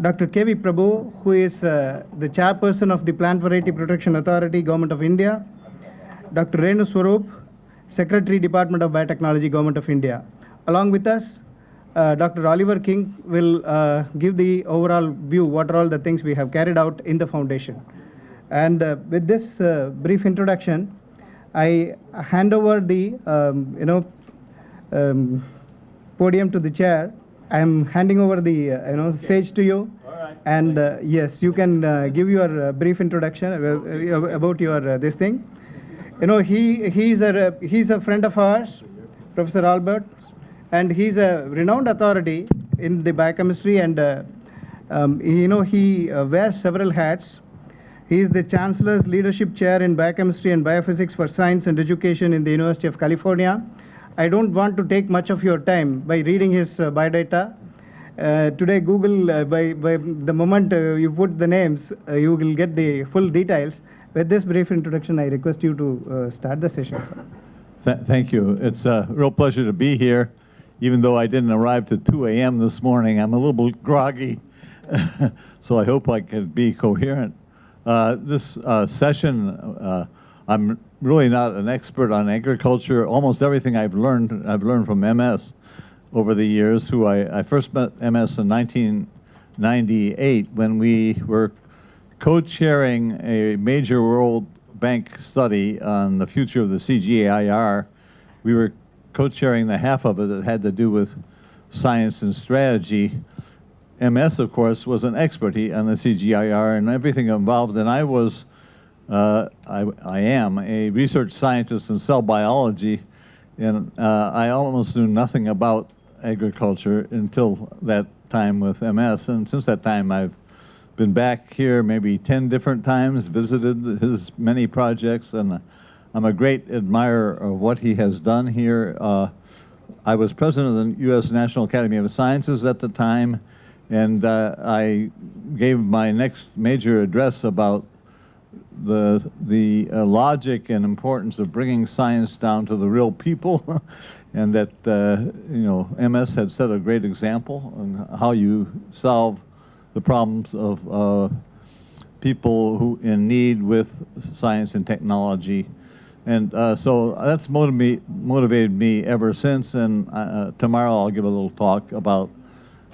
Dr. K.V. Prabhu, who is the Chairperson of the Plant Variety Protection Authority, Government of India. Dr. Renu Swarup, Secretary, Department of Biotechnology, Government of India. Along with us, Dr. Oliver King will give the overall view, what are all the things we have carried out in the foundation. And with this brief introduction, I hand over the podium to the chair. I am handing over the stage to you. All right. And yes, you can give your brief introduction about your this thing. He's a friend of ours, Professor Albert, and he's a renowned authority in the biochemistry, and he wears several hats. He is the Chancellor's Leadership Chair in Biochemistry and Biophysics for Science and Education in the University of California. I don't want to take much of your time by reading his biodata. Today, Google, by the moment you put the names, you will get the full details. With this brief introduction, I request you to start the session, sir. Thank you. It's a real pleasure to be here. Even though I didn't arrive till 2 a.m. this morning, I'm a little bit groggy, so I hope I can be coherent. This session, I'm really not an expert on agriculture. Almost everything I've learned from MS over the years, who I first met MS in 1998 when we were co-chairing a major World Bank study on the future of the CGIAR. We were co-chairing the half of it that had to do with science and strategy. MS, of course, was an expert on the CGIAR and everything involved, and I am a research scientist in cell biology, and I almost knew nothing about agriculture until that time with MS, and since that time I've been back here maybe 10 different times, visited his many projects, and I'm a great admirer of what he has done here. I was president of the U.S. National Academy of Sciences at the time, and I gave my next major address about the logic and importance of bringing science down to the real people, and that MS had set a great example on how you solve the problems of people who in need with science and technology. And so that's motivated me ever since, and tomorrow I'll give a little talk about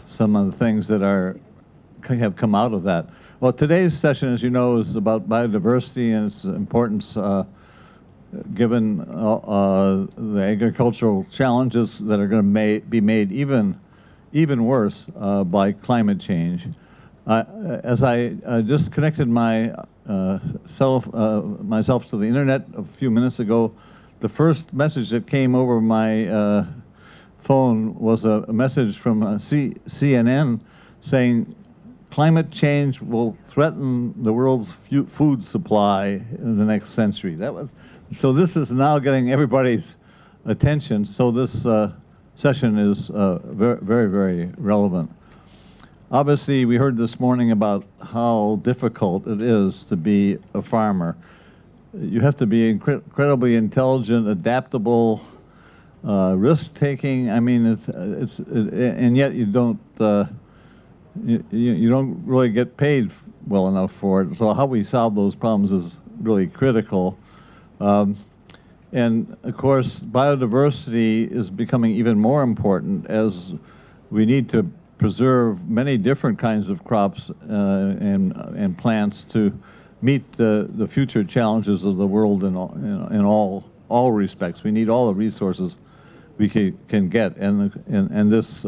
some of the things that have come out of that. Well, today's session, as you know, is about biodiversity and its importance given the agricultural challenges that are going to be made even worse by climate change. As I just connected myself to the internet a few minutes ago, the first message that came over my phone was a message from CNN saying climate change will threaten the world's food supply in the next century. So this is now getting everybody's attention. So this session is very, very, very relevant. Obviously, we heard this morning about how difficult it is to be a farmer. You have to be incredibly intelligent, adaptable, risk-taking. I mean, and yet you don't really get paid well enough for it. So how we solve those problems is really critical. And of course, biodiversity is becoming even more important as we need to preserve many different kinds of crops and plants to meet the future challenges of the world in all respects. We need all the resources we can get, and this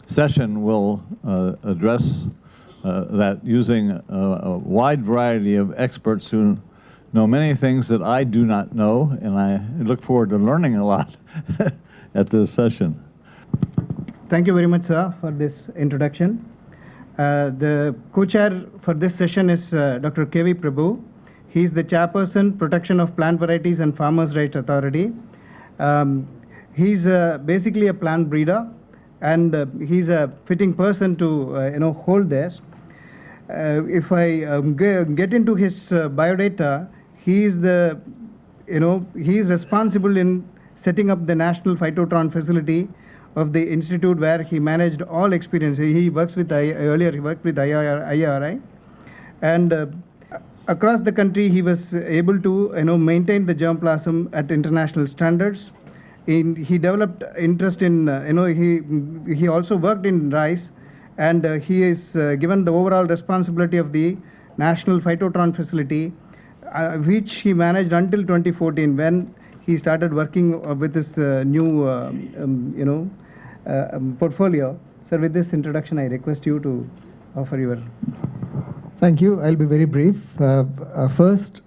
session will address that using a wide variety of experts who know many things that I do not know, and I look forward to learning a lot at this session. Thank you very much, sir, for this introduction. The co-chair for this session is Dr. K.V. Prabhu. He is the Chairperson, Protection of Plant Varieties and Farmers' Rights Authority. He's basically a plant breeder, and he's a fitting person to hold this. If I get into his biodata, he is he is responsible in setting up the National Phytotron Facility of the institute where he managed all experience. He works with earlier he worked with IRI, and across the country he was able to maintain the germplasm at international standards. He developed interest in he also worked in rice, and he is given the overall responsibility of the National Phytotron Facility, which he managed until 2014 when he started working with this new portfolio. Sir, with this introduction, I request you to offer your. Thank you. I'll be very brief. First,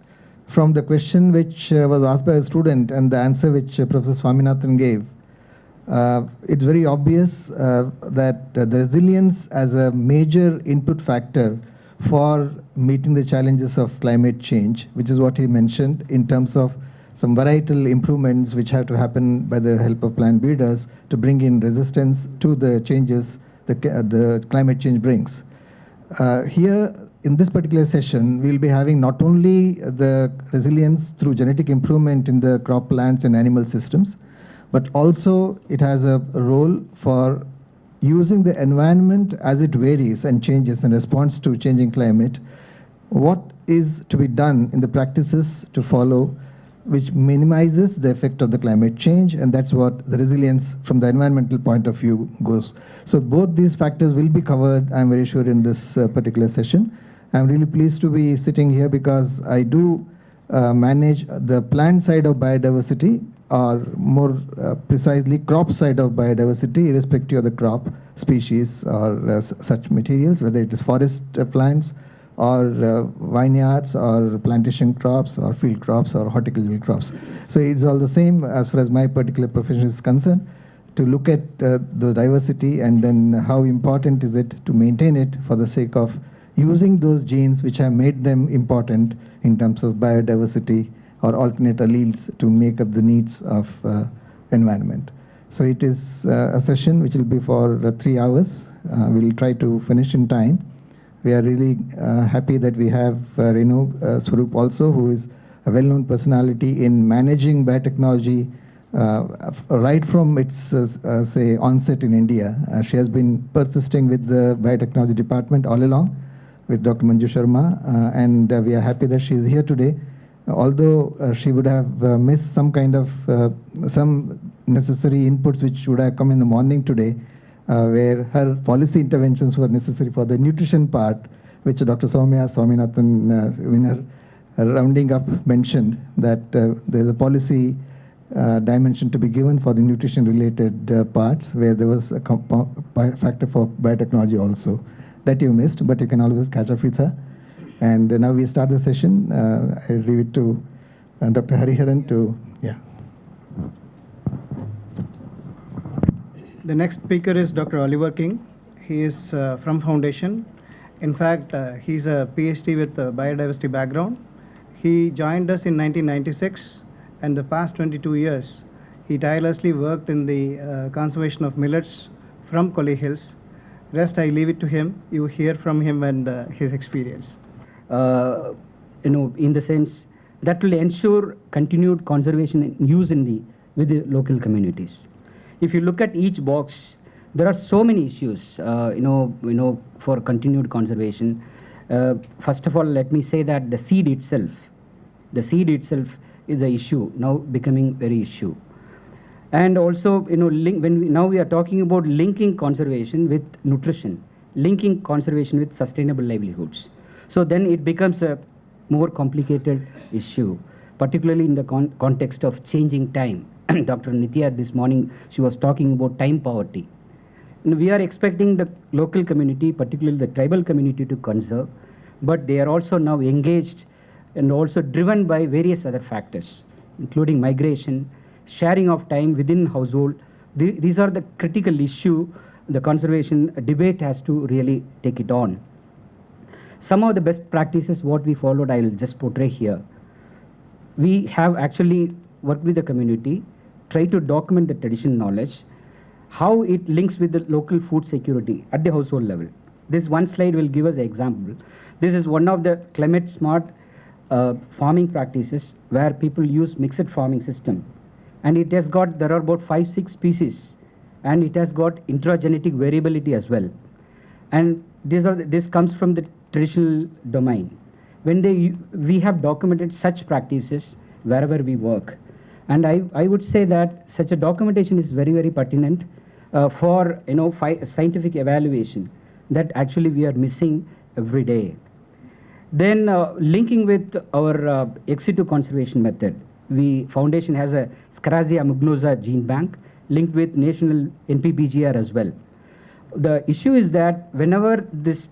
from the question which was asked by a student and the answer which Professor Swaminathan gave, it's very obvious that the resilience as a major input factor for meeting the challenges of climate change, which is what he mentioned in terms of some varietal improvements which have to happen by the help of plant breeders to bring in resistance to the changes the climate change brings. Here, in this particular session, we'll be having not only the resilience through genetic improvement in the crop plants and animal systems, but also it has a role for using the environment as it varies and changes in response to changing climate. What is to be done in the practices to follow which minimizes the effect of the climate change, and that's what the resilience from the environmental point of view goes. So both these factors will be covered, I'm very sure, in this particular session. I'm really pleased to be sitting here because I do manage the plant side of biodiversity, or more precisely crop side of biodiversity, irrespective of the crop species or such materials, whether it is forest plants or vineyards or plantation crops or field crops or horticultural crops. So it's all the same as far as my particular profession is concerned, to look at the diversity and then how important is it to maintain it for the sake of using those genes which have made them important in terms of biodiversity or alternate alleles to make up the needs of environment. So it is a session which will be for 3 hours. We'll try to finish in time. We are really happy that we have Renu Swarup also, who is a well-known personality in managing biotechnology right from its say onset in India. She has been persisting with the biotechnology department all along with Dr. Manju Sharma, and we are happy that she is here today. Although she would have missed some kind of some necessary inputs which would have come in the morning today, where her policy interventions were necessary for the nutrition part, which Dr. Swaminathan winner rounding up mentioned, that there's a policy dimension to be given for the nutrition related parts, where there was a factor for biotechnology also. That you missed, but you can always catch up with her. And now we start the session. I leave it to Dr. Hariharan to, yeah. The next speaker is Dr. Oliver King. He is from Foundation. In fact, he's a PhD with a biodiversity background. He joined us in 1996, and the past 22 years, he tirelessly worked in the conservation of millets from Collie Hills. Rest, I leave it to him. You hear from him and his experience. In the sense that will ensure continued conservation and use with the local communities. If you look at each box, there are so many issues, for continued conservation. First of all, let me say that the seed itself is an issue, now becoming very issue. And also, now we are talking about linking conservation with nutrition, linking conservation with sustainable livelihoods. So then it becomes a more complicated issue, particularly in the context of changing time. Dr. Nitya this morning, she was talking about time poverty. And we are expecting the local community, particularly the tribal community, to conserve, but they are also now engaged and also driven by various other factors, including migration, sharing of time within household. These are the critical issue. The conservation debate has to really take it on. Some of the best practices what we followed, I will just portray here. We have actually worked with the community, try to document the traditional knowledge, how it links with the local food security at the household level. This one slide will give us an example. This is one of the climate smart farming practices where people use mixed farming system. And it has got, there are about 5-6 species and it has got intragenetic variability as well. And this comes from the traditional domain. We have documented such practices wherever we work. And I would say that such a documentation is very, very pertinent for scientific evaluation that actually we are missing every day. Then linking with our ex situ conservation method, Foundation has a Sclerotia mugnosa gene bank linked with national NPBGR as well. The issue is that whenever this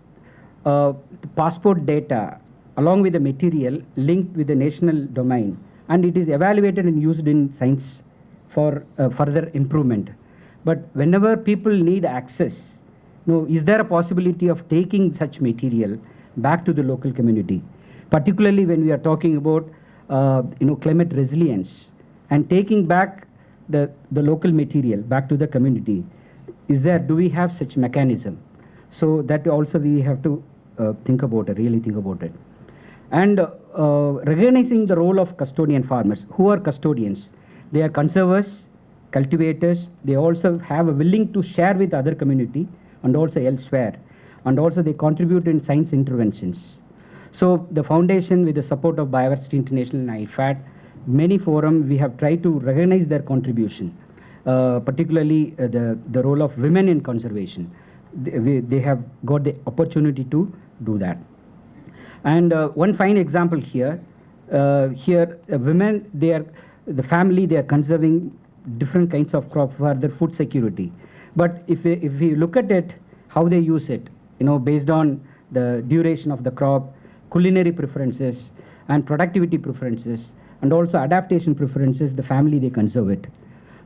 passport data along with the material linked with the national domain, and it is evaluated and used in science for further improvement. But whenever people need access, is there a possibility of taking such material back to the local community, particularly when we are talking about climate resilience and taking back the local material back to the community? Do we have such mechanism? So that also we have to think about it, really think about it. And recognizing the role of custodian farmers. Who are custodians? They are conservers, cultivators. They also have a willing to share with other community and also elsewhere. And also they contribute in science interventions. So the foundation, with the support of Biodiversity International and IFAD, many forums, we have tried to recognize their contribution, particularly the role of women in conservation. They have got the opportunity to do that. And one fine example here, women, the family, they are conserving different kinds of crop for their food security. But if we look at it, how they use it, based on the duration of the crop, culinary preferences, and productivity preferences, and also adaptation preferences, the family, they conserve it.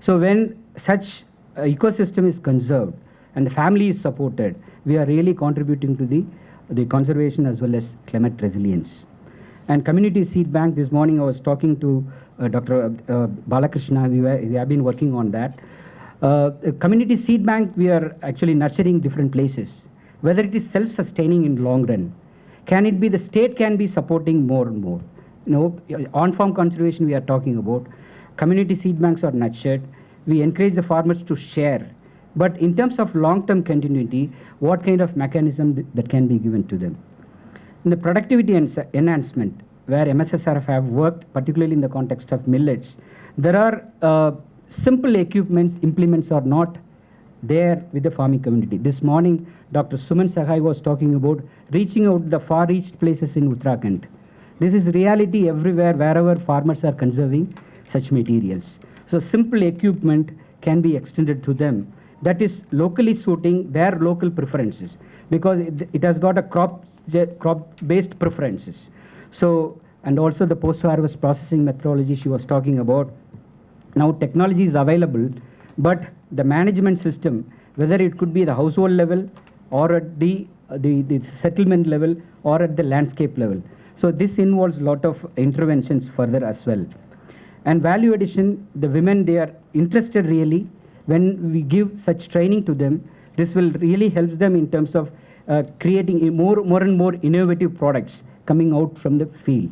So when such ecosystem is conserved and the family is supported, we are really contributing to the conservation as well as climate resilience. And community seed bank, this morning I was talking to Dr. Balakrishna, we have been working on that. Community seed bank, we are actually nurturing different places. Whether it is self-sustaining in long run, can it be the state can be supporting more and more? On-farm conservation we are talking about. Community seed banks are nurtured. We encourage the farmers to share. But in terms of long-term continuity, what kind of mechanism that can be given to them? In the productivity enhancement, where MSSRF have worked, particularly in the context of millets, there are simple equipments, implements are not there with the farming community. This morning, Dr. Suman Sahai was talking about reaching out the far-reached places in Uttarakhand. This is reality everywhere, wherever farmers are conserving such materials. So simple equipment can be extended to them. That is locally suiting their local preferences, because it has got a crop-based preferences. So, and also the post-harvest processing methodology she was talking about. Now technology is available, but the management system, whether it could be the household level or at the settlement level or at the landscape level. So this involves a lot of interventions further as well. And value addition, the women, they are interested really. When we give such training to them, this will really help them in terms of creating more and more innovative products coming out from the field.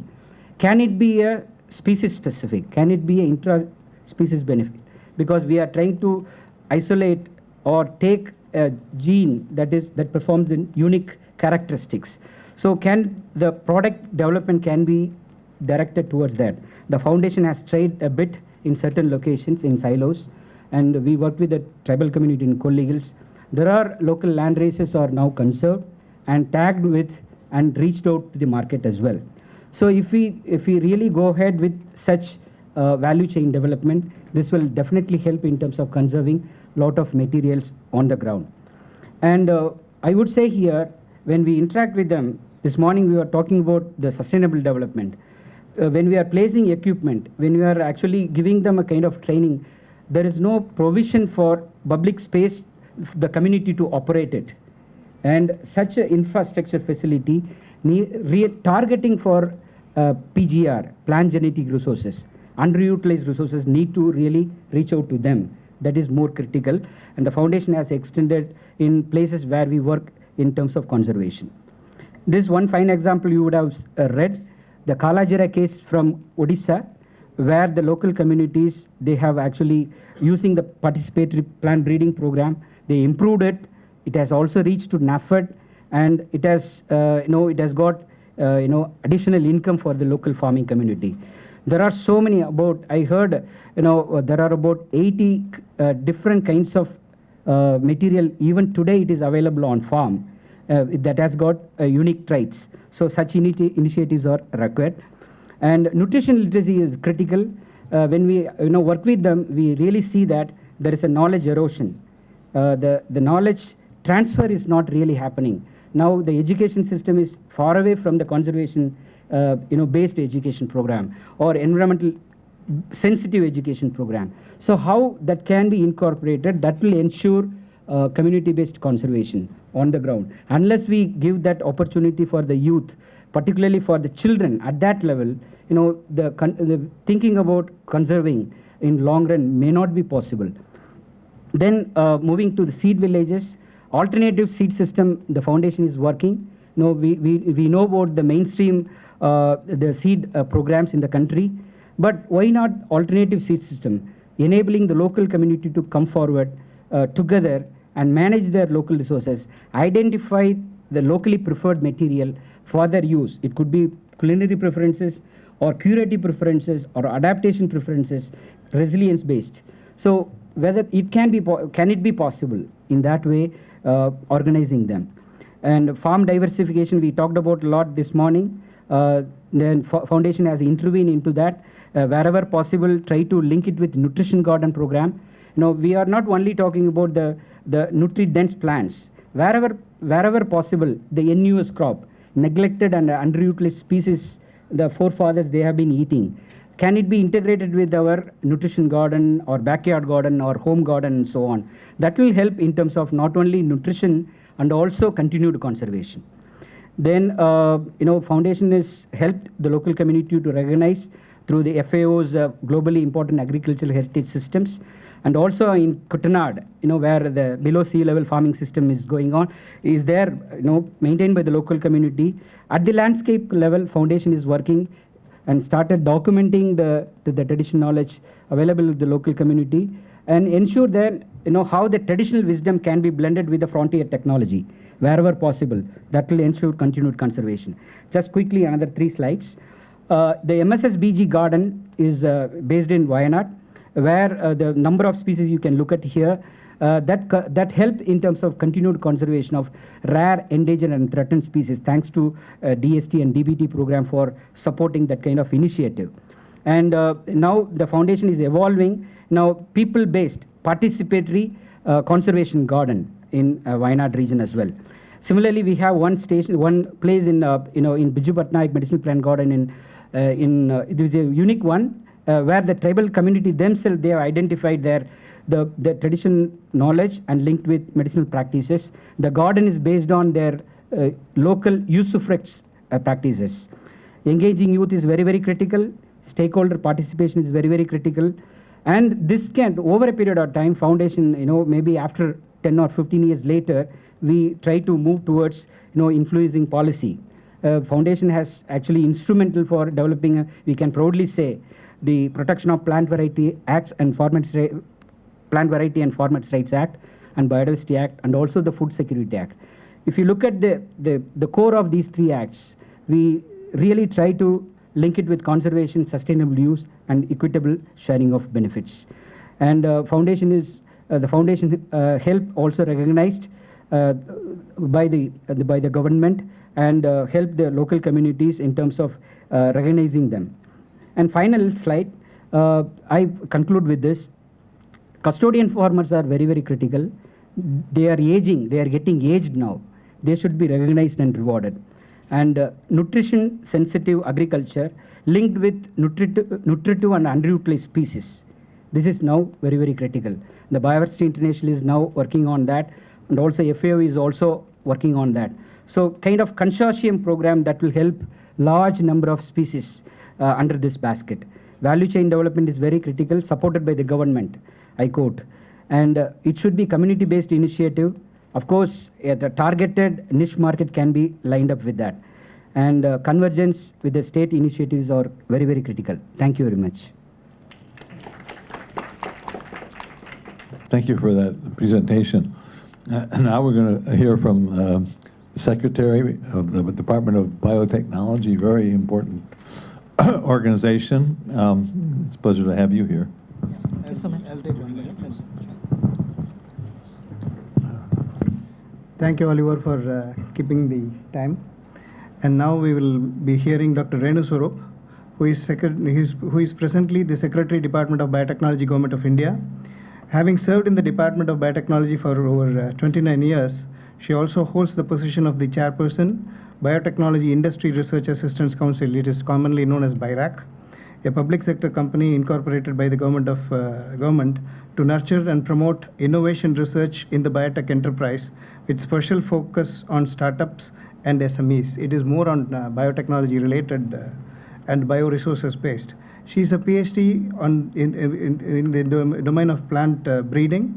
Can it be a species specific? Can it be an intra-species benefit? Because we are trying to isolate or take a gene that performs the unique characteristics. So can the product development can be directed towards that? The foundation has tried a bit in certain locations in silos, and we work with the tribal community in Kollegals. There are local land races are now conserved and tagged with and reached out to the market as well. So if we really go ahead with such value chain development, this will definitely help in terms of conserving a lot of materials on the ground. And I would say here, when we interact with them, this morning we were talking about the sustainable development. When we are placing equipment, when we are actually giving them a kind of training, there is no provision for public space, the community to operate it. And such an infrastructure facility, targeting for PGR, plant genetic resources, underutilized resources, need to really reach out to them. That is more critical. And the foundation has extended in places where we work in terms of conservation. This one fine example you would have read, the Kalajira case from Odisha, where the local communities, they have actually using the participatory plant breeding program, they improved it. It has also reached to NAFED, and it has, it has got, additional income for the local farming community. There are so many I heard, there are about 80 different kinds of material. Even today it is available on farm that has got unique traits. So such initiatives are required. And nutrition literacy is critical. When we work with them, we really see that there is a knowledge erosion. The knowledge transfer is not really happening. Now the education system is far away from the conservation based education program or environmental sensitive education program. So how that can be incorporated, that will ensure community based conservation on the ground. Unless we give that opportunity for the youth, particularly for the children at that level, the thinking about conserving in long run may not be possible. Then moving to the seed villages, alternative seed system, the foundation is working. We know about the mainstream the seed programs in the country, but why not alternative seed system, enabling the local community to come forward together and manage their local resources, identify the locally preferred material for their use. It could be culinary preferences or curative preferences or adaptation preferences, resilience based. So whether it can it be possible in that way, organizing them. And farm diversification, we talked about a lot this morning. Then foundation has intervened into that. Wherever possible, try to link it with nutrition garden program. We are not only talking about the nutri-dense plants. Wherever possible, the NUS crop, neglected and underutilized species, the forefathers, they have been eating. Can it be integrated with our nutrition garden or backyard garden or home garden and so on? That will help in terms of not only nutrition and also continued conservation. Then, foundation has helped the local community to recognize through the FAO's globally important agricultural heritage systems, and also in Kuttanad, where the below sea level farming system is going on, is there, maintained by the local community. At the landscape level, foundation is working and started documenting the traditional knowledge available with the local community, and ensure that how the traditional wisdom can be blended with the frontier technology wherever possible. That will ensure continued conservation. Just quickly, another 3 slides. The MSSBG garden is based in Wayanad, where the number of species you can look at here that help in terms of continued conservation of rare, endangered and threatened species, thanks to DST and DBT program for supporting that kind of initiative. And now the foundation is evolving, now people-based participatory conservation garden in Wayanad region as well. Similarly, we have one place in Biju Patnaik Medicinal Plant Garden it is a unique one where the tribal community themselves, they have identified the traditional knowledge and linked with medicinal practices. The garden is based on their local usufructs practices. Engaging youth is very, very critical. Stakeholder participation is very, very critical. And this can, over a period of time, foundation, maybe after 10 or 15 years later, we try to move towards, influencing policy. Foundation has actually instrumental for developing, we can proudly say, the Protection of Plant Variety Acts and Plant Variety and Format Rights Act and Biodiversity Act, and also the Food Security Act. If you look at the core of these 3 acts, we really try to link it with conservation, sustainable use, and equitable sharing of benefits. And foundation help also recognized by the government, and help the local communities in terms of recognizing them. And final slide, I conclude with this. Custodian farmers are very, very critical. They are aging, they are getting aged now. They should be recognized and rewarded. And nutrition sensitive agriculture linked with nutritive and underutilized species. This is now very, very critical. The Biodiversity International is now working on that, and also FAO is also working on that. So kind of consortium program that will help large number of species under this basket. Value chain development is very critical, supported by the government, I quote. And it should be community-based initiative. Of course, the targeted niche market can be lined up with that. And convergence with the state initiatives are very, very critical. Thank you very much. Thank you for that presentation. Now we're going to hear from the Secretary of the Department of Biotechnology, very important organization. It's a pleasure to have you here. I'll take 1 minute. Thank you, Oliver, for keeping the time. And now we will be hearing Dr. Renu Swarup, who is presently the Secretary, Department of Biotechnology, Government of India. Having served in the Department of Biotechnology for over 29 years, she also holds the position of the Chairperson, Biotechnology Industry Research Assistance Council. It is commonly known as BIRAC, a public sector company incorporated by the government to nurture and promote innovation research in the biotech enterprise with special focus on startups and SMEs. It is more on biotechnology related and bioresources based. She is a PhD in the domain of plant breeding,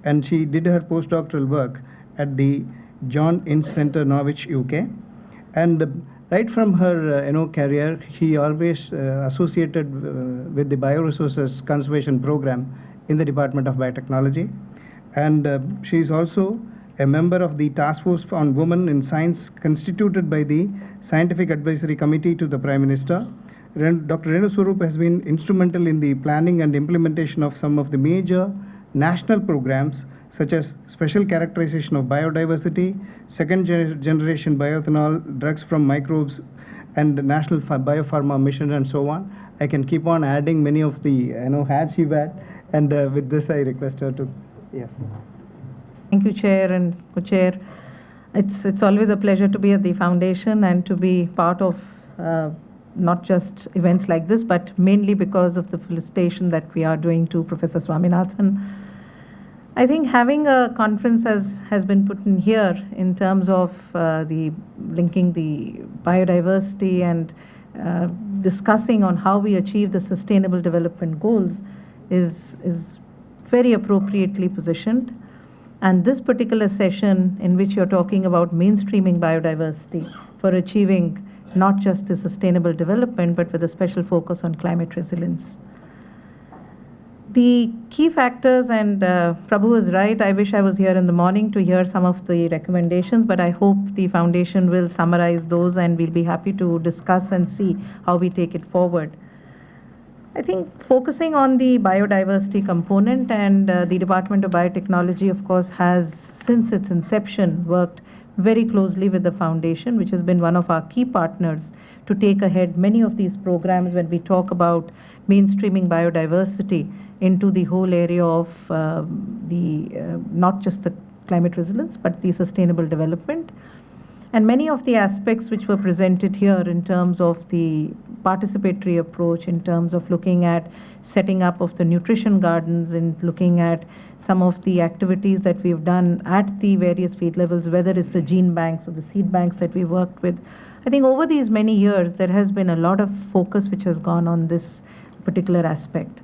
and she did her postdoctoral work at the John Innes Centre, Norwich, UK. And right from her career, she always associated with the bioresources conservation program in the Department of Biotechnology. And she is also a member of the Task Force on Women in Science constituted by the Scientific Advisory Committee to the Prime Minister. Dr. Renu Swarup has been instrumental in the planning and implementation of some of the major national programs such as special characterization of biodiversity, second generation bioethanol, drugs from microbes, and national biopharma mission, and so on. I can keep on adding many of the hats you've had, and with this I request her to, yes. Thank you, Chair and Co-Chair. It's always a pleasure to be at the Foundation and to be part of not just events like this, but mainly because of the felicitation that we are doing to Professor Swaminathan. I think having a conference has been put in here in terms of the linking the biodiversity and discussing on how we achieve the sustainable development goals is very appropriately positioned. And this particular session in which you're talking about mainstreaming biodiversity for achieving not just the sustainable development, but with a special focus on climate resilience. The key factors, and Prabhu is right, I wish I was here in the morning to hear some of the recommendations, but I hope the Foundation will summarize those and we'll be happy to discuss and see how we take it forward. I think focusing on the biodiversity component, and the Department of Biotechnology, of course, has since its inception worked very closely with the Foundation, which has been one of our key partners to take ahead many of these programs when we talk about mainstreaming biodiversity into the whole area of not just the climate resilience, but the sustainable development. And many of the aspects which were presented here in terms of the participatory approach, in terms of looking at setting up of the nutrition gardens, and looking at some of the activities that we've done at the various field levels, whether it's the gene banks or the seed banks that we worked with. I think over these many years, there has been a lot of focus which has gone on this particular aspect.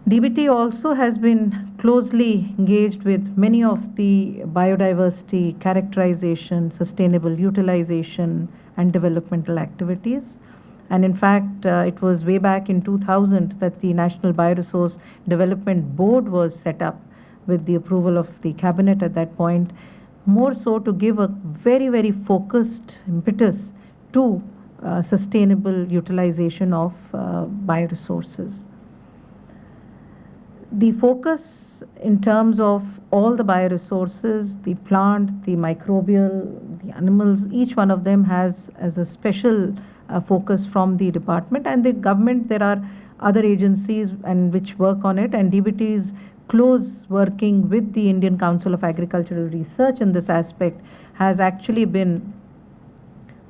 DBT also has been closely engaged with many of the biodiversity characterization, sustainable utilization, and developmental activities. And in fact, it was way back in 2000 that the National Bioresource Development Board was set up with the approval of the Cabinet at that point, more so to give a very, very focused impetus to sustainable utilization of bioresources. The focus in terms of all the bioresources, the plant, the microbial, the animals, each one of them has as a special focus from the department and the government. There are other agencies and which work on it, and DBT is close working with the Indian Council of Agricultural Research in this aspect, has actually been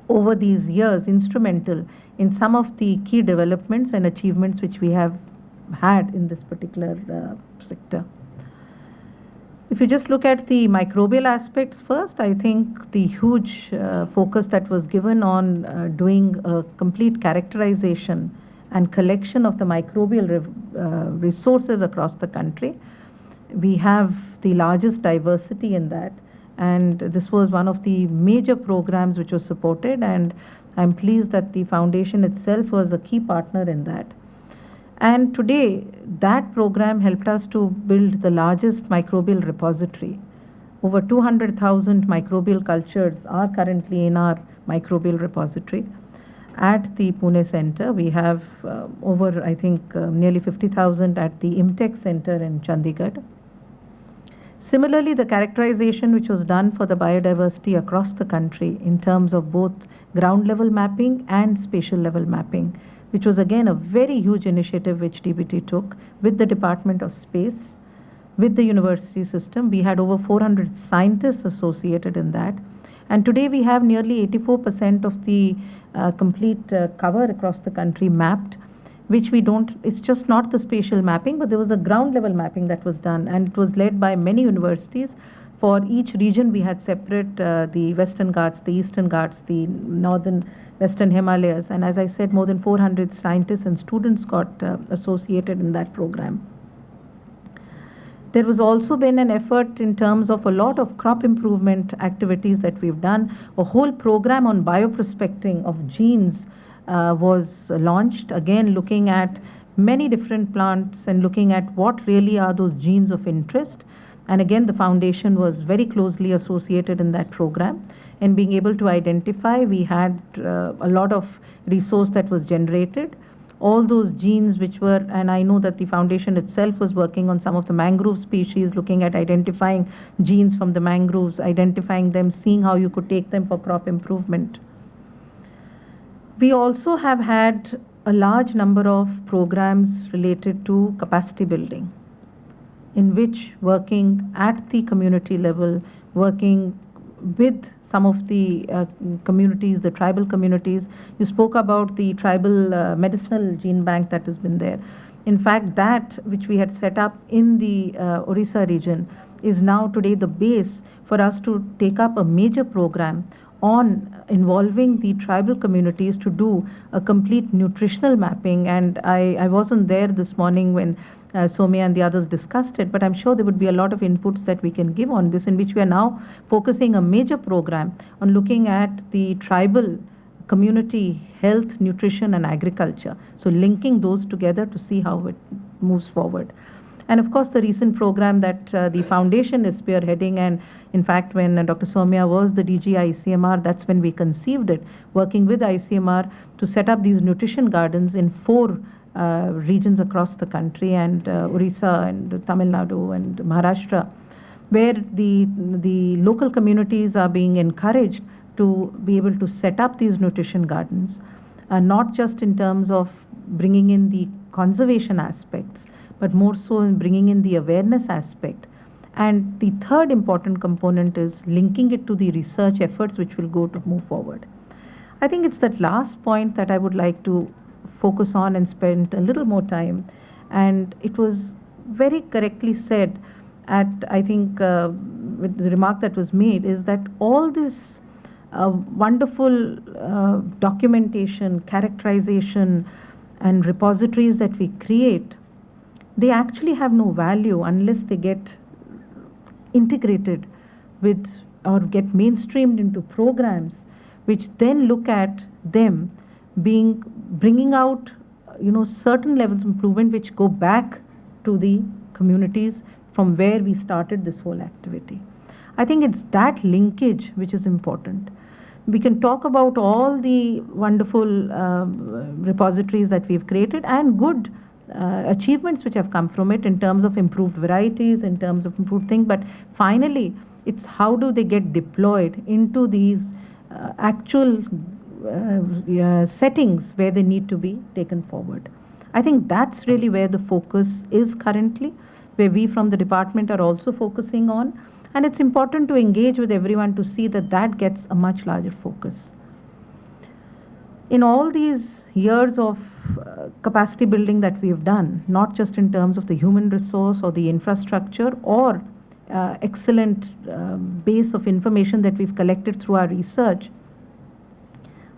over these years instrumental in some of the key developments and achievements which we have had in this particular sector. If you just look at the microbial aspects first, I think the huge focus that was given on doing a complete characterization and collection of the microbial resources across the country. We have the largest diversity in that, and this was one of the major programs which was supported, and I'm pleased that the Foundation itself was a key partner in that. And today, that program helped us to build the largest microbial repository. Over 200,000 microbial cultures are currently in our microbial repository. At the Pune Center, we have over, I think, nearly 50,000 at the IMTech Center in Chandigarh. Similarly, the characterization which was done for the biodiversity across the country in terms of both ground level mapping and spatial level mapping, which was again a very huge initiative which DBT took with the Department of Space, with the university system. We had over 400 scientists associated in that. And today we have nearly 84% of the complete cover across the country mapped, which we don't, it's just not the spatial mapping, but there was a ground level mapping that was done, and it was led by many universities. For each region, we had separate the Western Ghats, the Eastern Ghats, the Northern Western Himalayas, and as I said, more than 400 scientists and students got associated in that program. There was also been an effort in terms of a lot of crop improvement activities that we've done. A whole program on bioprospecting of genes was launched, again looking at many different plants and looking at what really are those genes of interest. And again, the foundation was very closely associated in that program. And being able to identify, we had a lot of resource that was generated. All those genes which were, and I know that the foundation itself was working on some of the mangrove species, looking at identifying genes from the mangroves, identifying them, seeing how you could take them for crop improvement. We also have had a large number of programs related to capacity building, in which working at the community level, working with some of the communities, the tribal communities. You spoke about the tribal medicinal gene bank that has been there. In fact, that which we had set up in the Orissa region is now today the base for us to take up a major program on involving the tribal communities to do a complete nutritional mapping. And I wasn't there this morning when Soumya and the others discussed it, but I'm sure there would be a lot of inputs that we can give on this, in which we are now focusing a major program on looking at the tribal community health, nutrition and agriculture. So linking those together to see how it moves forward. And of course, the recent program that the foundation is spearheading, and in fact, when Dr. Soumya was the DG ICMR, that's when we conceived it, working with ICMR to set up these nutrition gardens in 4 regions across the country, and Orissa and Tamil Nadu and Maharashtra, where the local communities are being encouraged to be able to set up these nutrition gardens, not just in terms of bringing in the conservation aspects, but more so in bringing in the awareness aspect. And the third important component is linking it to the research efforts which will go to move forward. I think it's that last point that I would like to focus on and spend a little more time. And it was very correctly said at, I think, with the remark that was made, is that all this wonderful documentation, characterization, and repositories that we create, they actually have no value unless they get integrated with or get mainstreamed into programs which then look at them bringing out certain levels of improvement which go back to the communities from where we started this whole activity. I think it's that linkage which is important. We can talk about all the wonderful repositories that we've created and good achievements which have come from it in terms of improved varieties, in terms of improved things, but finally it's how do they get deployed into these actual settings where they need to be taken forward. I think that's really where the focus is currently, where we from the department are also focusing on, and it's important to engage with everyone to see that that gets a much larger focus. In all these years of capacity building that we've done, not just in terms of the human resource or the infrastructure or excellent base of information that we've collected through our research,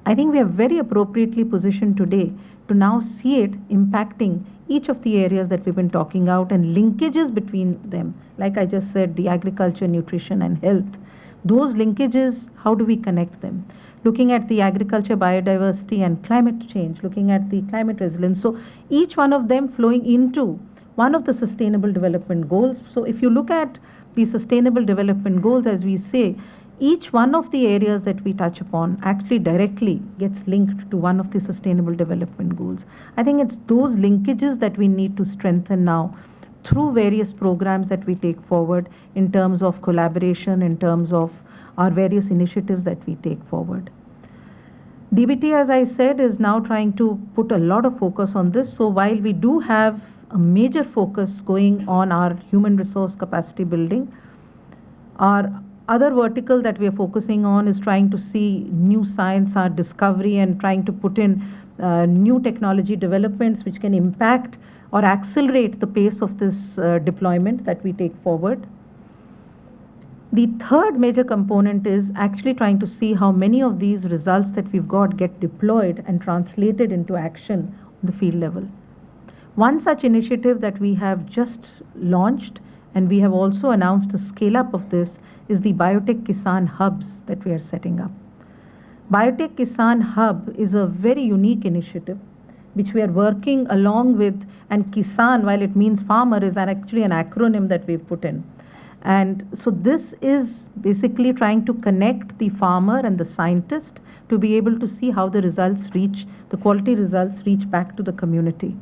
I think we are very appropriately positioned today to now see it impacting each of the areas that we've been talking about and linkages between them. Like I just said, the agriculture, nutrition and health, Those linkages, how do we connect them? Looking at the agriculture, biodiversity and climate change, looking at the climate resilience. So each one of them flowing into one of the sustainable development goals. So if you look at the sustainable development goals, as we say, each one of the areas that we touch upon actually directly gets linked to one of the sustainable development goals. I think it's those linkages that we need to strengthen now through various programs that we take forward in terms of collaboration, in terms of our various initiatives that we take forward. DBT, as I said, is now trying to put a lot of focus on this. So while we do have a major focus going on our human resource capacity building, our other vertical that we are focusing on is trying to see new science, our discovery, and trying to put in new technology developments which can impact or accelerate the pace of this deployment that we take forward. The third major component is actually trying to see how many of these results that we've got get deployed and translated into action on the field level. One such initiative that we have just launched, and we have also announced a scale-up of this, is the Biotech Kisan Hubs that we are setting up. Biotech Kisan Hub is a very unique initiative which we are working along with, and Kisan, while it means farmer, is actually an acronym that we've put in. And so this is basically trying to connect the farmer and the scientist to be able to see how the results reach, the quality results reach back to the community.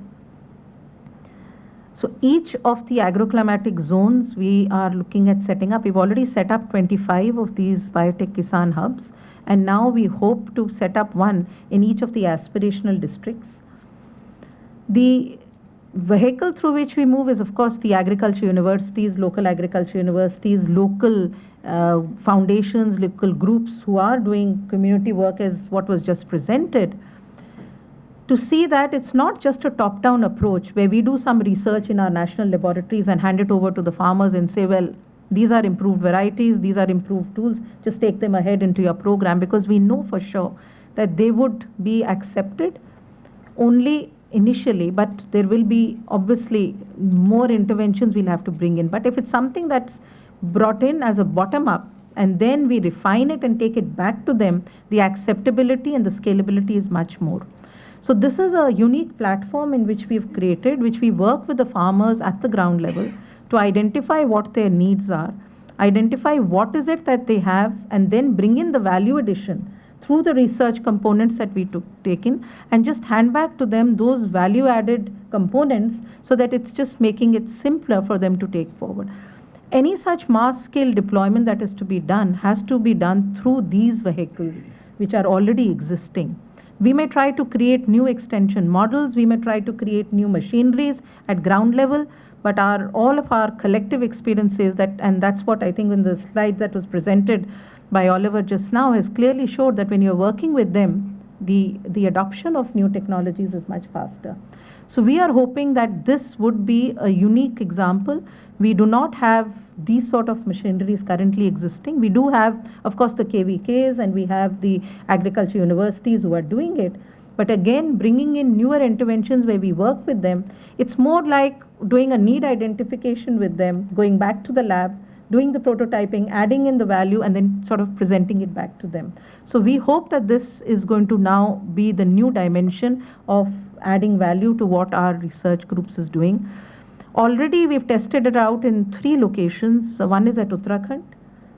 So each of the agroclimatic zones we are looking at setting up. We've already set up 25 of these Biotech Kisan Hubs, and now we hope to set up one in each of the aspirational districts. The vehicle through which we move is, of course, the agriculture universities, local agriculture universities, local foundations, local groups who are doing community work as what was just presented, to see that it's not just a top-down approach where we do some research in our national laboratories and hand it over to the farmers and say, well, these are improved varieties, these are improved tools, just take them ahead into your program, because we know for sure that they would be accepted only initially, but there will be obviously more interventions we'll have to bring in. But if it's something that's brought in as a bottom-up, and then we refine it and take it back to them, the acceptability and the scalability is much more. So this is a unique platform in which we've created, which we work with the farmers at the ground level to identify what their needs are, identify what is it that they have, and then bring in the value addition through the research components that we take in, and just hand back to them those value added components so that it's just making it simpler for them to take forward. Any such mass scale deployment that is to be done has to be done through these vehicles which are already existing. We may try to create new extension models, we may try to create new machineries at ground level, but all of our collective experiences and that's what I think in the slide that was presented by Oliver just now has clearly showed that when you're working with them, the adoption of new technologies is much faster. So we are hoping that this would be a unique example. We do not have these sort of machineries currently existing. We do have, of course, the KVKs, and we have the agriculture universities who are doing it. But again, bringing in newer interventions where we work with them, it's more like doing a need identification with them, going back to the lab, doing the prototyping, adding in the value, and then sort of presenting it back to them. So we hope that this is going to now be the new dimension of adding value to what our research groups is doing. Already we've tested it out in 3 locations. One is at Uttarakhand,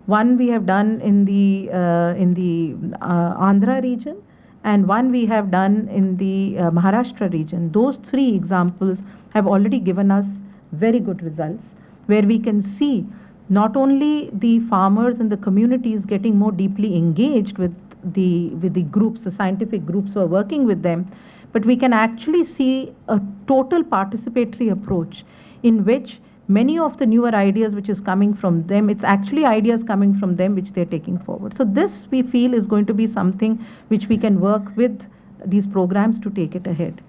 one we have done in the Andhra region, and one we have done in the Maharashtra region. Those 3 examples have already given us very good results, where we can see not only the farmers and the communities getting more deeply engaged with the groups, the scientific groups who are working with them, but we can actually see a total participatory approach in which many of the newer ideas which is coming from them, it's actually ideas coming from them which they're taking forward. So this we feel is going to be something which we can work with these programs to take it ahead.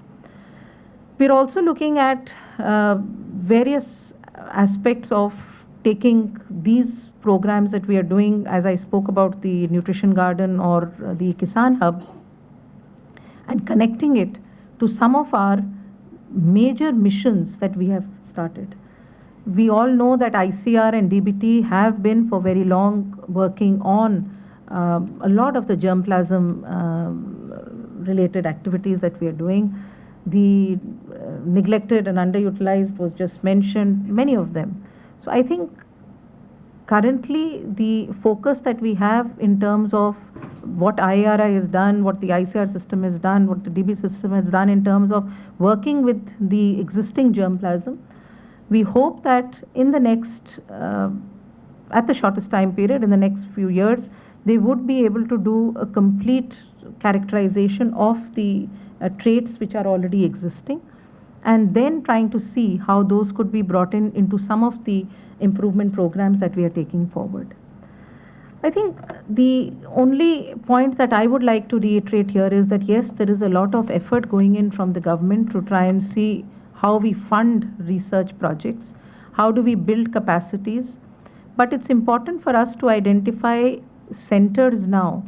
We're also looking at various aspects of taking these programs that we are doing, as I spoke about the Nutrition Garden or the Kisan Hub, and connecting it to some of our major missions that we have started. we all know that ICR and DBT have been for very long working on a lot of the germplasm related activities that we are doing. The neglected and underutilized was just mentioned, many of them. So I think currently the focus that we have in terms of what IRI has done, what the ICR system has done, what the DB system has done in terms of working with the existing germplasm, we hope that in the next, at the shortest time period, in the next few years, they would be able to do a complete characterization of the traits which are already existing, and then trying to see how those could be brought in into some of the improvement programs that we are taking forward. I think the only point that I would like to reiterate here is that yes, there is a lot of effort going in from the government to try and see how we fund research projects, how do we build capacities, but it's important for us to identify centers now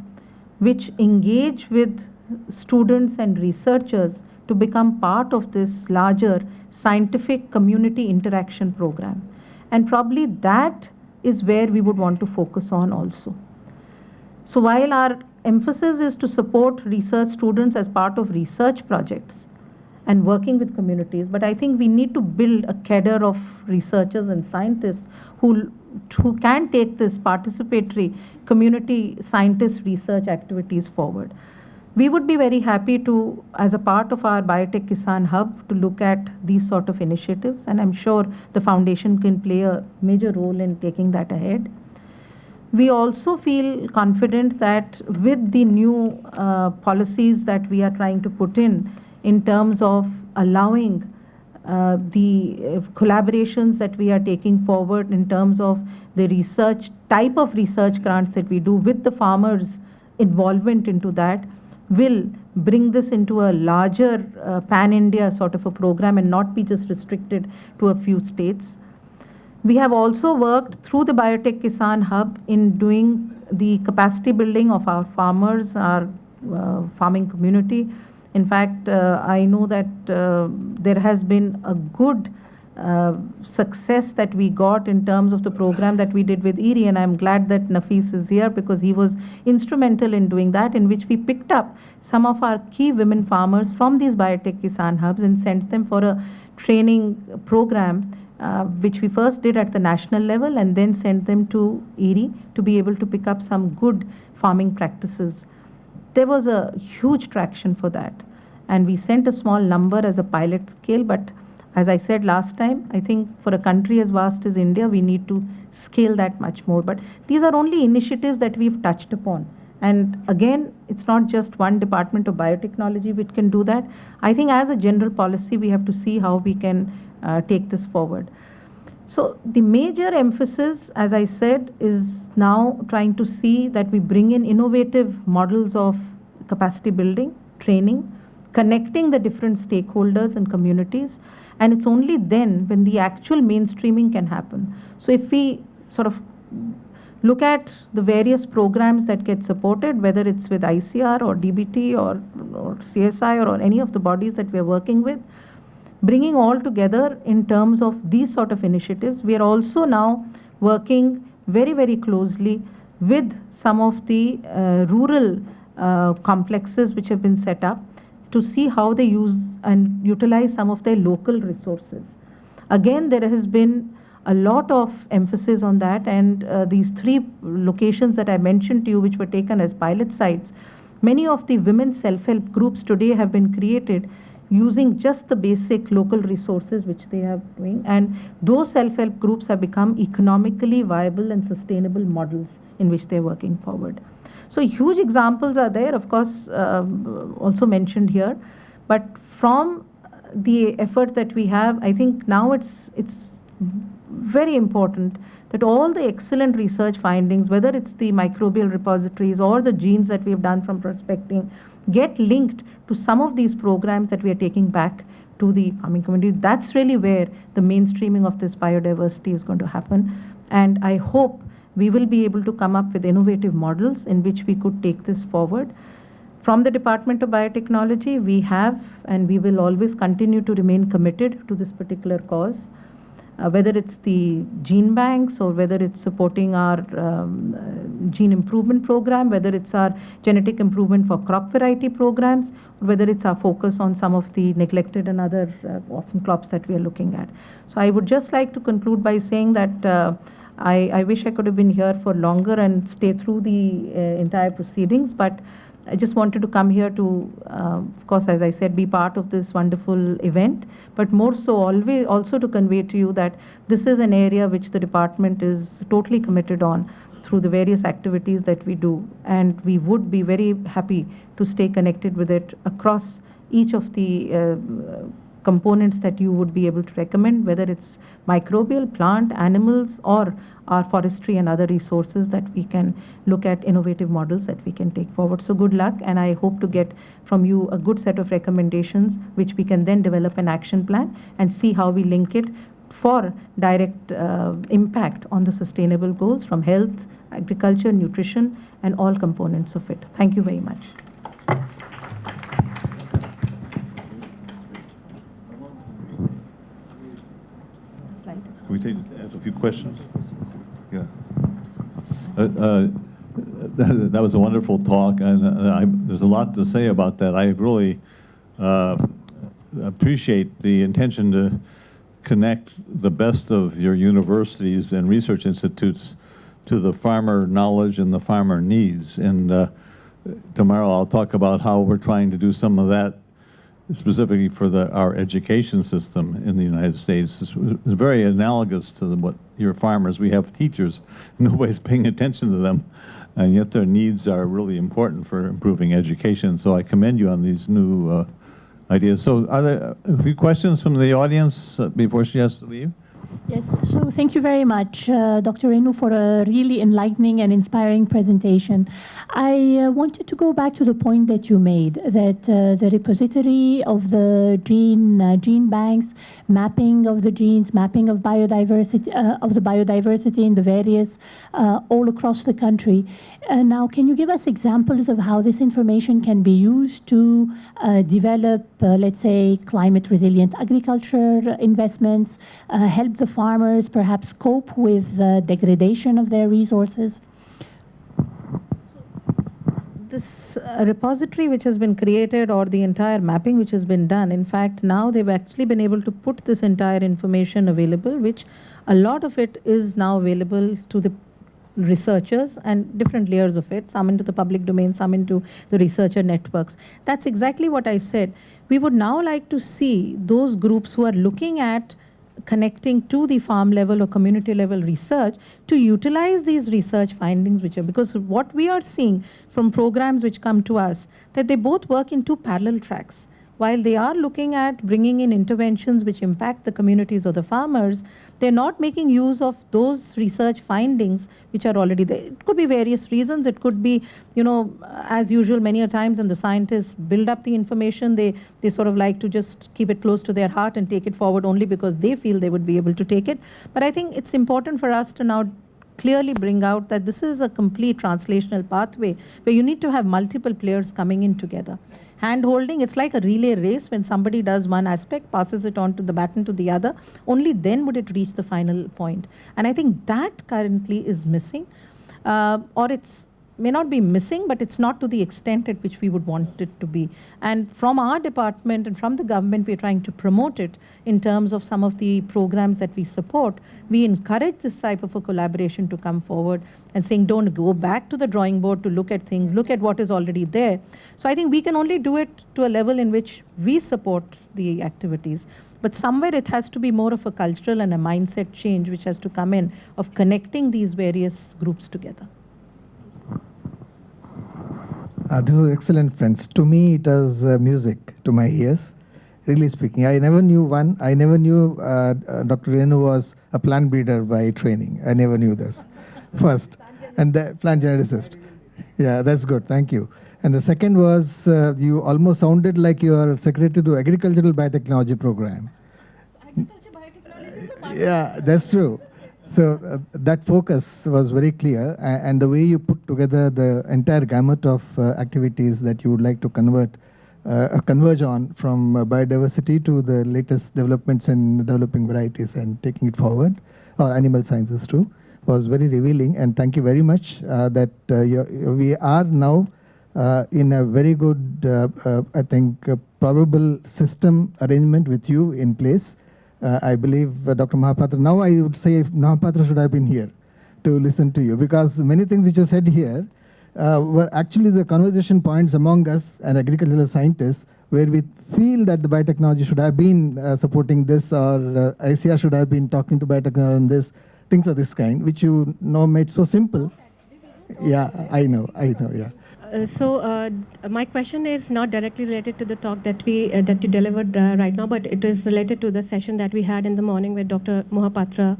which engage with students and researchers to become part of this larger scientific community interaction program. And probably that is where we would want to focus on also. So while our emphasis is to support research students as part of research projects and working with communities, but I think we need to build a cadre of researchers and scientists who can take this participatory community scientist research activities forward. We would be very happy to, as a part of our Biotech Kisan Hub, to look at these sort of initiatives, and I'm sure the foundation can play a major role in taking that ahead. We also feel confident that with the new policies that we are trying to put in terms of allowing the collaborations that we are taking forward in terms of the research, type of research grants that we do with the farmers' involvement into that, will bring this into a larger pan-India sort of a program and not be just restricted to a few states. We have also worked through the Biotech Kisan Hub in doing the capacity building of our farmers, our farming community. In fact, I know that there has been a good success that we got in terms of the program that we did with ERI, and I'm glad that Nafis is here because he was instrumental in doing that, in which we picked up some of our key women farmers from these Biotech Kisan Hubs and sent them for a training program, which we first did at the national level and then sent them to ERI to be able to pick up some good farming practices. There was a huge traction for that, and we sent a small number as a pilot scale, but as I said last time, I think for a country as vast as India, we need to scale that much more. But these are only initiatives that we've touched upon. And again, it's not just one department of biotechnology which can do that. I think as a general policy, we have to see how we can take this forward. So the major emphasis, as I said, is now trying to see that we bring in innovative models of capacity building, training, connecting the different stakeholders and communities. And it's only then when the actual mainstreaming can happen. So if we sort of look at the various programs that get supported, whether it's with ICR or DBT or CSI or any of the bodies that we're working with, bringing all together in terms of these sort of initiatives, we are also now working very, very closely with some of the rural complexes which have been set up to see how they use and utilize some of their local resources. Again, there has been a lot of emphasis on that, and these 3 locations that I mentioned to you, which were taken as pilot sites, many of the women's self-help groups today have been created using just the basic local resources which they are doing, and those self-help groups have become economically viable and sustainable models in which they're working forward. So huge examples are there, of course, also mentioned here, but from the effort that we have, I think now it's very important that all the excellent research findings, whether it's the microbial repositories or the genes that we've done from prospecting, get linked to some of these programs that we are taking back to the farming community. That's really where the mainstreaming of this biodiversity is going to happen. And I hope we will be able to come up with innovative models in which we could take this forward. From the Department of Biotechnology, we have and we will always continue to remain committed to this particular cause. whether it's the gene banks or whether it's supporting our gene improvement program, whether it's our genetic improvement for crop variety programs, whether it's our focus on some of the neglected and other often crops that we are looking at. So I would just like to conclude by saying that I wish I could have been here for longer and stay through the entire proceedings, but I just wanted to come here to, of course, as I said, be part of this wonderful event, but more so always also to convey to you that this is an area which the department is totally committed on through the various activities that we do, and we would be very happy to stay connected with it across each of the components that you would be able to recommend, whether it's microbial, plant, animals, or our forestry and other resources that we can look at innovative models that we can take forward. So good luck, and I hope to get from you a good set of recommendations which we can then develop an action plan and see how we link it for direct impact on the sustainable goals from health, agriculture, nutrition, and all components of it. Thank you very much. Can we ask a few questions? Yeah. That was a wonderful talk, and there's a lot to say about that. I really appreciate the intention to connect the best of your universities and research institutes to the farmer knowledge and the farmer needs. And tomorrow I'll talk about how we're trying to do some of that specifically for our education system in the United States. It's very analogous to what your farmers, we have teachers, nobody's paying attention to them, and yet their needs are really important for improving education. So I commend you on these new ideas. So are there a few questions from the audience before she has to leave? Yes, so thank you very much, Dr. Renu, for a really enlightening and inspiring presentation. I wanted to go back to the point that you made, that the repository of the gene banks, mapping of the genes, mapping of biodiversity, in the various, all across the country. Now, can you give us examples of how this information can be used to develop, let's say, climate-resilient agriculture investments, help the farmers perhaps cope with the degradation of their resources? This repository which has been created, or the entire mapping which has been done, in fact, now they've actually been able to put this entire information available, which a lot of it is now available to the researchers and different layers of it, some into the public domain, some into the researcher networks. That's exactly what I said. We would now like to see those groups who are looking at connecting to the farm level or community level research to utilize these research findings, because what we are seeing from programs which come to us, that they both work in two parallel tracks. While they are looking at bringing in interventions which impact the communities or the farmers, they're not making use of those research findings which are already there. It could be various reasons. It could be, as usual, many a times when the scientists build up the information, they sort of like to just keep it close to their heart and take it forward only because they feel they would be able to take it. But I think it's important for us to now clearly bring out that this is a complete translational pathway where you need to have multiple players coming in together. Hand-holding, it's like a relay race. When somebody does one aspect, passes it on to the baton to the other, only then would it reach the final point. And I think that currently is missing, or it's may not be missing, but it's not to the extent at which we would want it to be. And from our department and from the government, we're trying to promote it in terms of some of the programs that we support. We encourage this type of a collaboration to come forward and saying, don't go back to the drawing board to look at things, look at what is already there. So I think we can only do it to a level in which we support the activities. But somewhere it has to be more of a cultural and a mindset change which has to come in of connecting these various groups together. This was excellent, friends. To me, it was music to my ears, really speaking. I never knew Dr. Renu was a plant breeder by training. I never knew this, first. And the plant geneticist. Yeah, that's good. Thank you. And the second was, you almost sounded like you are secretary to Agricultural Biotechnology Program. So agriculture biotechnology is a part. Yeah, that's true. So that focus was very clear, and the way you put together the entire gamut of activities that you would like to convert converge on, from biodiversity to the latest developments in developing varieties and taking it forward, or animal sciences too, was very revealing. And thank you very much that we are now in a very good, I think, probable system arrangement with you in place. I believe Dr. Mahapatra, now I would say Mahapatra should have been here to listen to you, because many things which you said here were actually the conversation points among us and agricultural scientists, where we feel that the biotechnology should have been supporting this, or ICR should have been talking to biotechnology on this, things of this kind, which you know made so simple. Yeah, I know, yeah. My question is not directly related to the talk that you delivered right now, but it is related to the session that we had in the morning where Dr. Mohapatra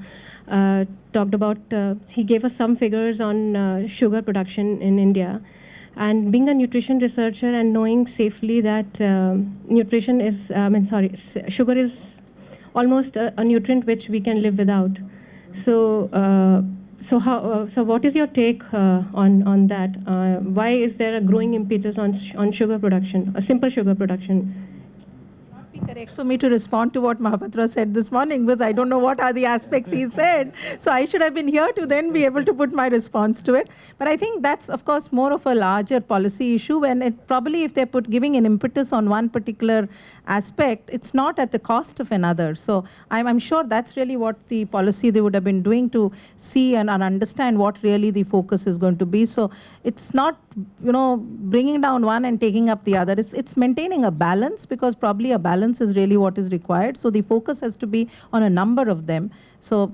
talked about, he gave us some figures on sugar production in India. And being a nutrition researcher and knowing safely that sugar is almost a nutrient which we can live without. So what is your take on that? Why is there a growing impetus on sugar production, a simple sugar production? Be correct for me to respond to what Mahapatra said this morning, because I don't know what are the aspects he said. So I should have been here to then be able to put my response to it. But I think that's, of course, more of a larger policy issue, when it probably, if they're giving an impetus on one particular aspect, it's not at the cost of another. So I'm sure that's really what the policy they would have been doing, to see and understand what really the focus is going to be. So it's not, bringing down one and taking up the other. It's maintaining a balance, because probably a balance is really what is required. So the focus has to be on a number of them. So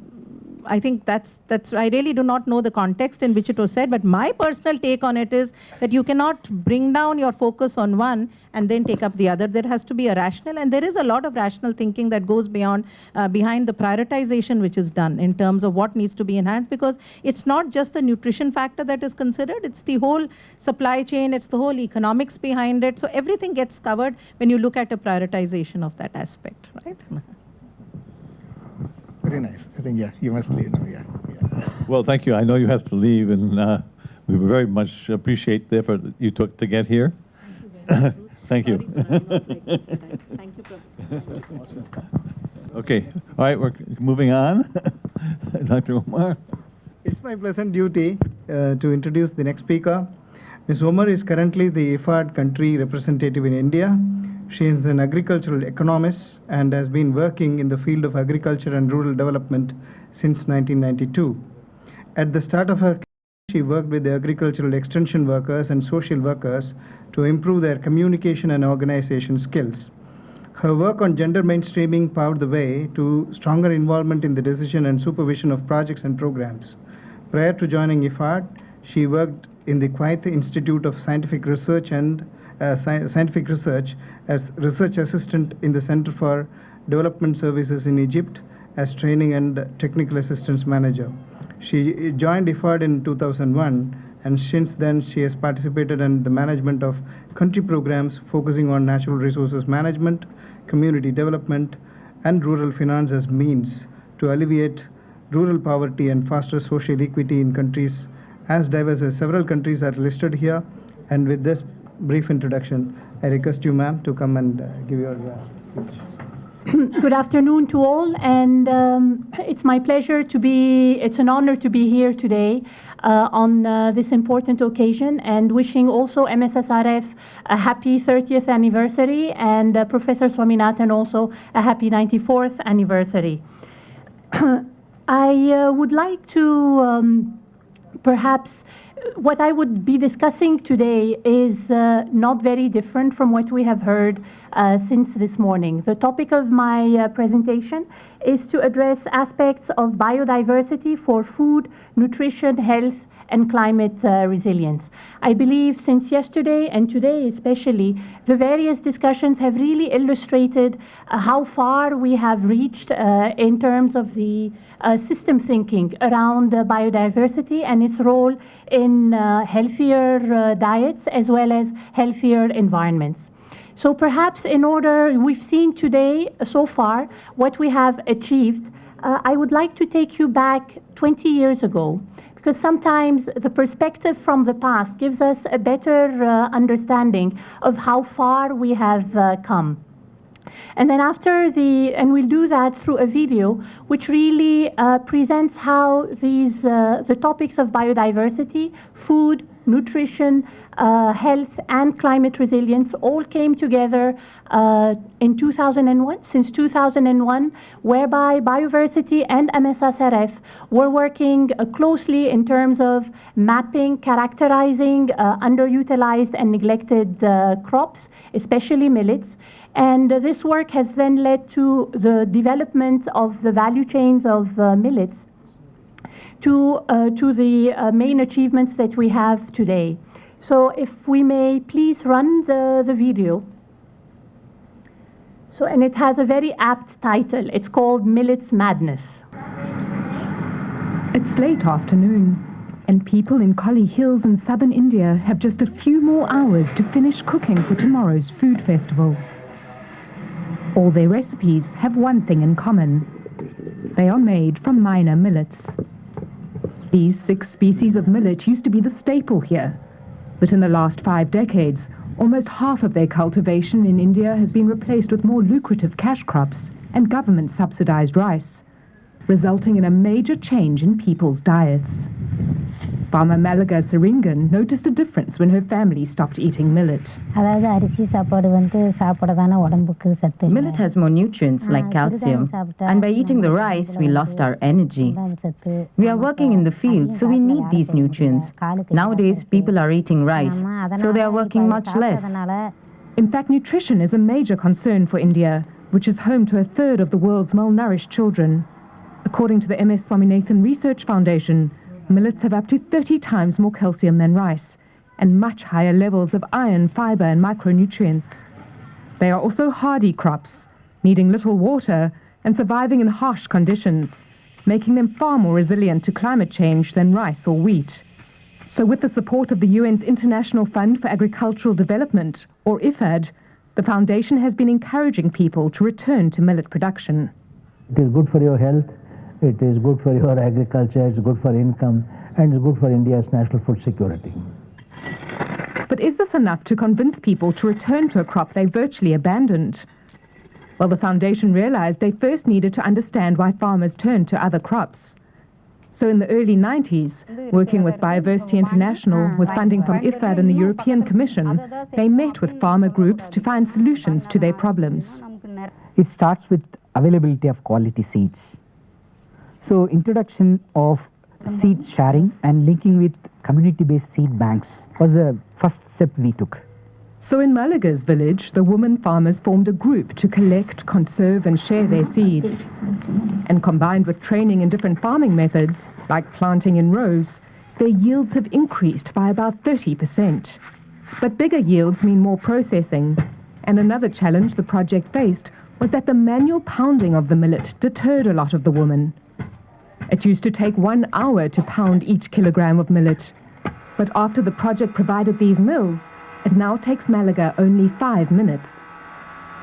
I think that's I really do not know the context in which it was said, but my personal take on it is that you cannot bring down your focus on one and then take up the other. There has to be a rational, and there is a lot of rational thinking that goes behind the prioritization which is done in terms of what needs to be enhanced, because it's not just the nutrition factor that is considered, it's the whole supply chain, it's the whole economics behind it. So everything gets covered when you look at a prioritization of that aspect, right? Very nice. I think, yeah, you must leave now, yeah. Well, thank you. I know you have to leave, and we very much appreciate the effort that you took to get here. Thank you. Thank you, Prabhu. Okay. All right, we're moving on. Dr. Omar. It's my pleasant duty to introduce the next speaker. Ms. Omar is currently the IFAD country representative in India. She is an agricultural economist and has been working in the field of agriculture and rural development since 1992. At the start of her career, she worked with the agricultural extension workers and social workers to improve their communication and organization skills. Her work on gender mainstreaming paved the way to stronger involvement in the decision and supervision of projects and programs. Prior to joining IFAD, she worked in the Kuwait Institute of Scientific Research as research assistant in the Center for Development Services in Egypt as training and technical assistance manager. She joined IFAD in 2001, and since then she has participated in the management of country programs focusing on natural resources management, community development, and rural finance as means to alleviate rural poverty and foster social equity in countries as diverse as several countries are listed here. And with this brief introduction, I request you, ma'am, to come and give your speech. Good afternoon to all, and it's my pleasure it's an honor to be here today on this important occasion, and wishing also MSSRF a happy 30th anniversary, and Professor Swaminathan also a happy 94th anniversary. I would like to perhaps what I would be discussing today is not very different from what we have heard since this morning. The topic of my presentation is to address aspects of biodiversity for food, nutrition, health, and climate resilience. I believe since yesterday and today especially, the various discussions have really illustrated how far we have reached in terms of the system thinking around biodiversity and its role in healthier diets as well as healthier environments. So perhaps we've seen today so far what we have achieved. I would like to take you back 20 years ago, because sometimes the perspective from the past gives us a better understanding of how far we have come. And then and we'll do that through a video which really presents how the topics of biodiversity, food, nutrition, health and climate resilience all came together in 2001, since 2001, whereby Biodiversity and MSSRF were working closely in terms of mapping, characterizing underutilized and neglected crops, especially millets. And this work has then led to the development of the value chains of millets to the main achievements that we have today. So if we may please run the video. So, and it has a very apt title. It's called Millet's Madness. It's late afternoon, and people in Kali Hills in southern India have just a few more hours to finish cooking for tomorrow's food festival. All their recipes have one thing in common. They are made from minor millets. These 6 species of millet used to be the staple here, but in the last 5 decades, almost half of their cultivation in India has been replaced with more lucrative cash crops and government-subsidized rice, resulting in a major change in people's diets. Farmer Malaga Saringan noticed a difference when her family stopped eating millet. Millet has more nutrients like calcium, and by eating the rice, we lost our energy. We are working in the field, so we need these nutrients. Nowadays, people are eating rice, so they are working much less. In fact, nutrition is a major concern for India, which is home to a third of the world's malnourished children. According to the MS Swaminathan Research Foundation, millets have up to 30 times more calcium than rice, and much higher levels of iron, fiber, and micronutrients. They are also hardy crops, needing little water and surviving in harsh conditions, making them far more resilient to climate change than rice or wheat. So with the support of the UN's International Fund for Agricultural Development, or IFAD, the foundation has been encouraging people to return to millet production. It is good for your health, it is good for your agriculture, it's good for income, and it's good for India's national food security. But is this enough to convince people to return to a crop they virtually abandoned? Well, the foundation realized they first needed to understand why farmers turned to other crops. So in the early 90s, working with Biodiversity International, with funding from IFAD and the European Commission, they met with farmer groups to find solutions to their problems. It starts with availability of quality seeds. So introduction of seed sharing and linking with community-based seed banks was the first step we took. So in Malaga's village, the women farmers formed a group to collect, conserve and share their seeds. And combined with training in different farming methods, like planting in rows, their yields have increased by about 30%. But bigger yields mean more processing. And another challenge the project faced was that the manual pounding of the millet deterred a lot of the women. It used to take 1 hour to pound each kilogram of millet. But after the project provided these mills, it now takes Malaga only 5 minutes.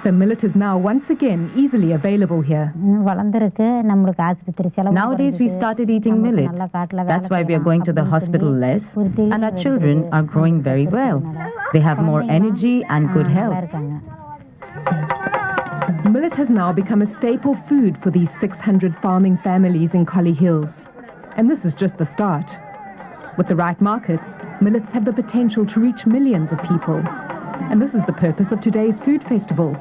So millet is now once again easily available here. Nowadays we started eating millet. That's why we are going to the hospital less, and our children are growing very well. They have more energy and good health. Millet has now become a staple food for these 600 farming families in Kali Hills. And this is just the start. With the right markets, millets have the potential to reach millions of people. And this is the purpose of today's food festival.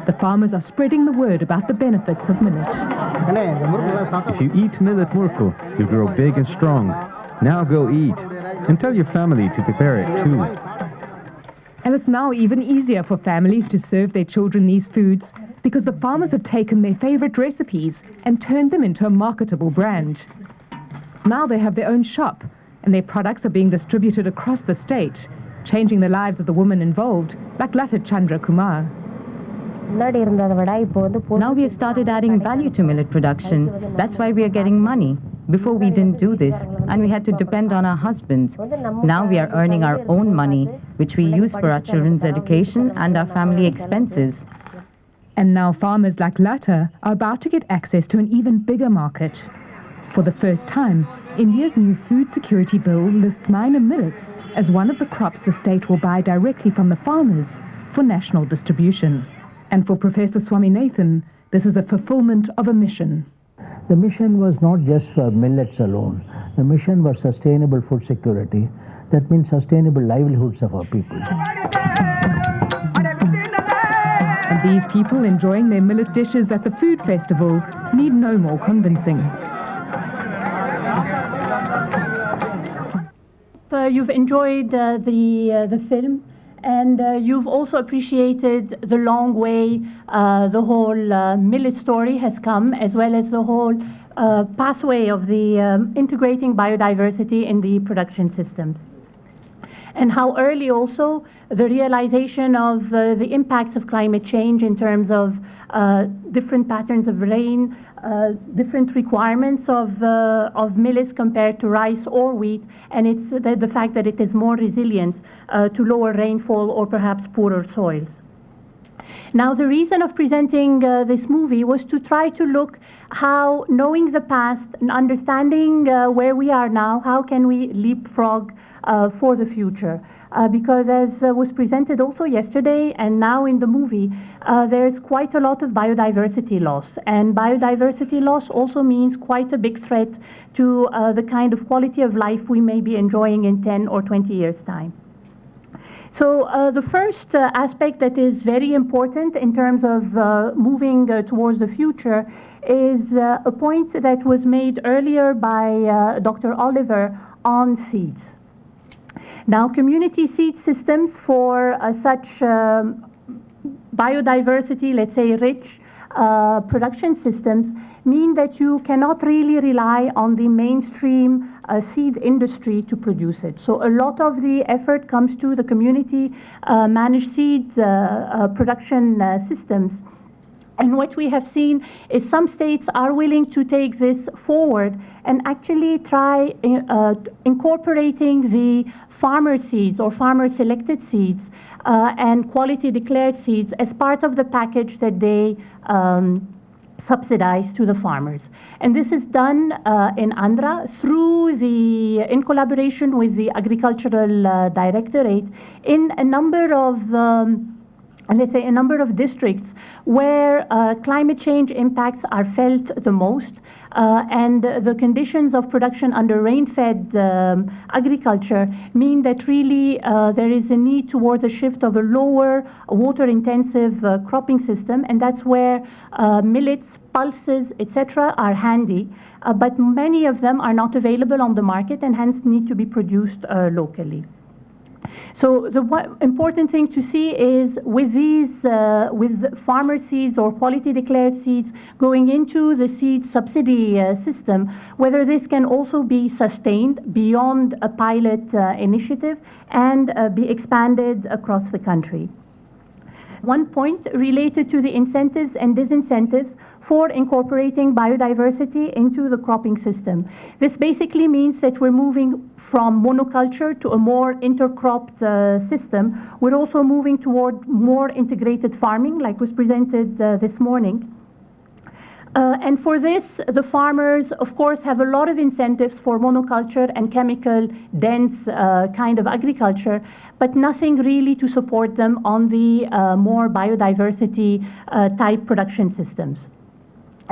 The farmers are spreading the word about the benefits of millet. If you eat millet murko, you grow big and strong. Now go eat. And tell your family to prepare it too. And it's now even easier for families to serve their children these foods because the farmers have taken their favorite recipes and turned them into a marketable brand. Now they have their own shop, and their products are being distributed across the state, changing the lives of the women involved, like Lata Chandra Kumar. Now we have started adding value to millet production. That's why we are getting money. Before we didn't do this, and we had to depend on our husbands. Now we are earning our own money, which we use for our children's education and our family expenses. And now farmers like Lata are about to get access to an even bigger market. For the first time, India's new food security bill lists minor millets as one of the crops the state will buy directly from the farmers for national distribution. And for Professor Swaminathan, this is a fulfillment of a mission. The mission was not just for millets alone. The mission was sustainable food security. That means sustainable livelihoods of our people. And these people enjoying their millet dishes at the food festival need no more convincing. You've enjoyed the film, and you've also appreciated the long way the whole millet story has come, as well as the whole pathway of the integrating biodiversity in the production systems. And how early also the realization of the impacts of climate change in terms of different patterns of rain, different requirements of millets compared to rice or wheat, and it's the fact that it is more resilient to lower rainfall or perhaps poorer soils. Now, the reason of presenting this movie was to try to look how, knowing the past and understanding where we are now, how can we leapfrog for the future? Because as was presented also yesterday and now in the movie, there's quite a lot of biodiversity loss. And biodiversity loss also means quite a big threat to the kind of quality of life we may be enjoying in 10 or 20 years' time. So the first aspect that is very important in terms of moving towards the future is a point that was made earlier by Dr. Oliver on seeds. Now, community seed systems for such biodiversity, let's say rich production systems, mean that you cannot really rely on the mainstream seed industry to produce it. So a lot of the effort comes to the community managed seed production systems. And what we have seen is some states are willing to take this forward and actually try incorporating the farmer seeds or farmer selected seeds and quality declared seeds as part of the package that they subsidize to the farmers. And this is done in Andhra in collaboration with the Agricultural Directorate in a number of let's say a number of districts where climate change impacts are felt the most, and the conditions of production under rain-fed agriculture mean that really there is a need towards a shift of a lower water-intensive cropping system, and that's where millets, pulses, etc. are handy, but many of them are not available on the market and hence need to be produced locally. So the important thing to see is with these, with farmer seeds or quality declared seeds going into the seed subsidy system, whether this can also be sustained beyond a pilot initiative and be expanded across the country. One point related to the incentives and disincentives for incorporating biodiversity into the cropping system. This basically means that we're moving from monoculture to a more intercropped system. We're also moving toward more integrated farming, like was presented this morning. And for this, the farmers, of course, have a lot of incentives for monoculture and chemical-dense kind of agriculture, but nothing really to support them on the more biodiversity type production systems.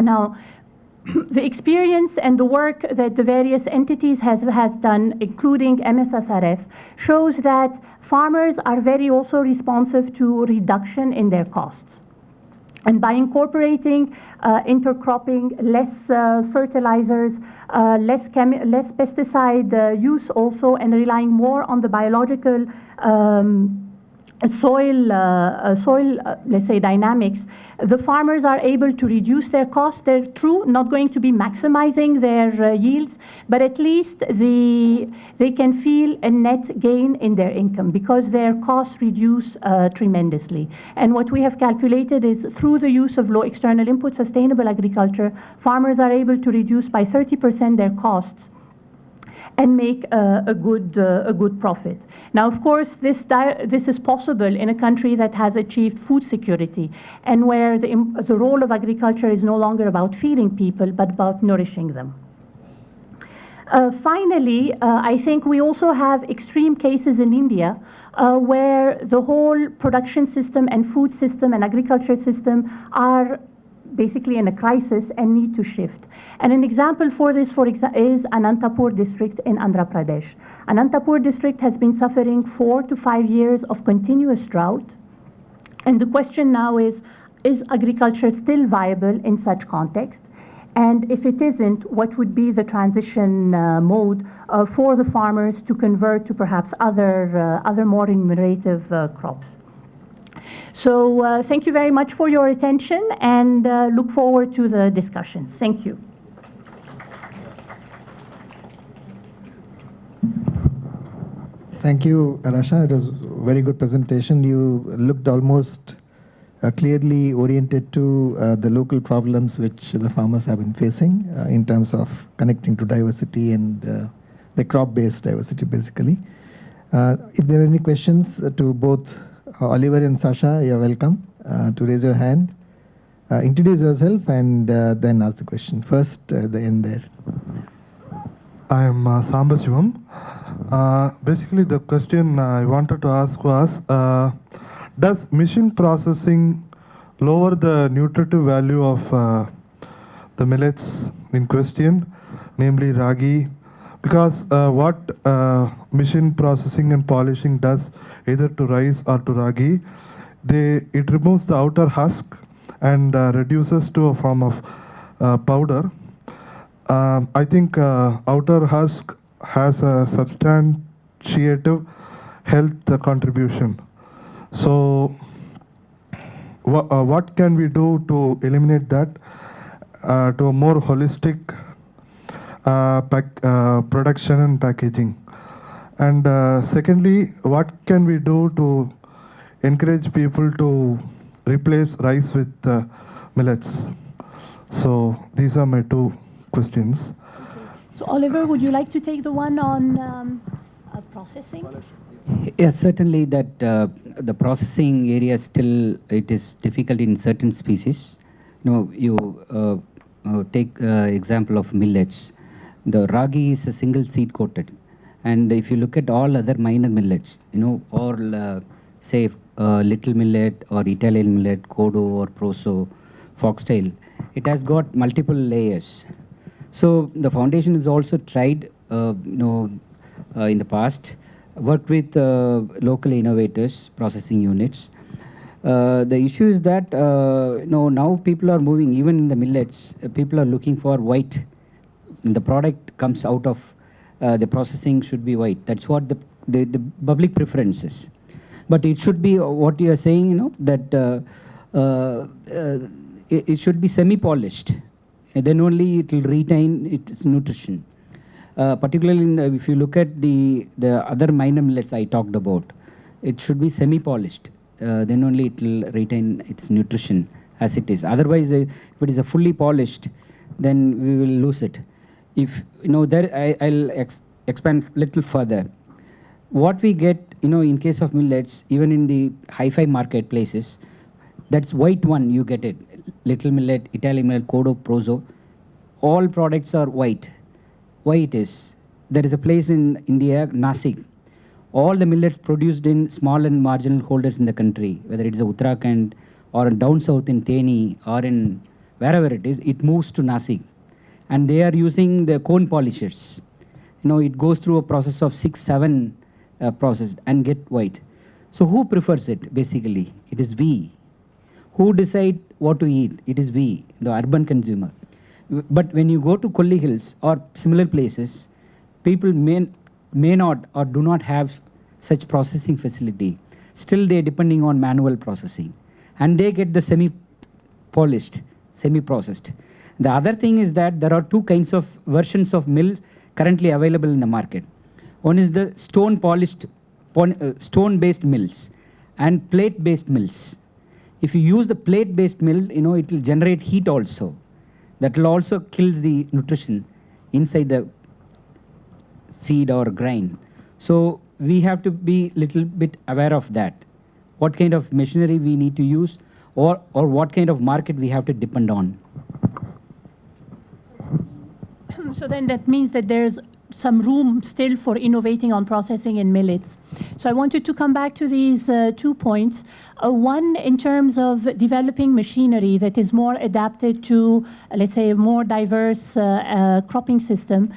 Now, the experience and the work that the various entities has done, including MSSRF, shows that farmers are very also responsive to reduction in their costs. And by incorporating intercropping, less fertilizers, less pesticide use also, and relying more on the biological soil, let's say, dynamics, the farmers are able to reduce their costs. They're not going to be maximizing their yields, but at least they can feel a net gain in their income because their costs reduce tremendously. And what we have calculated is through the use of low external input sustainable agriculture, farmers are able to reduce by 30% their costs and make a good profit. Now, of course, this is possible in a country that has achieved food security and where the role of agriculture is no longer about feeding people, but about nourishing them. Finally, I think we also have extreme cases in India where the whole production system and food system and agriculture system are basically in a crisis and need to shift. And an example for this, is Anantapur district in Andhra Pradesh. Anantapur district has been suffering 4 to 5 years of continuous drought. And the question now is agriculture still viable in such context? And if it isn't, what would be the transition mode for the farmers to convert to perhaps other more remunerative crops? So thank you very much for your attention, and look forward to the discussions. Thank you. Thank you, Rasha. It was a very good presentation. You looked almost clearly oriented to the local problems which the farmers have been facing in terms of connecting to diversity and the crop-based diversity, basically. If there are any questions to both Oliver and Sasha, you're welcome to raise your hand, introduce yourself, and then ask the question. First, at the end there. I am Samba Shivam. Basically, the question I wanted to ask was, does machine processing lower the nutritive value of the millets in question, namely ragi? Because what machine processing and polishing does either to rice or to ragi, it removes the outer husk and reduces to a form of powder. I think outer husk has a substantiative health contribution. So what can we do to eliminate that to a more holistic production and packaging? And secondly, what can we do to encourage people to replace rice with millets? So these are my two questions. So Oliver, would you like to take the one on processing? Yes, certainly that the processing area still, it is difficult in certain species. You take example of millets. The ragi is a single seed coated. And if you look at all other minor millets, all say little millet or Italian millet, kodo or proso, foxtail, it has got multiple layers. So the foundation has also tried, in the past, worked with local innovators, processing units. The issue is that now people are moving, even in the millets, people are looking for white. The product comes out of the processing should be white. That's what the public preference is. But it should be what you are saying, that it should be semi-polished. Then only it will retain its nutrition. Particularly if you look at the other minor millets I talked about, it should be semi-polished. Then only it will retain its nutrition as it is. Otherwise, if it is a fully polished, then we will lose it. If I'll expand little further. What we get, in case of millets, even in the hi-fi marketplaces, that's white one, you get it. Little millet, Italian millet, kodo, proso, all products are white. Why it is? There is a place in India, Nasik. All the millets produced in small and marginal holders in the country, whether it is Uttarakhand or down south in Theni or in wherever it is, it moves to Nasik. And they are using the cone polishers. It goes through a process of 6-7 processed and get white. So who prefers it, basically? It is we. Who decide what to eat? It is we, the urban consumer. But when you go to Kolli Hills or similar places, people may not or do not have such processing facility. Still they are depending on manual processing. And they get the semi-polished, semi-processed. The other thing is that there are two kinds of versions of mill currently available in the market. One is the stone-based mills and plate-based mills. If you use the plate-based mill, it will generate heat also. That will also kills the nutrition inside the seed or grain. So we have to be little bit aware of that. What kind of machinery we need to use, or what kind of market we have to depend on. So then that means that there's some room still for innovating on processing in millets. So I wanted to come back to these 2 points. One, in terms of developing machinery that is more adapted to, let's say, a more diverse cropping system.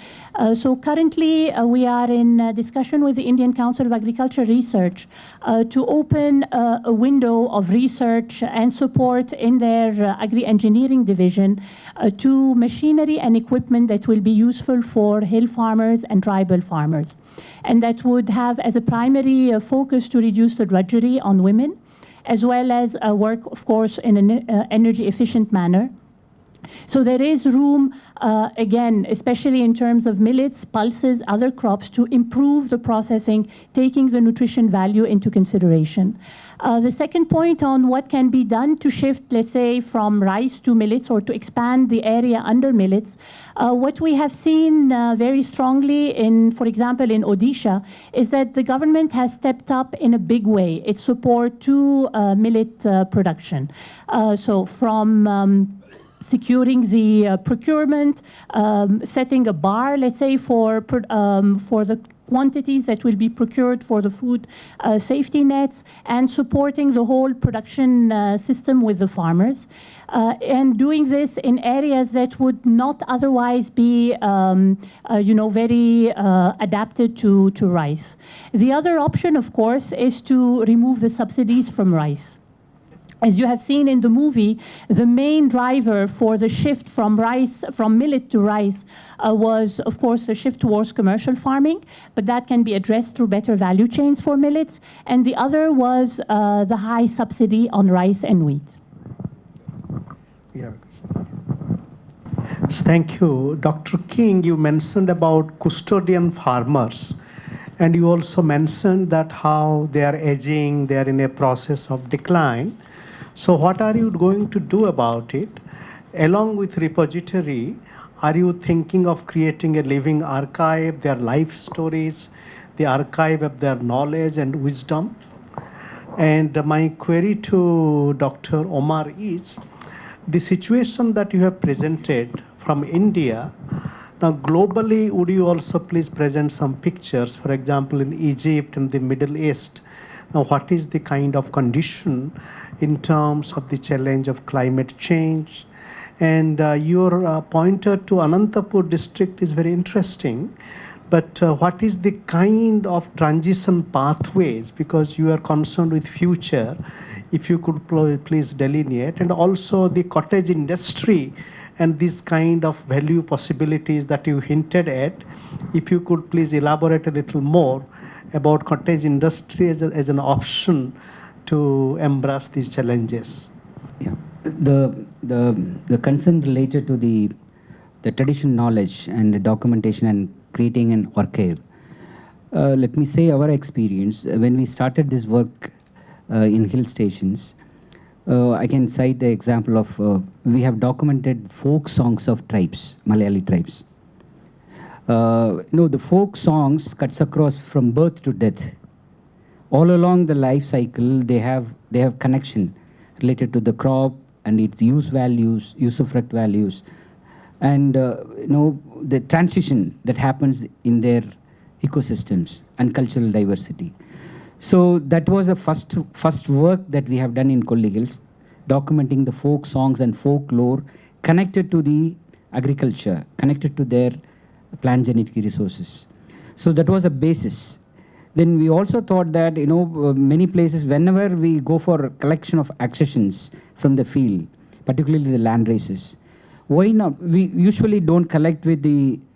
So currently, we are in discussion with the Indian Council of Agriculture Research to open a window of research and support in their agri-engineering division to machinery and equipment that will be useful for hill farmers and tribal farmers. And that would have as a primary focus to reduce the drudgery on women, as well as work, of course, in an energy efficient manner. So there is room, again, especially in terms of millets, pulses, other crops, to improve the processing, taking the nutrition value into consideration. The second point on what can be done to shift, let's say, from rice to millets or to expand the area under millets, what we have seen very strongly in, for example, in Odisha, is that the government has stepped up in a big way its support to millet production. So from securing the procurement, setting a bar, let's say, for the quantities that will be procured for the food safety nets, and supporting the whole production system with the farmers. And doing this in areas that would not otherwise be, very adapted to rice. The other option, of course, is to remove the subsidies from rice. As you have seen in the movie, the main driver for the shift from millet to rice was, of course, the shift towards commercial farming, but that can be addressed through better value chains for millets. And the other was the high subsidy on rice and wheat. Yeah. Thank you. Dr. King, you mentioned about custodian farmers, and you also mentioned that how they are aging, they are in a process of decline. So what are you going to do about it? Along with repository, are you thinking of creating a living archive, their life stories, the archive of their knowledge and wisdom? And my query to Dr. Omar is, the situation that you have presented from India, now globally, would you also please present some pictures, for example, in Egypt and the Middle East? Now, what is the kind of condition in terms of the challenge of climate change? And your pointer to Anantapur district is very interesting. But what is the kind of transition pathways? Because you are concerned with future, if you could please delineate. And also the cottage industry and these kind of value possibilities that you hinted at, if you could please elaborate a little more about cottage industry as an option to embrace these challenges. Yeah, the concern related to the traditional knowledge and the documentation and creating an archive. Let me say our experience when we started this work in hill stations. I can cite the example of we have documented folk songs of tribes, Malayali tribes. The folk songs cuts across from birth to death. All along the life cycle, they have connection related to the crop and its use values, usufruct values, and the transition that happens in their ecosystems and cultural diversity. So that was the first work that we have done in Kolli Hills, documenting the folk songs and folklore connected to the agriculture, connected to their plant genetic resources. So that was a basis. Then we also thought that, many places, whenever we go for collection of accessions from the field, particularly the land races, why not? We usually don't collect with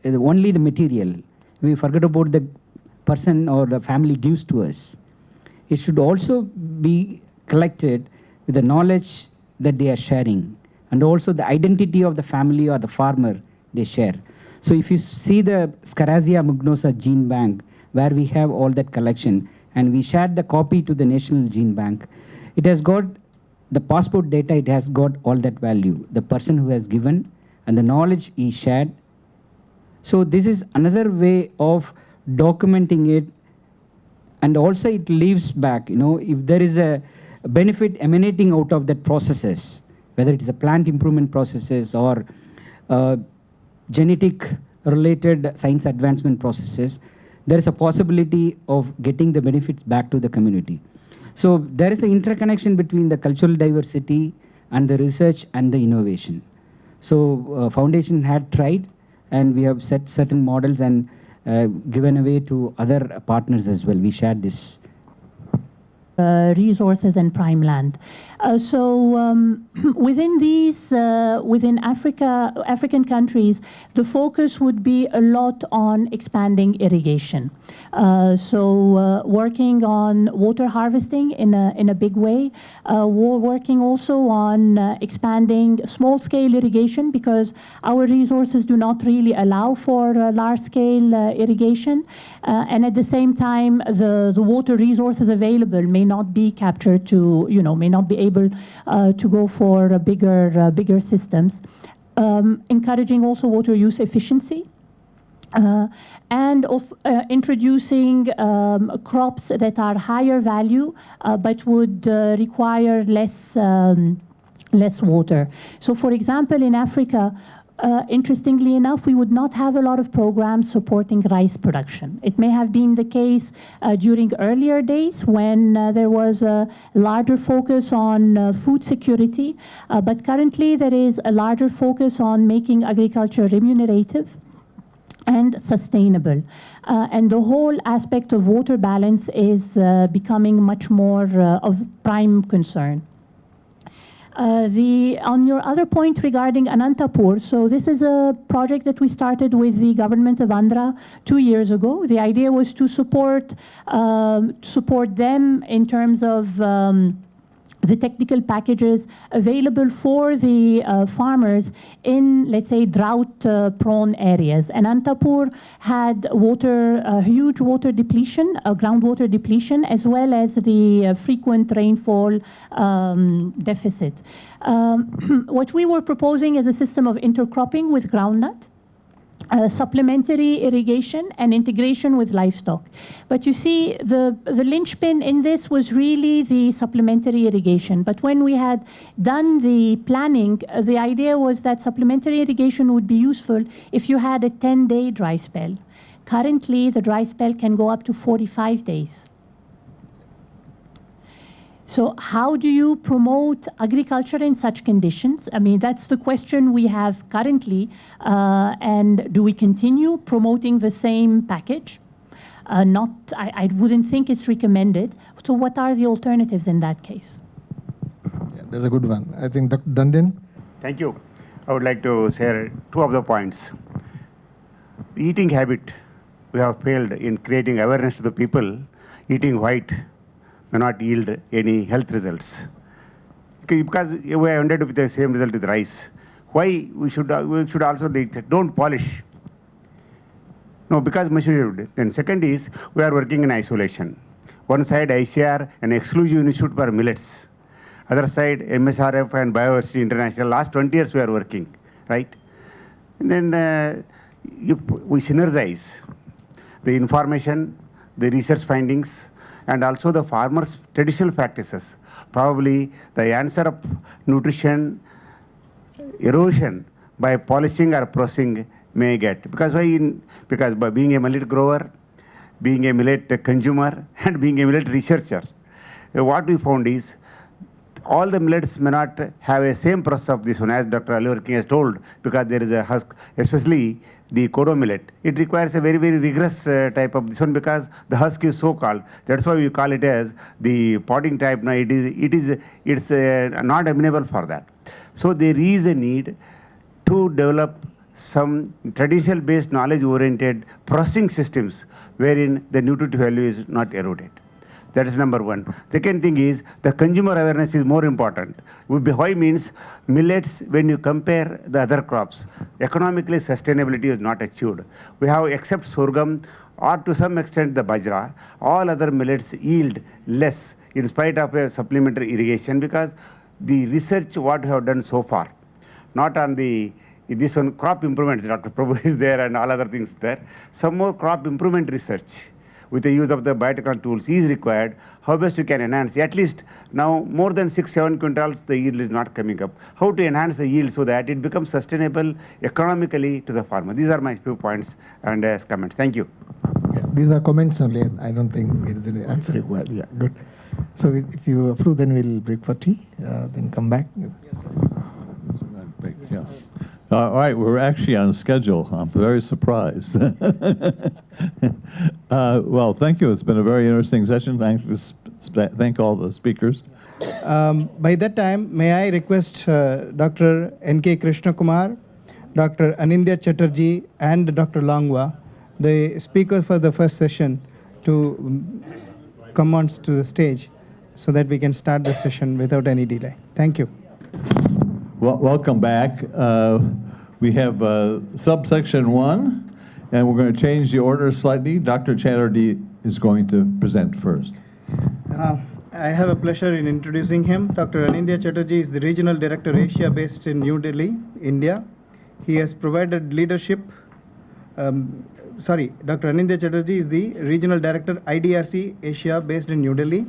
only the material. We forget about the person or the family gives to us. It should also be collected with the knowledge that they are sharing, and also the identity of the family or the farmer they share. So if you see the Scarasia mugnosa gene bank, where we have all that collection, and we shared the copy to the National Gene Bank, it has got the passport data, it has got all that value, the person who has given and the knowledge he shared. So this is another way of documenting it, and also it leaves back, if there is a benefit emanating out of that processes, whether it is a plant improvement processes or genetic related science advancement processes, there is a possibility of getting the benefits back to the community. So there is an interconnection between the cultural diversity and the research and the innovation. So Foundation had tried, and we have set certain models and given away to other partners as well. We shared this. Resources and prime land. Within these, within African countries, the focus would be a lot on expanding irrigation. Working on water harvesting in a big way. Working also on expanding small-scale irrigation, because our resources do not really allow for large-scale irrigation. And at the same time, the water resources available may not be captured to, may not be able to go for bigger systems. Encouraging also water use efficiency. And of introducing crops that are higher value but would require less water. So for example, in Africa, interestingly enough, we would not have a lot of programs supporting rice production. It may have been the case during earlier days when there was a larger focus on food security, but currently there is a larger focus on making agriculture remunerative and sustainable. And the whole aspect of water balance is becoming much more of prime concern. On your other point regarding Anantapur, so this is a project that we started with the government of Andhra 2 years ago. The idea was to support them in terms of the technical packages available for the farmers in, let's say, drought-prone areas. And Anantapur had huge water depletion, groundwater depletion, as well as the frequent rainfall deficit. What we were proposing is a system of intercropping with groundnut, supplementary irrigation, and integration with livestock. But you see, the linchpin in this was really the supplementary irrigation. But when we had done the planning, the idea was that supplementary irrigation would be useful if you had a 10-day dry spell. Currently, the dry spell can go up to 45 days. So how do you promote agriculture in such conditions? I mean, that's the question we have currently. And do we continue promoting the same package? I wouldn't think it's recommended. So what are the alternatives in that case? Yeah, that's a good one. I think Dr. Dandin. Thank you. I would like to share two of the points. The eating habit, we have failed in creating awareness to the people. Eating white may not yield any health results. Because we have ended with the same result with rice. Why we should also don't polish. No, because measured. Then second is, we are working in isolation. One side ICR, an exclusive institute for millets. Other side MSSRF and Biodiversity International. Last 20 years we are working, right? And then if we synergize the information, the research findings, and also the farmers' traditional practices, probably the answer of nutrition erosion by polishing or processing may get. Because by being a millet grower, being a millet consumer, and being a millet researcher, what we found is all the millets may not have a same process of this one, as Dr. Alleviating has told, because there is a husk, especially the kodo millet. It requires a very, very rigorous type of this one, because the husk is so called. That's why we call it as the podding type. Now it's not amenable for that. So there is a need to develop some traditional based knowledge oriented processing systems wherein the nutritive value is not eroded. That is number one. Second thing is the consumer awareness is more important. Why means millets, when you compare the other crops, economically sustainability is not achieved. We have, except sorghum or to some extent the bajra, all other millets yield less in spite of a supplementary irrigation, because the research what we have done so far, not on this one crop improvement, Dr. Prabhu is there and all other things there, some more crop improvement research with the use of the biotechnology tools is required, how best we can enhance. At least now more than 6-7 quintals the yield is not coming up. How to enhance the yield so that it becomes sustainable economically to the farmer. These are my few points and comments. Thank you. Yeah, these are comments only. I don't think there is any answer required. Yeah, good. So if you approve, then we'll break for tea, then come back. Yes, break, yeah. All right, we're actually on schedule. I'm very surprised. Well, thank you. It's been a very interesting session. Thank all the speakers. By that time, may I request Dr. N.K. Krishnakumar, Dr. Anindya Chatterjee, and Dr. Longwa, the speakers for the first session, to come on to the stage so that we can start the session without any delay. Thank you. Well, welcome back. We have subsection 1, and we're going to change the order slightly. Dr. Chatterjee is going to present first. I have a pleasure in introducing him. Dr. Anindya Chatterjee is the Regional Director Asia based in New Delhi, India. He has provided leadership. Dr. Anindya Chatterjee is the Regional Director IDRC Asia based in New Delhi.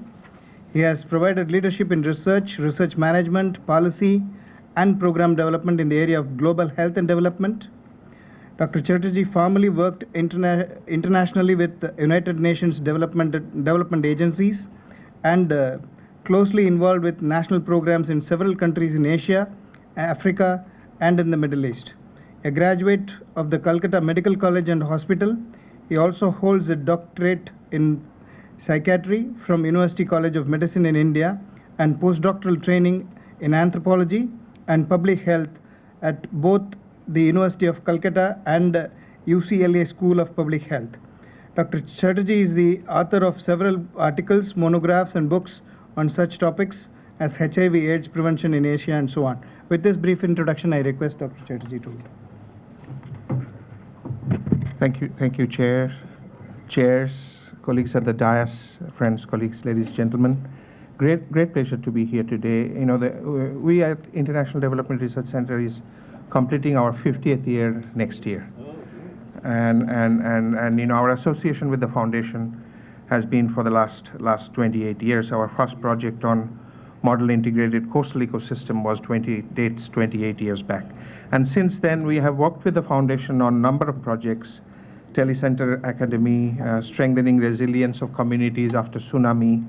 He has provided leadership in research, research management, policy, and program development in the area of global health and development. Dr. Chatterjee formerly worked internationally with the United Nations development agencies and closely involved with national programs in several countries in Asia, Africa, and in the Middle East. A graduate of the Calcutta Medical College and Hospital, he also holds a doctorate in psychiatry from University College of Medicine in India and postdoctoral training in anthropology and public health at both the University of Calcutta and UCLA School of Public Health. Dr. Chatterjee is the author of several articles, monographs, and books on such topics as HIV/AIDS prevention in Asia and so on. With this brief introduction, I request Dr. Chatterjee to. Thank you, chairs, colleagues at the dais, friends, colleagues, ladies, gentlemen. Great pleasure to be here today. You know, we at International Development Research Center is completing our 50th year next year, and you know, our association with the foundation has been for the last 28 years. Our first project on model integrated coastal ecosystem dates 28 years back, and since then we have worked with the foundation on a number of projects: Telecenter Academy, strengthening resilience of communities after tsunami,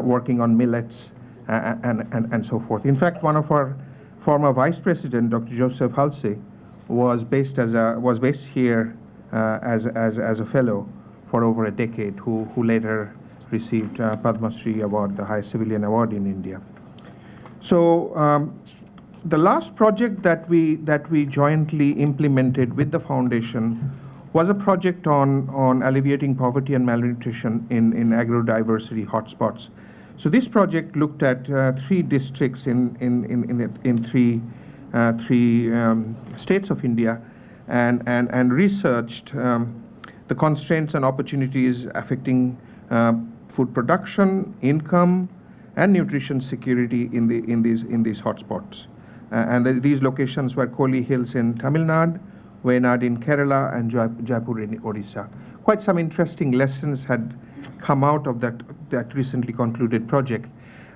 working on millets, and so forth. In fact, one of our former vice president, Dr. Joseph Halsey, was based here as a fellow for over a decade, who later received Padma Shri Award, the highest civilian award in India. So the last project that we jointly implemented with the foundation was a project on alleviating poverty and malnutrition in agrobiodiversity hotspots. So this project looked at 3 districts in three states of India, and researched the constraints and opportunities affecting food production, income, and nutrition security in these hotspots. And these locations were Koli Hills in Tamil Nadu, Wayanad in Kerala, and Jaipur in Odisha. Quite some interesting lessons had come out of that recently concluded project.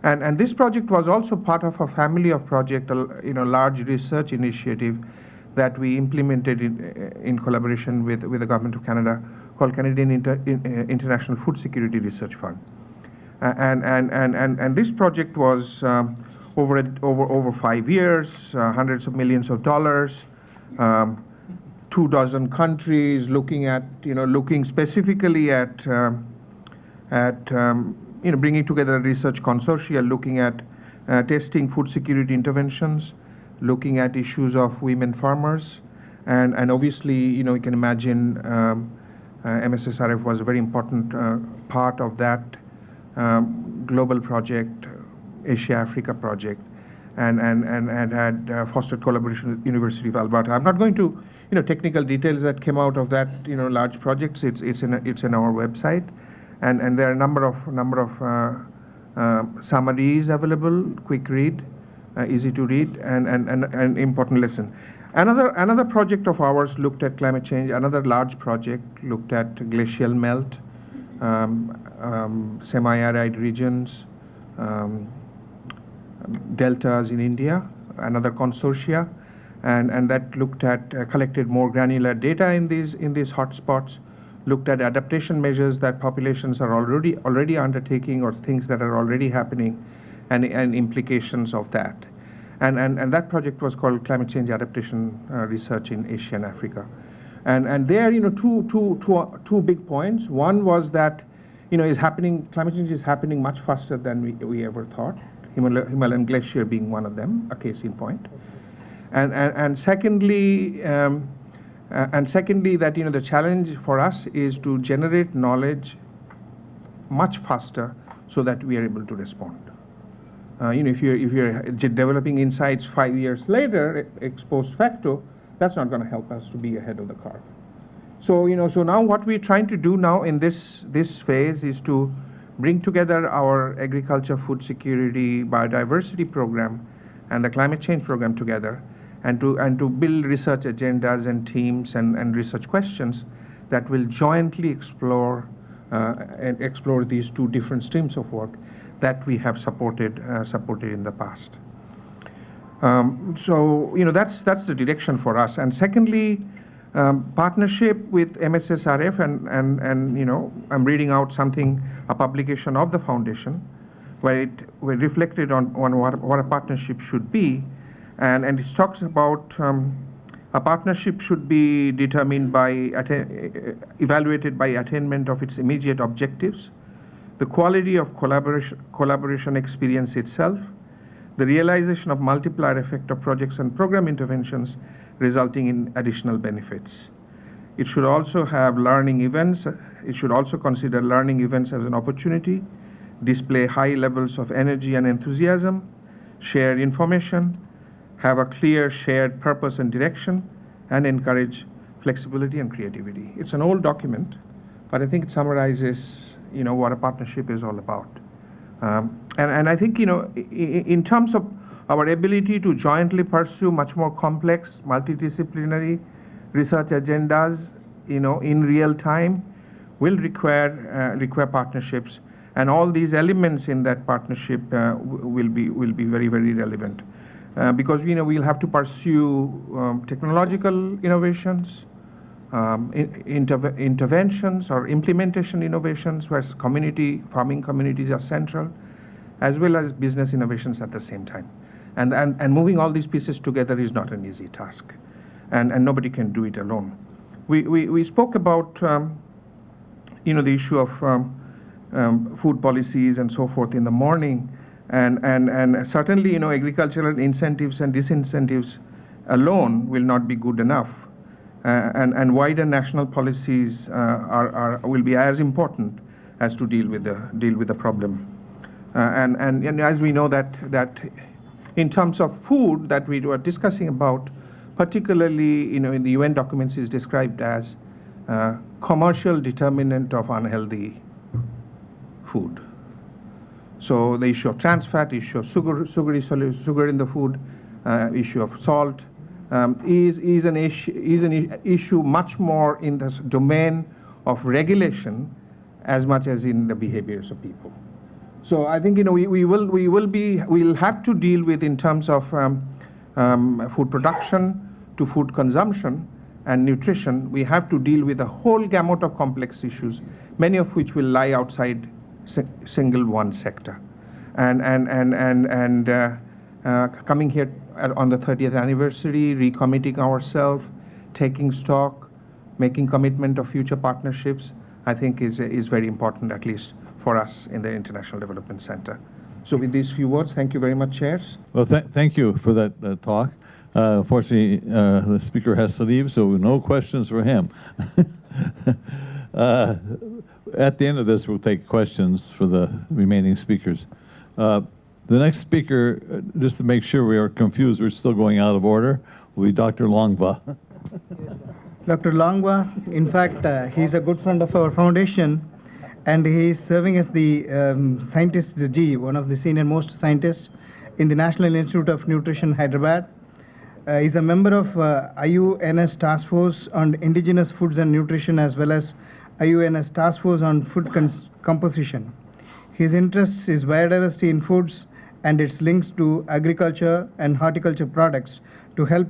And this project was also part of a family of projects, large research initiative that we implemented in collaboration with the Government of Canada, called Canadian International Food Security Research Fund. And this project was over 5 years, hundreds of millions of dollars, 24 countries, looking specifically at bringing together a research consortia, looking at testing food security interventions, looking at issues of women farmers, and obviously, you can imagine MSSRF was a very important part of that global project, Asia-Africa project, and had fostered collaboration with University of Alberta. I'm not going to technical details that came out of that large projects. It's in our website, and there are a number of summaries available, quick read, easy to read, and important lesson. Another project of ours looked at climate change. Another large project looked at glacial melt, semi-arid regions, deltas in India, another consortia, and that looked at collected more granular data in these hotspots, looked at adaptation measures that populations are already undertaking or things that are already happening, and implications of that. And that project was called Climate Change Adaptation Research in Asia and Africa. And there, two big points. One was that, climate change is happening much faster than we ever thought. Himalayan glacier being one of them, a case in point. And secondly, that the challenge for us is to generate knowledge much faster so that we are able to respond. If you're developing insights 5 years later, ex post facto, that's not going to help us to be ahead of the curve. So so now what we're trying to do now in this phase is to bring together our agriculture, food security, biodiversity program, and the climate change program together, and to build research agendas and teams and research questions that will jointly explore these two different streams of work that we have supported in the past. So that's the direction for us. And secondly, partnership with MSSRF and I'm reading out a publication of the foundation where we reflected on what a partnership should be, and it talks about a partnership should be determined evaluated by attainment of its immediate objectives, the quality of collaboration experience itself, the realization of multiplier effect of projects and program interventions resulting in additional benefits. It should also have learning events. It should also consider learning events as an opportunity, display high levels of energy and enthusiasm, share information, have a clear shared purpose and direction, and encourage flexibility and creativity. It's an old document, but I think it summarizes what a partnership is all about. And I think in terms of our ability to jointly pursue much more complex multidisciplinary research agendas in real time will require partnerships, and all these elements in that partnership will be very, very relevant, because we'll have to pursue technological innovations, interventions or implementation innovations where farming communities are central, as well as business innovations at the same time. And moving all these pieces together is not an easy task, and nobody can do it alone. We spoke about the issue of food policies and so forth in the morning, and certainly agricultural incentives and disincentives alone will not be good enough. And wider national policies will be as important as to deal with the problem. And as we know that in terms of food that we were discussing about, particularly in the UN documents is described as commercial determinant of unhealthy food. So the issue of trans fat, issue of sugar in the food, issue of salt. Is an issue much more in the domain of regulation as much as in the behaviors of people. So I think we'll have to deal with, in terms of food production to food consumption and nutrition, we have to deal with a whole gamut of complex issues, many of which will lie outside single one sector. And coming here on the 30th anniversary, recommitting ourselves, taking stock, making commitment of future partnerships, I think is very important, at least for us in the International Development Center. So with these few words, thank you very much, chairs. Well, thank you for that talk. Fortunately, the speaker has to leave, so no questions for him. At the end of this, we'll take questions for the remaining speakers. The next speaker, just to make sure we are confused, we're still going out of order, will be Dr. Longwa. Dr. Longwa, in fact, he's a good friend of our foundation, and he's serving as the scientist G, one of the senior most scientists in the National Institute of Nutrition, Hyderabad. He's a member of IUNS Task Force on Indigenous Foods and Nutrition, as well as IUN's Task Force on Food Composition. His interest is biodiversity in foods and its links to agriculture and horticulture products to help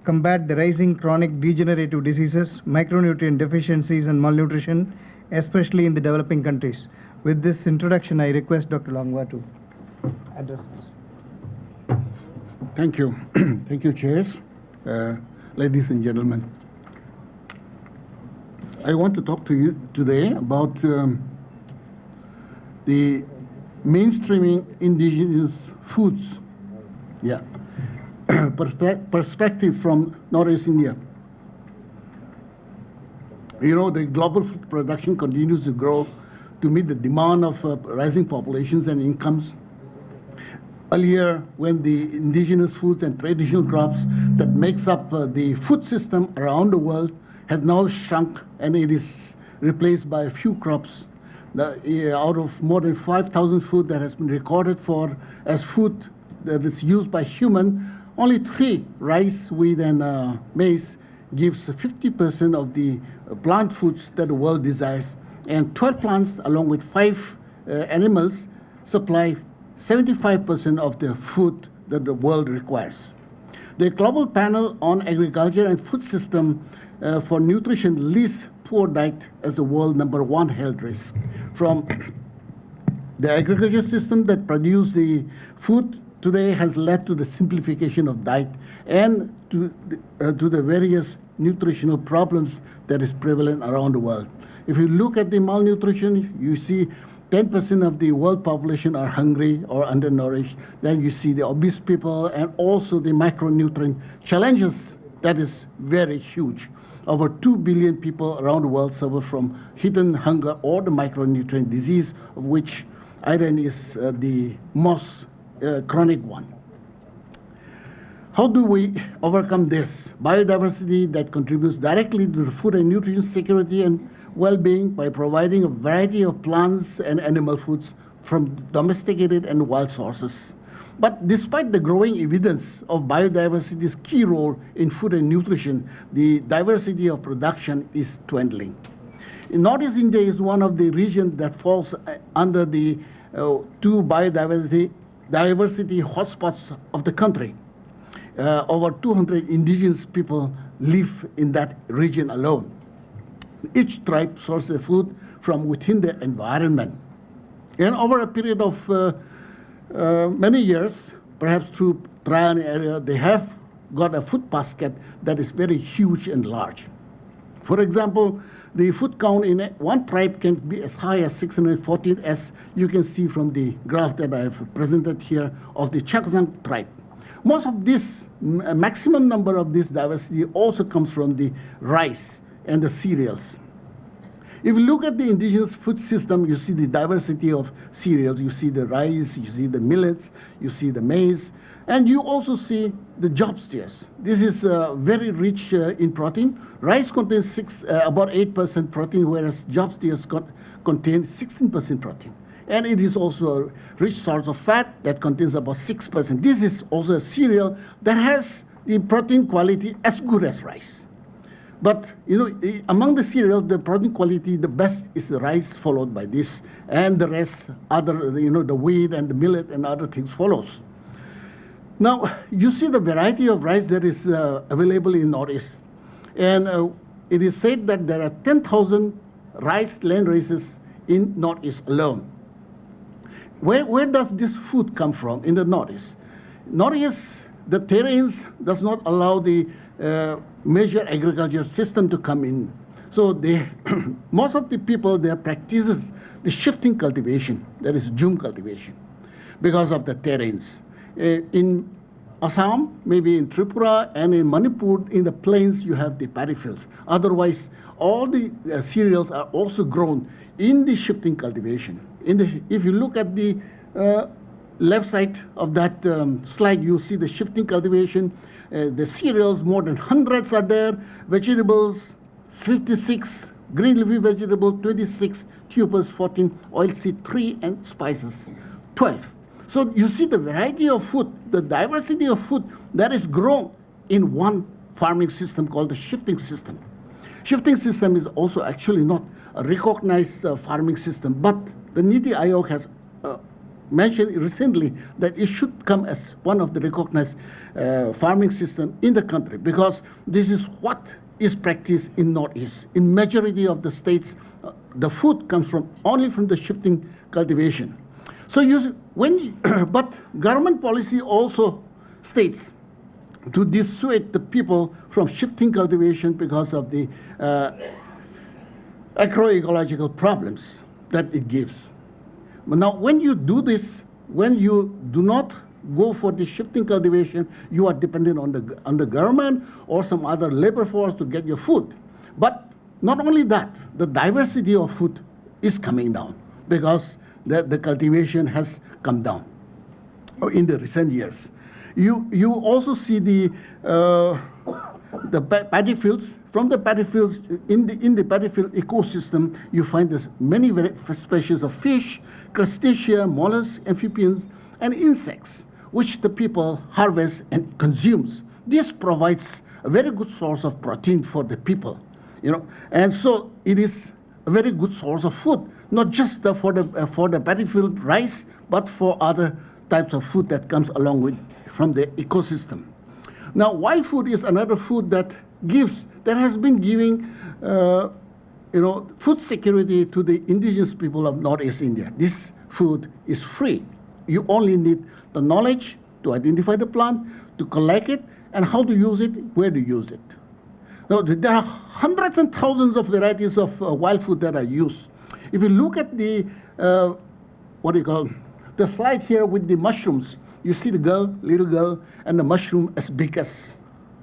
combat the rising chronic degenerative diseases, micronutrient deficiencies, and malnutrition, especially in the developing countries. With this introduction, I request Dr. Longwa to address us. Thank you. Thank you, chairs, ladies and gentlemen. I want to talk to you today about the mainstreaming indigenous foods. Yeah. Perspective from Northeast India. You know, the global food production continues to grow to meet the demand of rising populations and incomes. Earlier, when the indigenous foods and traditional crops that makes up the food system around the world has now shrunk, and it is replaced by a few crops. Out of more than 5,000 food that has been recorded for as food that is used by human, only 3, rice, wheat, and maize, gives 50% of the plant foods that the world desires. And 12 plants, along with 5 animals, supply 75% of the food that the world requires. The Global Panel on Agriculture and Food System for Nutrition lists poor diet as the world #1 health risk. From the agriculture system that produces the food today has led to the simplification of diet and to the various nutritional problems that is prevalent around the world. If you look at the malnutrition, you see 10% of the world population are hungry or undernourished. Then you see the obese people and also the micronutrient challenges that is very huge. Over 2 billion people around the world suffer from hidden hunger or the micronutrient disease, of which iron is the most chronic one. How do we overcome this? Biodiversity that contributes directly to the food and nutrition security and well-being by providing a variety of plants and animal foods from domesticated and wild sources. But despite the growing evidence of biodiversity's key role in food and nutrition, the diversity of production is dwindling. In Northeast India is one of the regions that falls under the 2 biodiversity hotspots of the country. Over 200 indigenous people live in that region alone. Each tribe sources food from within the environment. And over a period of many years, perhaps through trial and error, they have got a food basket that is very huge and large. For example, the food count in one tribe can be as high as 614, as you can see from the graph that I have presented here of the Chancellor tribe. Most of this, maximum number of this diversity also comes from the rice and the cereals. If you look at the indigenous food system, you see the diversity of cereals. You see the rice, you see the millets, you see the maize, and you also see the job steers. This is very rich in protein. Rice contains about 8% protein, whereas job steers contain 16% protein. And it is also a rich source of fat that contains about 6%. This is also a cereal that has the protein quality as good as rice. But you know, among the cereals, the protein quality, the best is the rice, followed by this, and the rest, other, you know, the wheat and the millet and other things follows. Now, you see the variety of rice that is available in Northeast. And it is said that there are 10,000 rice land races in Northeast alone. Where does this food come from in the Northeast? Northeast, the terrains does not allow the major agriculture system to come in. So most of the people, their practices the shifting cultivation, that is Jhum cultivation, because of the terrains. In Assam, maybe in Tripura, and in Manipur, in the plains, you have the paddy fields. Otherwise, all the cereals are also grown in the shifting cultivation. If you look at the left side of that slide, you see the shifting cultivation. The cereals, more than hundreds are there. Vegetables, 56. Green leafy vegetable, 26. Tubers, 14. Oilseed, 3. And spices, 12. So you see the variety of food, the diversity of food that is grown in one farming system called the shifting system. Shifting system is also actually not a recognized farming system. But the Niti Aayog has mentioned recently that it should come as one of the recognized farming system in the country, because this is what is practiced in Northeast. In majority of the states, the food comes only from the shifting cultivation. So but government policy also states to dissuade the people from shifting cultivation because of the agroecological problems that it gives. Now, when you do this, when you do not go for the shifting cultivation, you are dependent on the government or some other labor force to get your food. But not only that, the diversity of food is coming down because the cultivation has come down in the recent years. You also see the paddy fields. From the paddy fields, in the paddy field ecosystem, you find this many species of fish, crustacea, mollusks, amphibians, and insects, which the people harvest and consumes. This provides a very good source of protein for the people, and so it is a very good source of food, not just for the paddy field rice, but for other types of food that comes along with from the ecosystem. Now, wild food is another food that has been giving food security to the indigenous people of Northeast India. This food is free. You only need the knowledge to identify the plant, to collect it, and how to use it, where to use it. Now, there are hundreds and thousands of varieties of wild food that are used. If you look at the, the slide here with the mushrooms, you see the little girl, and the mushroom as big as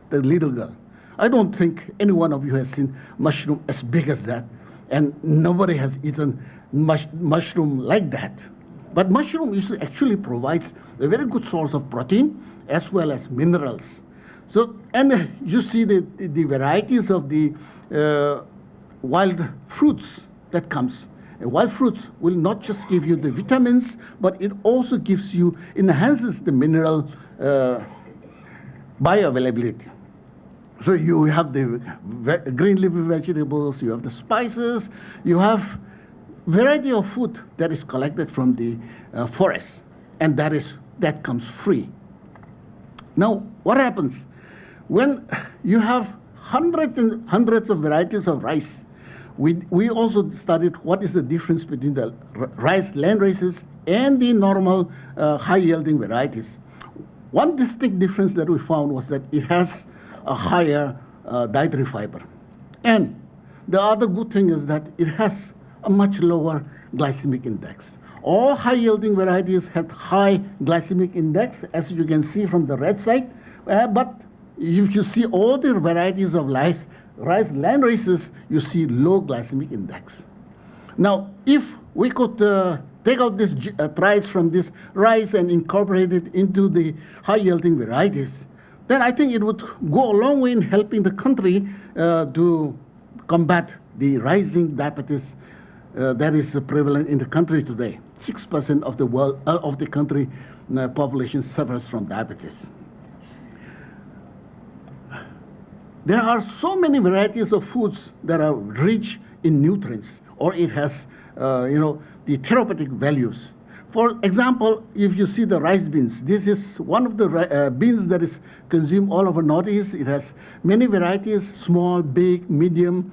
the little girl. I don't think any one of you has seen mushroom as big as that, and nobody has eaten mushroom like that. But mushroom actually provides a very good source of protein as well as minerals. So, and you see the varieties of the wild fruits that comes. Wild fruits will not just give you the vitamins, but it also enhances the mineral bioavailability. So you have the green leafy vegetables, you have the spices, you have variety of food that is collected from the forest, and that comes free. Now, what happens when you have hundreds and hundreds of varieties of rice? We also studied what is the difference between the rice land races and the normal high-yielding varieties. One distinct difference that we found was that it has a higher dietary fiber. And the other good thing is that it has a much lower glycemic index. All high-yielding varieties have high glycemic index, as you can see from the red side. But if you see all the varieties of rice land races, you see low glycemic index. Now, if we could take out this traits from this rice and incorporate it into the high-yielding varieties, then I think it would go a long way in helping the country to combat the rising diabetes that is prevalent in the country today. 6% of the country population suffers from diabetes. There are so many varieties of foods that are rich in nutrients, or it has, the therapeutic values. For example, if you see the rice beans, this is one of the beans that is consumed all over Northeast. It has many varieties, small, big, medium,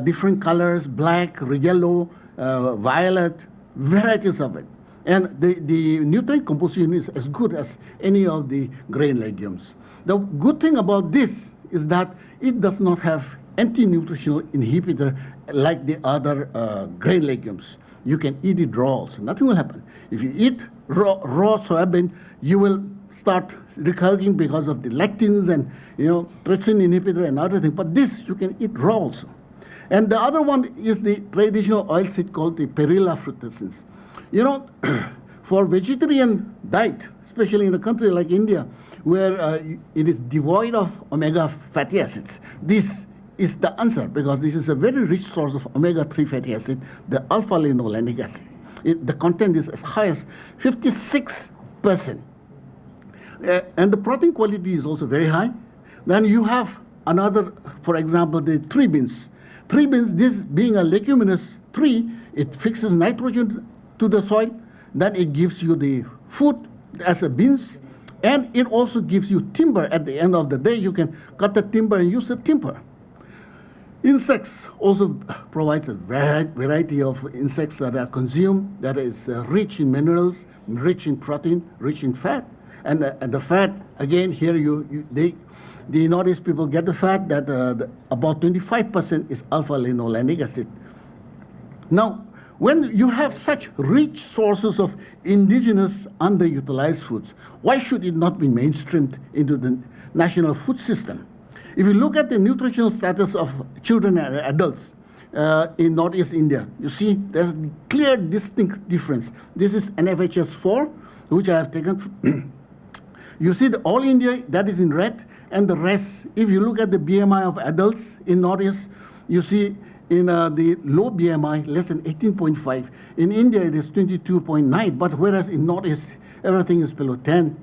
different colors, black, yellow, violet, varieties of it. And the nutrient composition is as good as any of the grain legumes. The good thing about this is that it does not have anti-nutritional inhibitor like the other grain legumes. You can eat it raw, so nothing will happen. If you eat raw soybean, you will start recovering because of the lectins and trypsin inhibitor and other things. But this you can eat raw also. And the other one is the traditional oilseed called the Perilla frutescens. For vegetarian diet, especially in a country like India, where it is devoid of omega fatty acids, this is the answer, because this is a very rich source of omega-3 fatty acid, the alpha-linolenic acid. The content is as high as 56%. And the protein quality is also very high. Then you have another, for example, the tree beans. Tree beans, this being a leguminous tree, it fixes nitrogen to the soil, then it gives you the food as a beans, and it also gives you timber. At the end of the day, you can cut the timber and use the timber. Insects also provides a variety of insects that are consumed, that is rich in minerals, rich in protein, rich in fat. And the fat, again, here the Northeast people get the fat that about 25% is alpha-linolenic acid. Now, when you have such rich sources of indigenous underutilized foods, why should it not be mainstreamed into the national food system? If you look at the nutritional status of children and adults in Northeast India, you see there's a clear, distinct difference. This is NFHS 4, which I have taken. You see the all India, that is in red, and the rest, if you look at the BMI of adults in Northeast, you see in the low BMI, less than 18.5. In India, it is 22.9, but whereas in Northeast, everything is below 10.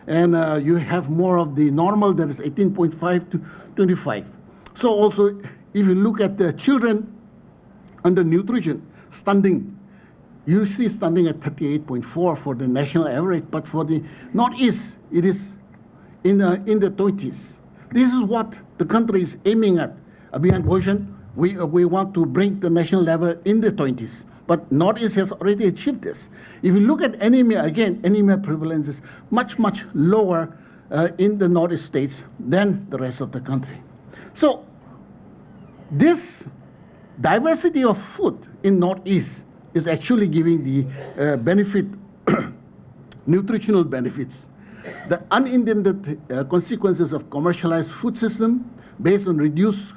And you have more of the normal, that is 18.5 to 25. So also, if you look at the children under nutrition, stunting, you see stunting at 38.4 for the national average, but for the Northeast, it is in the 20s. This is what the country is aiming at. Beyond Ocean, we want to bring the national level in the 20s. But Northeast has already achieved this. If you look at anemia, again, anemia prevalence is much, much lower in the Northeast states than the rest of the country. So this diversity of food in Northeast is actually giving the benefit, nutritional benefits. The unintended consequences of commercialized food system based on reduced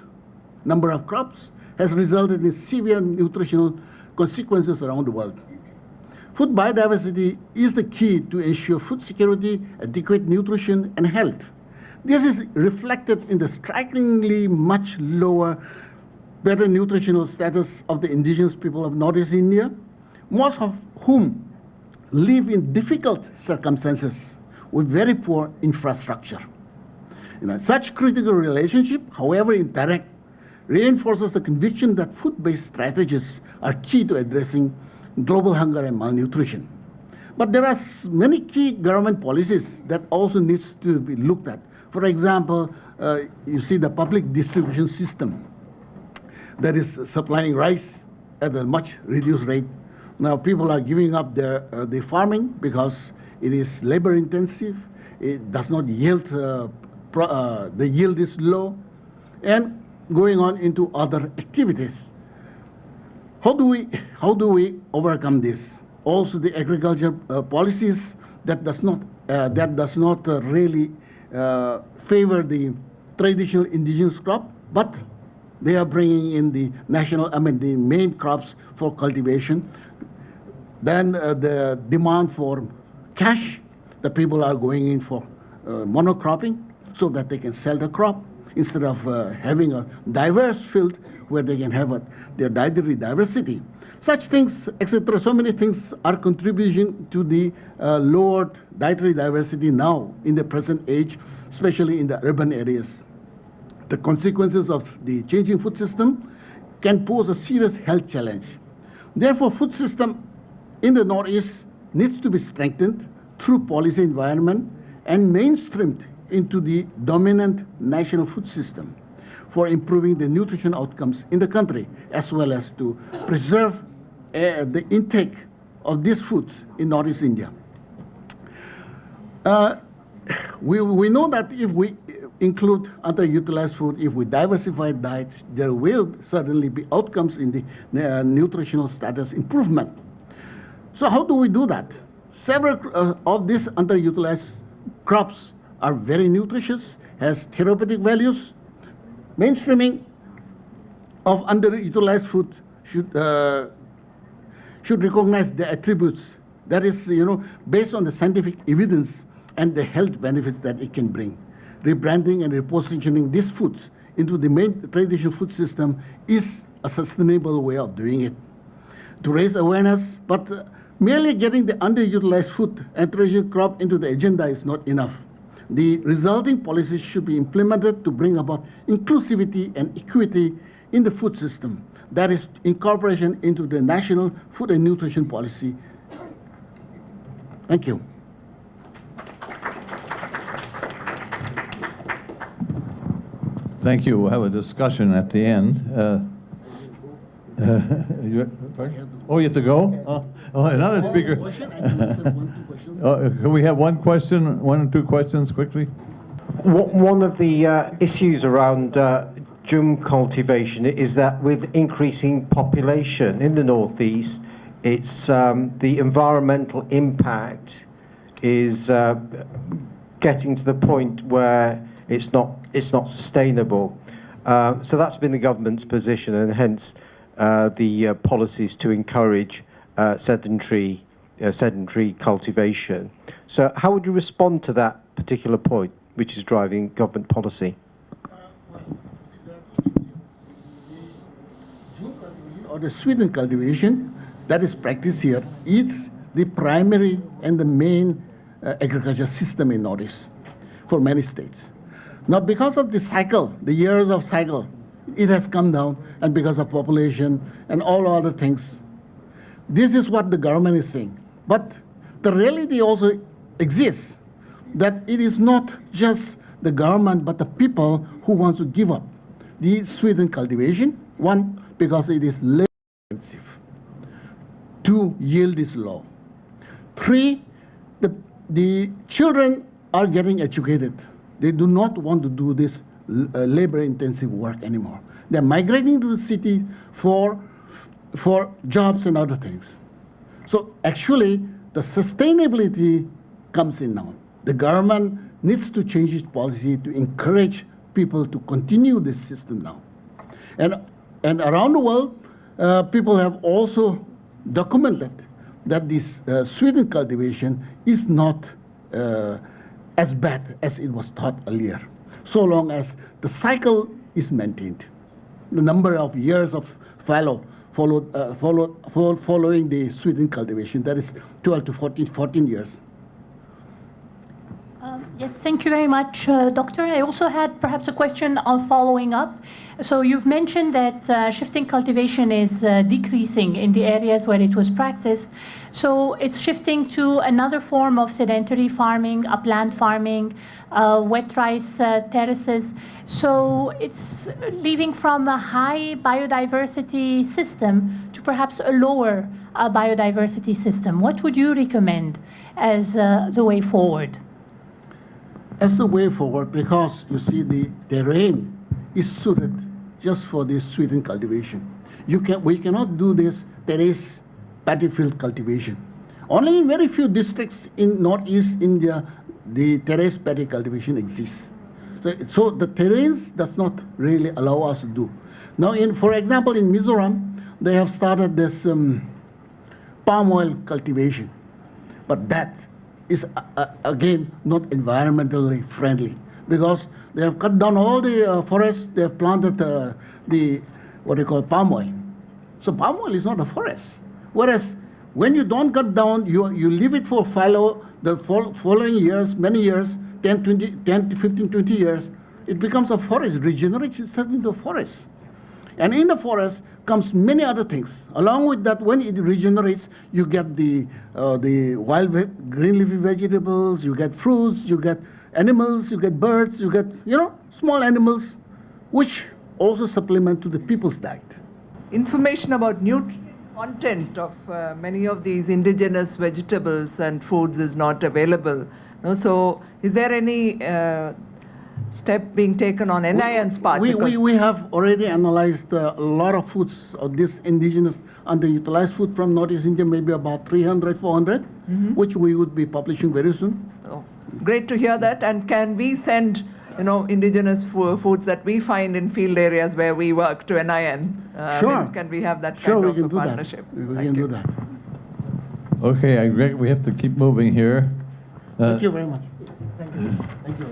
number of crops has resulted in severe nutritional consequences around the world. Food biodiversity is the key to ensure food security, adequate nutrition, and health. This is reflected in the strikingly much lower, better nutritional status of the indigenous people of Northeast India, most of whom live in difficult circumstances with very poor infrastructure. Such critical relationship, however indirect, reinforces the conviction that food-based strategies are key to addressing global hunger and malnutrition. But there are many key government policies that also needs to be looked at. For example, you see the public distribution system that is supplying rice at a much reduced rate. Now people are giving up the farming because it is labor intensive, it does not yield, the yield is low, and going on into other activities. How do we overcome this? Also, the agriculture policies that does not really favor the traditional indigenous crop, but they are bringing in the the main crops for cultivation. Then the demand for cash, the people are going in for monocropping so that they can sell the crop instead of having a diverse field where they can have their dietary diversity. Such things, etc. So many things are contributing to the lowered dietary diversity now in the present age, especially in the urban areas. The consequences of the changing food system can pose a serious health challenge. Therefore, food system in the Northeast needs to be strengthened through policy environment and mainstreamed into the dominant national food system for improving the nutrition outcomes in the country, as well as to preserve the intake of these foods in Northeast India. We know that if we include underutilized food, if we diversify diets, there will certainly be outcomes in the nutritional status improvement. So how do we do that? Several of these underutilized crops are very nutritious, has therapeutic values. Mainstreaming of underutilized food should recognize the attributes that is, based on the scientific evidence and the health benefits that it can bring. Rebranding and repositioning these foods into the main traditional food system is a sustainable way of doing it. To raise awareness, but merely getting the underutilized food and traditional crop into the agenda is not enough. The resulting policies should be implemented to bring about inclusivity and equity in the food system. That is incorporation into the national food and nutrition policy. Thank you. Thank you. We'll have a discussion at the end. Oh, you have to go? Oh, another speaker. Can we have one question, one or two questions quickly? One of the issues around drum cultivation is that with increasing population in the northeast, it's the environmental impact is getting to the point where it's not sustainable. So that's been the government's position, and hence the policies to encourage sedentary cultivation. So how would you respond to that particular point, which is driving government policy? Or the Sweden cultivation that is practiced here is the primary and the main agriculture system in Northeast for many states. Now, because of the cycle, the years of cycle, it has come down, and because of population and all other things. This is what the government is saying. But the reality also exists, that it is not just the government, but the people who want to give up the Sweden cultivation. One, because it is labor intensive. Two, yield is low. Three, the children are getting educated. They do not want to do this labor-intensive work anymore. They're migrating to the city for jobs and other things. So actually, the sustainability comes in now. The government needs to change its policy to encourage people to continue this system now. And around the world, people have also documented that this Sweden cultivation is not as bad as it was thought earlier, so long as the cycle is maintained. The number of years of following the Sweden cultivation, that is 12 to 14 years. Yes, thank you very much, Doctor. I also had perhaps a question of following up. So you've mentioned that shifting cultivation is decreasing in the areas where it was practiced. So it's shifting to another form of sedentary farming, upland farming, wet rice terraces. So it's leaving from a high biodiversity system to perhaps a lower biodiversity system. What would you recommend as the way forward? As the way forward, because you see the terrain is suited just for this Sweden cultivation. We cannot do this terrace paddy field cultivation. Only in very few districts in Northeast India, the terrace paddy cultivation exists. So the terrains does not really allow us to do. Now, for example, in Mizoram, they have started this palm oil cultivation, but that is again not environmentally friendly, because they have cut down all the forests. They have planted the what they call palm oil. So palm oil is not a forest. Whereas when you don't cut down, you leave it for the following years, many years, 10 to 15, 20 years, it becomes a forest, regenerates itself into a forest. And in the forest comes many other things. Along with that, when it regenerates, you get the wild green leafy vegetables, you get fruits, you get animals, you get birds, you get, small animals, which also supplement to the people's diet. Information about nutrient content of many of these indigenous vegetables and foods is not available. So is there any step being taken on NIN's part? We have already analyzed a lot of foods of this indigenous underutilized food from Northeast India, maybe about 300, 400, which we would be publishing very soon. Oh, great to hear that. And can we send indigenous foods that we find in field areas where we work to NIN? Sure. Can we have that kind of a partnership? We can do that. Okay, I agree. We have to keep moving here. Thank you very much. Thank you. Thank you.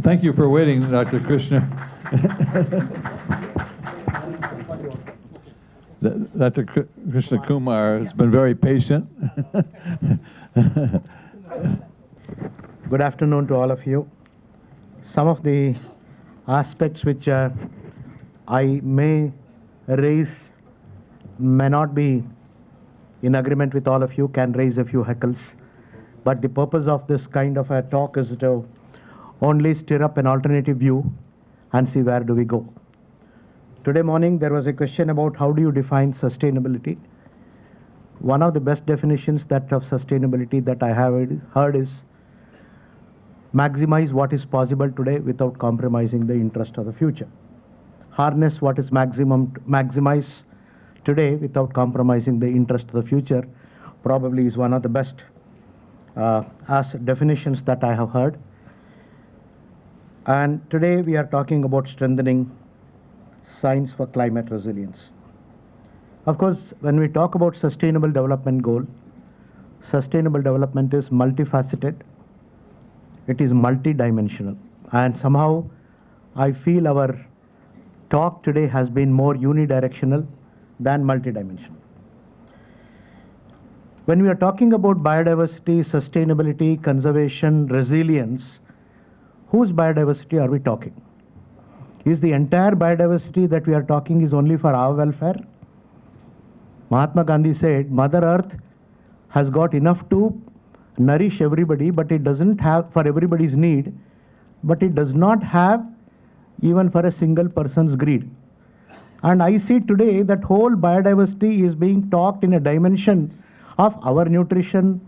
Thank you for waiting, Dr. Krishna. Dr. Krishna Kumar has been very patient. Good afternoon to all of you. Some of the aspects which are I may not be in agreement with all of you, can raise a few heckles. But the purpose of this kind of a talk is to only stir up an alternative view and see where do we go. Today morning there was a question about how do you define sustainability. One of the best definitions that of sustainability that I have heard is maximize what is possible today without compromising the interest of the future. Harness what is maximize today without compromising the interest of the future probably is one of the best as definitions that I have heard. And today we are talking about strengthening science for climate resilience. Of course, when we talk about sustainable development goal, sustainable development is multifaceted, it is multidimensional, and somehow I feel our talk today has been more unidirectional than multidimensional. When we are talking about biodiversity, sustainability, conservation, resilience, whose biodiversity are we talking? Is the entire biodiversity that we are talking is only for our welfare? Mahatma Gandhi said, Mother Earth has got enough to nourish everybody, but it doesn't have for everybody's need, but it does not have even for a single person's greed. And I see today that whole biodiversity is being talked in a dimension of our nutrition,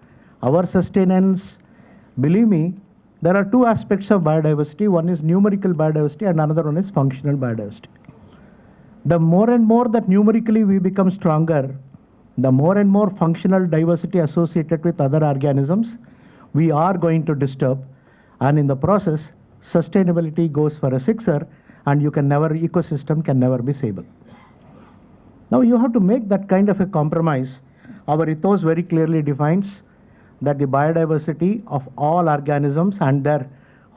our sustenance. Believe me, there are two aspects of biodiversity. One is numerical biodiversity and another one is functional biodiversity. The more and more that numerically we become stronger, the more and more functional diversity associated with other organisms we are going to disturb, and in the process sustainability goes for a sixer, and ecosystem can never be stable. Now you have to make that kind of a compromise. Our ethos very clearly defines that the biodiversity of all organisms and their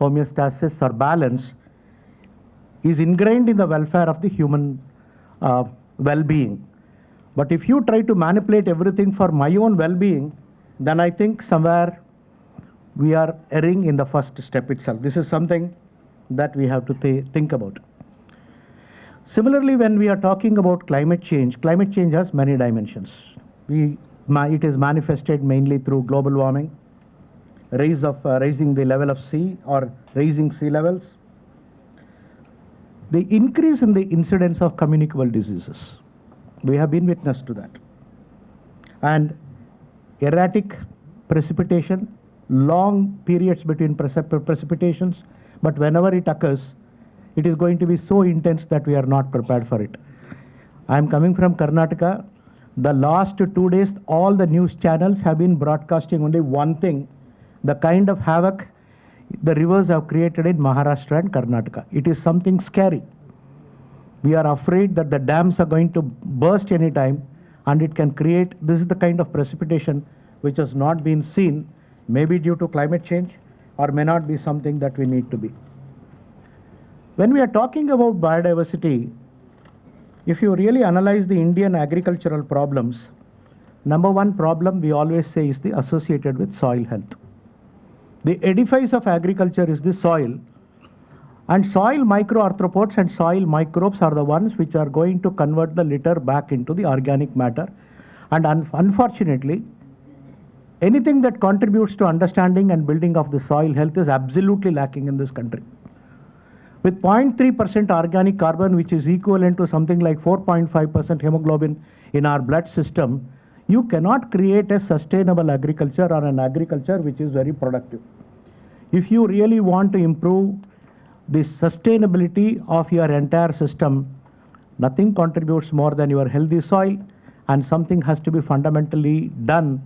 homeostasis or balance is ingrained in the welfare of the human well-being. But if you try to manipulate everything for my own well-being, then I think somewhere we are erring in the first step itself. This is something that we have to think about. Similarly, when we are talking about climate change has many dimensions. It is manifested mainly through global warming, raising the level of sea or raising sea levels, the increase in the incidence of communicable diseases. We have been witness to that. And erratic precipitation, long periods between precipitations, but whenever it occurs, it is going to be so intense that we are not prepared for it. I am coming from Karnataka. The last 2 days, all the news channels have been broadcasting only one thing, the kind of havoc the rivers have created in Maharashtra and Karnataka. It is something scary. We are afraid that the dams are going to burst anytime, and it can create, this is the kind of precipitation which has not been seen, maybe due to climate change, or may not be something that we need to be. When we are talking about biodiversity, if you really analyze the Indian agricultural problems, number one problem we always say is the associated with soil health. The edifice of agriculture is the soil, and soil microarthropods and soil microbes are the ones which are going to convert the litter back into the organic matter. And unfortunately, anything that contributes to understanding and building of the soil health is absolutely lacking in this country. With 0.3% organic carbon, which is equivalent to something like 4.5% hemoglobin in our blood system, you cannot create a sustainable agriculture or an agriculture which is very productive. If you really want to improve the sustainability of your entire system, nothing contributes more than your healthy soil, and something has to be fundamentally done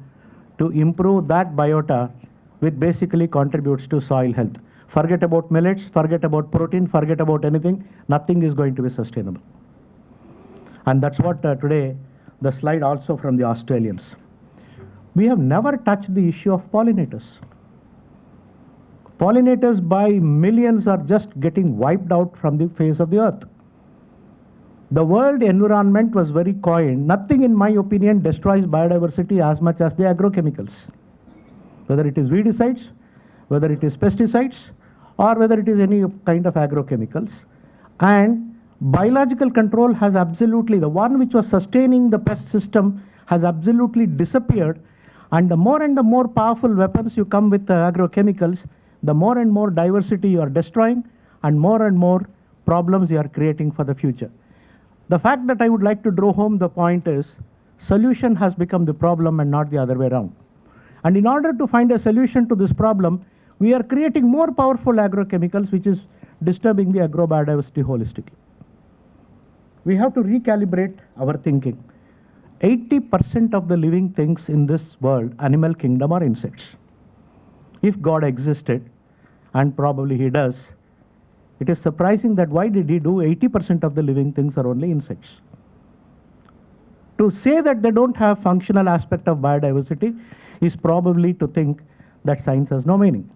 to improve that biota, which basically contributes to soil health. Forget about millets, forget about protein, forget about anything, nothing is going to be sustainable. And that's what today, the slide also from the Australians. We have never touched the issue of pollinators. Pollinators by millions are just getting wiped out from the face of the earth. The world environment was very coined. Nothing, in my opinion, destroys biodiversity as much as the agrochemicals. Whether it is weedicides, whether it is pesticides, or whether it is any kind of agrochemicals. And Biological control has absolutely, the one which was sustaining the pest system has absolutely disappeared, and the more powerful weapons you come with agrochemicals, the more and more diversity you are destroying and more problems you are creating for the future. The fact that I would like to draw home the point is, solution has become the problem and not the other way around. And in order to find a solution to this problem, we are creating more powerful agrochemicals, which is disturbing the agrobiodiversity holistically. We have to recalibrate our thinking. 80% of the living things in this world, animal kingdom, are insects. If God existed, and probably he does, it is surprising that why did he do 80% of the living things are only insects? To say that they don't have functional aspect of biodiversity is probably to think that science has no meaning.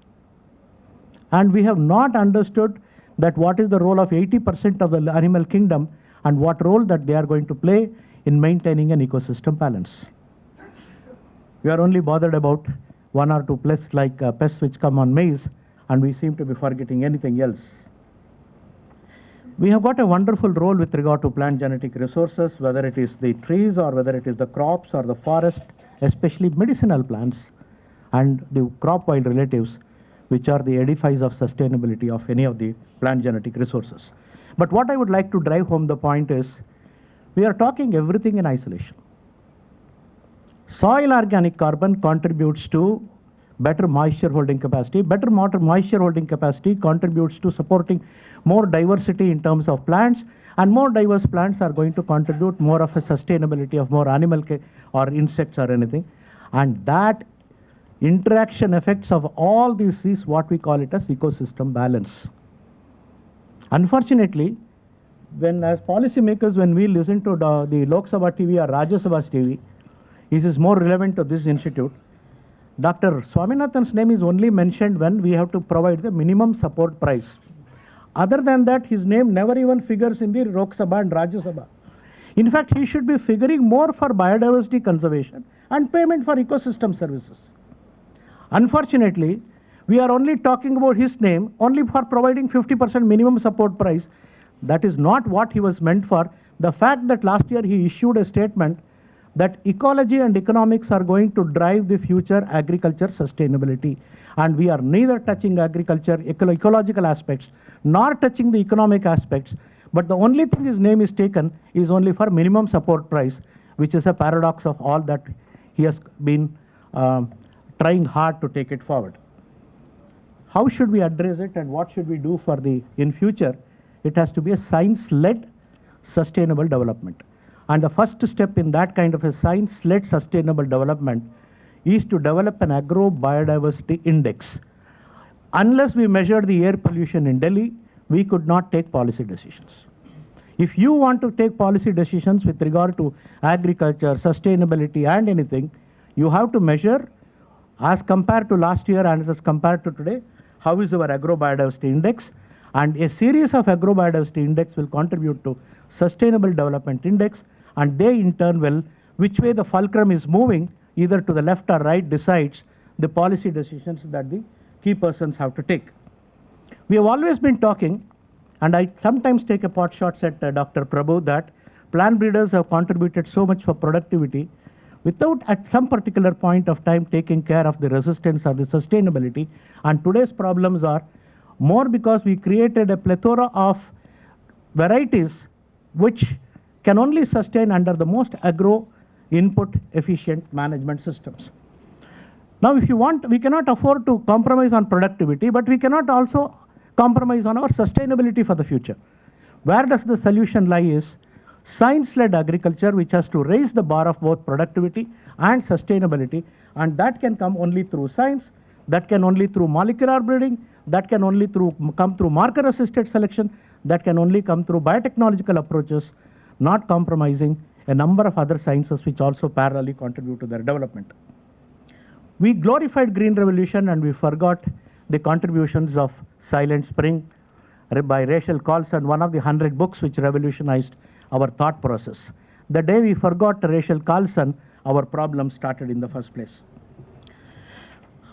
And we have not understood that what is the role of 80% of the animal kingdom and what role that they are going to play in maintaining an ecosystem balance. We are only bothered about 1 or 2 pests like pests which come on maize, and we seem to be forgetting anything else. We have got a wonderful role with regard to plant genetic resources, whether it is the trees or whether it is the crops or the forest, especially medicinal plants and the crop wild relatives, which are the edifice of sustainability of any of the plant genetic resources. But what I would like to drive home the point is, we are talking everything in isolation. Soil organic carbon contributes to better moisture holding capacity. Better moisture holding capacity contributes to supporting more diversity in terms of plants, and more diverse plants are going to contribute more of a sustainability of more animal or insects or anything. And that interaction effects of all this is what we call it as ecosystem balance. Unfortunately, when as policymakers, when we listen to the Lok Sabha TV or Rajya Sabha TV, this is more relevant to this institute. Dr. Swaminathan's name is only mentioned when we have to provide the minimum support price. Other than that, his name never even figures in the Lok Sabha and Rajya Sabha. In fact, he should be figuring more for biodiversity conservation and payment for ecosystem services. Unfortunately, we are only talking about his name only for providing 50% minimum support price. That is not what he was meant for. The fact that last year he issued a statement that ecology and economics are going to drive the future agriculture sustainability. And we are neither touching agriculture, ecological aspects, nor touching the economic aspects. But the only thing his name is taken is only for minimum support price, which is a paradox of all that he has been trying hard to take it forward. How should we address it and what should we do for in future? It has to be a science-led sustainable development. And the first step in that kind of a science-led sustainable development is to develop an agro-biodiversity index. Unless we measure the air pollution in Delhi, we could not take policy decisions. If you want to take policy decisions with regard to agriculture, sustainability and anything, you have to measure as compared to last year and as compared to today, how is our agro-biodiversity index? And a series of agro-biodiversity index will contribute to sustainable development index, and they in turn will, which way the fulcrum is moving, either to the left or right, decides the policy decisions that the key persons have to take. We have always been talking, and I sometimes take a pot shots at Dr. Prabhu, that plant breeders have contributed so much for productivity without at some particular point of time taking care of the resistance or the sustainability. And today's problems are more because we created a plethora of varieties which can only sustain under the most agro input efficient management systems. Now, if you want, we cannot afford to compromise on productivity, but we cannot also compromise on our sustainability for the future. Where does the solution lie is science-led agriculture, which has to raise the bar of both productivity and sustainability, and that can come only through science, that can only through molecular breeding, that can only come through marker-assisted selection, that can only come through biotechnological approaches, not compromising a number of other sciences which also parallelly contribute to their development. We glorified Green Revolution and we forgot the contributions of Silent Spring by Rachel Carlson, one of the 100 books which revolutionized our thought process. The day we forgot Rachel Carlson, our problem started in the first place.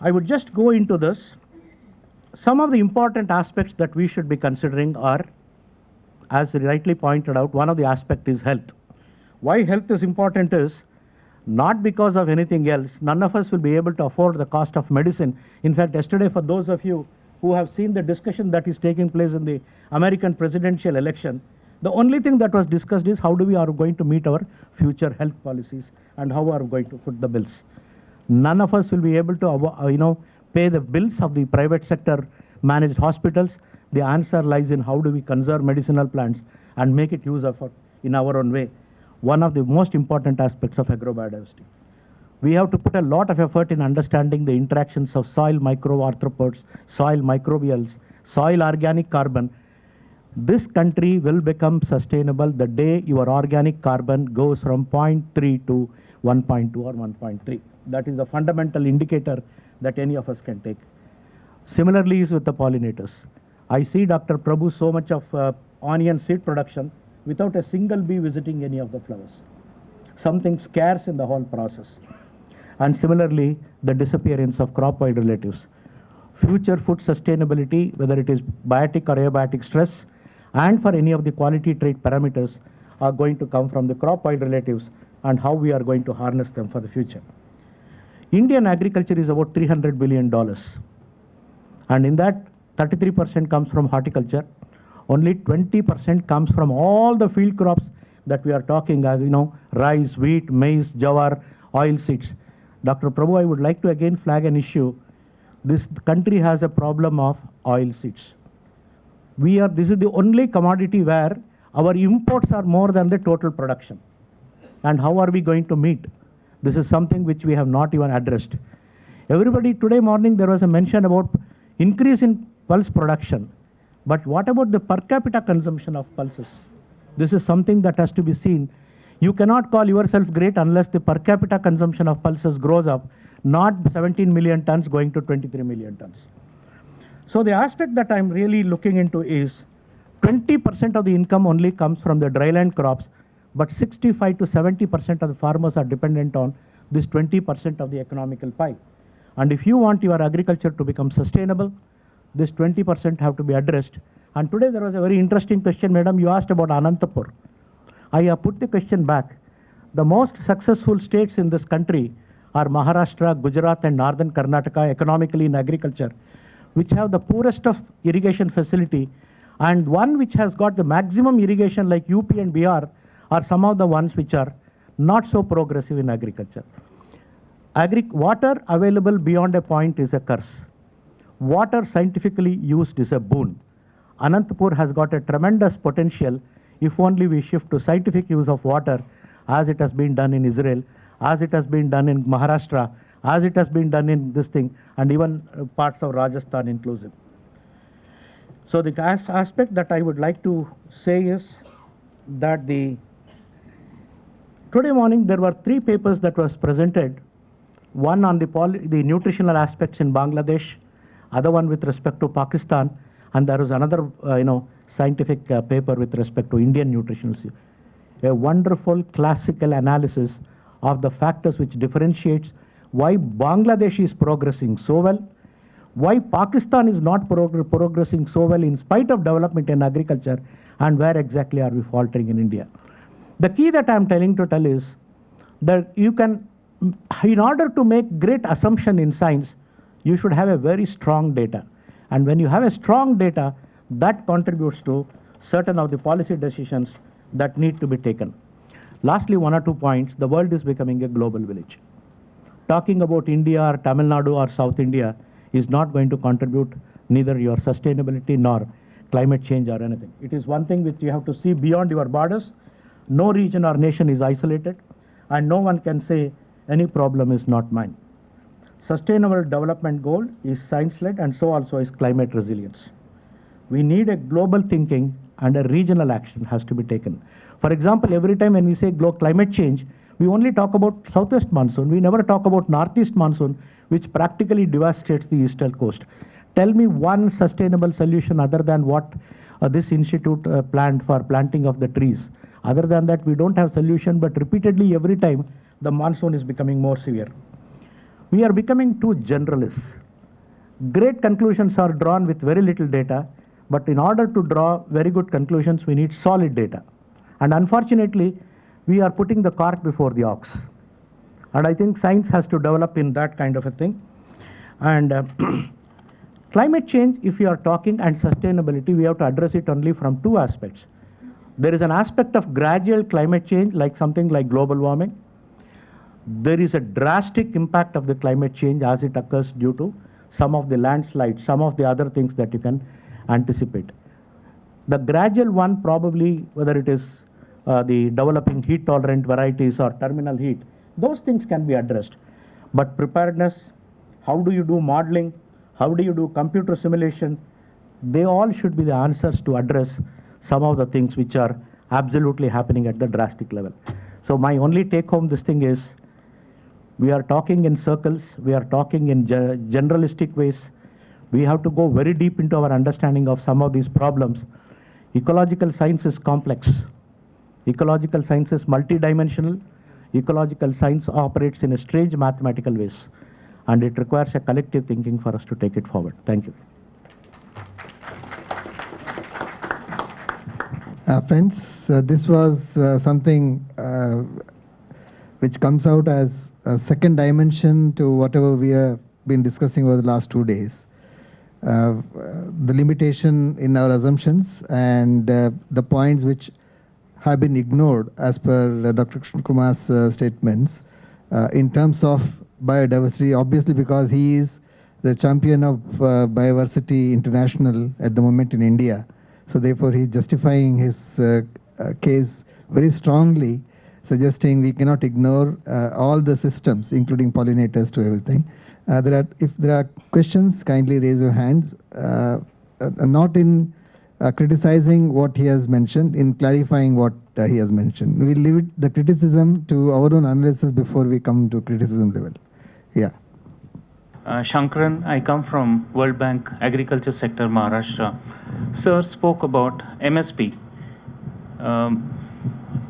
I would just go into this. Some of the important aspects that we should be considering are as rightly pointed out, one of the aspects is health. Why health is important is not because of anything else. None of us will be able to afford the cost of medicine. In fact, yesterday, for those of you who have seen the discussion that is taking place in the American presidential election, the only thing that was discussed is how we are going to meet our future health policies and how we are going to foot the bills. None of us will be able to pay the bills of the private sector managed hospitals. The answer lies in how do we conserve medicinal plants and make it use of it in our own way. One of the most important aspects of agrobiodiversity. We have to put a lot of effort in understanding the interactions of soil microarthropods, soil microbials, soil organic carbon. This country will become sustainable the day your organic carbon goes from 0.3 to 1.2 or 1.3. That is the fundamental indicator that any of us can take. Similarly is with the pollinators. I see Dr. Prabhu so much of onion seed production without a single bee visiting any of the flowers. Something scarce in the whole process. And similarly, the disappearance of crop-wide relatives. Future food sustainability, whether it is biotic or abiotic stress, and for any of the quality trait parameters, are going to come from the crop-wide relatives and how we are going to harness them for the future. Indian agriculture is about $300 billion. And in that, 33% comes from horticulture. Only 20% comes from all the field crops that we are talking, rice, wheat, maize, jawar, oil seeds. Dr. Prabhu, I would like to again flag an issue. This country has a problem of oil seeds. This is the only commodity where our imports are more than the total production. And how are we going to meet? This is something which we have not even addressed. Everybody, today morning there was a mention about increase in pulse production. But what about the per capita consumption of pulses? This is something that has to be seen. You cannot call yourself great unless the per capita consumption of pulses grows up, not 17 million tons going to 23 million tons. So the aspect that I'm really looking into is 20% of the income only comes from the dryland crops, but 65 to 70% of the farmers are dependent on this 20% of the economical pie. And if you want your agriculture to become sustainable, this 20% have to be addressed. And today there was a very interesting question, madam, you asked about Anantapur. I have put the question back. The most successful states in this country are Maharashtra, Gujarat and Northern Karnataka economically in agriculture, which have the poorest of irrigation facility, and one which has got the maximum irrigation like UP and Bihar are some of the ones which are not so progressive in agriculture. Water available beyond a point is a curse. Water scientifically used is a boon. Anantapur has got a tremendous potential if only we shift to scientific use of water as it has been done in Israel, as it has been done in Maharashtra, as it has been done in this thing, and even parts of Rajasthan inclusive. So the aspect that I would like to say is that today morning there were 3 papers that was presented, one on the nutritional aspects in Bangladesh, other one with respect to Pakistan, and there was another scientific paper with respect to Indian nutritional. A wonderful classical analysis of the factors which differentiates why Bangladesh is progressing so well, why Pakistan is not progressing so well in spite of development in agriculture, and where exactly are we faltering in India. The key that I am trying to tell is that you can, in order to make great assumption in science, you should have a very strong data. And when you have a strong data, that contributes to certain of the policy decisions that need to be taken. Lastly, 1 or 2 points. The world is becoming a global village. Talking about India or Tamil Nadu or South India is not going to contribute neither your sustainability nor climate change or anything. It is one thing which you have to see beyond your borders. No region or nation is isolated, and no one can say any problem is not mine. Sustainable development goal is science-led, and so also is climate resilience. We need a global thinking, and a regional action has to be taken. For example, every time when we say climate change, we only talk about southwest monsoon. We never talk about northeast monsoon, which practically devastates the eastern coast. Tell me one sustainable solution other than what this institute planned for planting of the trees. Other than that, we don't have solution, but repeatedly every time the monsoon is becoming more severe. We are becoming too generalists. Great conclusions are drawn with very little data, But in order to draw very good conclusions, we need solid data. And unfortunately, we are putting the cart before the ox. And I think science has to develop in that kind of a thing. And climate change, if we are talking, and sustainability, we have to address it only from two aspects. There is an aspect of gradual climate change, like something like global warming. There is a drastic impact of the climate change as it occurs due to some of the landslides, some of the other things that you can anticipate. The gradual one, probably, whether it is the developing heat-tolerant varieties or terminal heat, those things can be addressed. But preparedness, how do you do modeling, how do you do computer simulation, they all should be the answers to address some of the things which are absolutely happening at the drastic level. So my only take-home this thing is, we are talking in circles, we are talking in generalistic ways. We have to go very deep into our understanding of some of these problems. Ecological science is complex. Ecological science is multidimensional. Ecological science operates in a strange mathematical ways. And it requires a collective thinking for us to take it forward. Thank you. Friends, this was something which comes out as a second dimension to whatever we have been discussing over the last 2 days. The limitation in our assumptions and the points which have been ignored as per Dr. Krishna Kumar's statements in terms of biodiversity, obviously because he is the champion of Biodiversity International at the moment in India. So therefore he is justifying his case very strongly, suggesting we cannot ignore all the systems, including pollinators to everything. If there are questions, kindly raise your hands, not in criticizing what he has mentioned, in clarifying what he has mentioned. We leave the criticism to our own analysis before we come to criticism level. Yeah. Shankaran, I come from World Bank Agriculture Sector, Maharashtra. Sir spoke about MSP.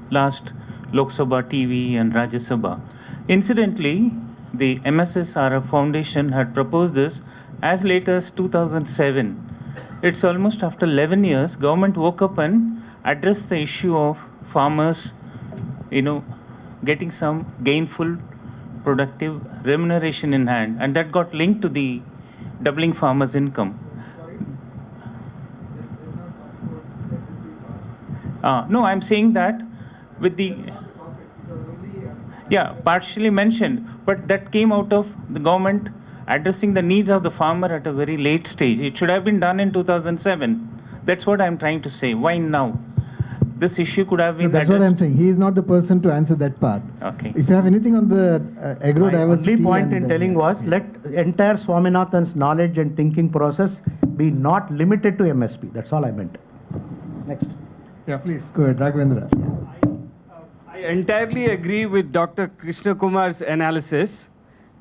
Last Lok Sabha TV and Rajya Sabha. Incidentally, the MSSRF Foundation had proposed this as late as 2007. It's almost after 11 years, government woke up and addressed the issue of farmers, getting some gainful, productive remuneration in hand, and that got linked to the doubling farmers' income. No, I'm saying that with the, partially mentioned, but that came out of the government addressing the needs of the farmer at a very late stage. It should have been done in 2007. That's what I'm trying to say. Why now? This issue could have been addressed. That's what I'm saying. He is not the person to answer that part. Okay. If you have anything on the agrobiodiversity. My only point in telling was, let entire Swaminathan's knowledge and thinking process be not limited to MSP. That's all I meant. Next. Yeah, please go ahead, Raghavendra. I entirely agree with Dr. Krishna Kumar's analysis,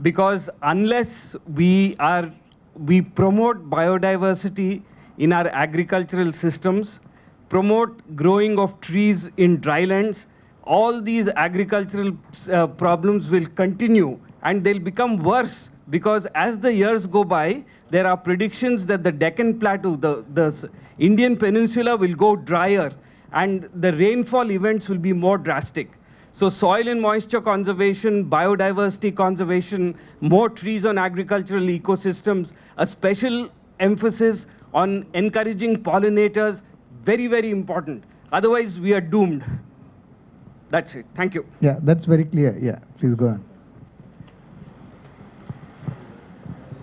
because unless we promote biodiversity in our agricultural systems, promote growing of trees in drylands, all these agricultural problems will continue, and they'll become worse, because as the years go by, there are predictions that the Deccan Plateau, the Indian Peninsula will go drier, and the rainfall events will be more drastic. So soil and moisture conservation, biodiversity conservation, more trees on agricultural ecosystems, a special emphasis on encouraging pollinators, very, very important. Otherwise, we are doomed. That's it. Thank you. Yeah, that's very clear. Yeah, please go on.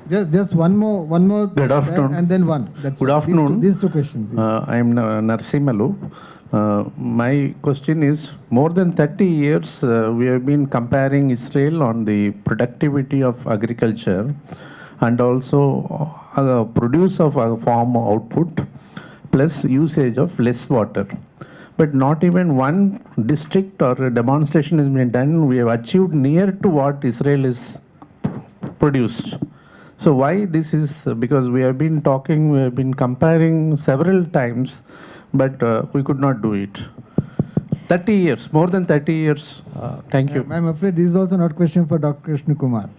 Just one more. Good afternoon. And then one. That's Good afternoon. These two questions. Yes. I am Narsimalu. My question is, more than 30 years we have been comparing Israel on the productivity of agriculture and also produce of farm output plus usage of less water. But not even one district or a demonstration has been done. We have achieved near to what Israel is produced. So why this is? Because we have been talking, we have been comparing several times, but we could not do it. 30 years, more than 30 years. Thank you. I'm afraid this is also not a question for Dr. Krishna Kumar.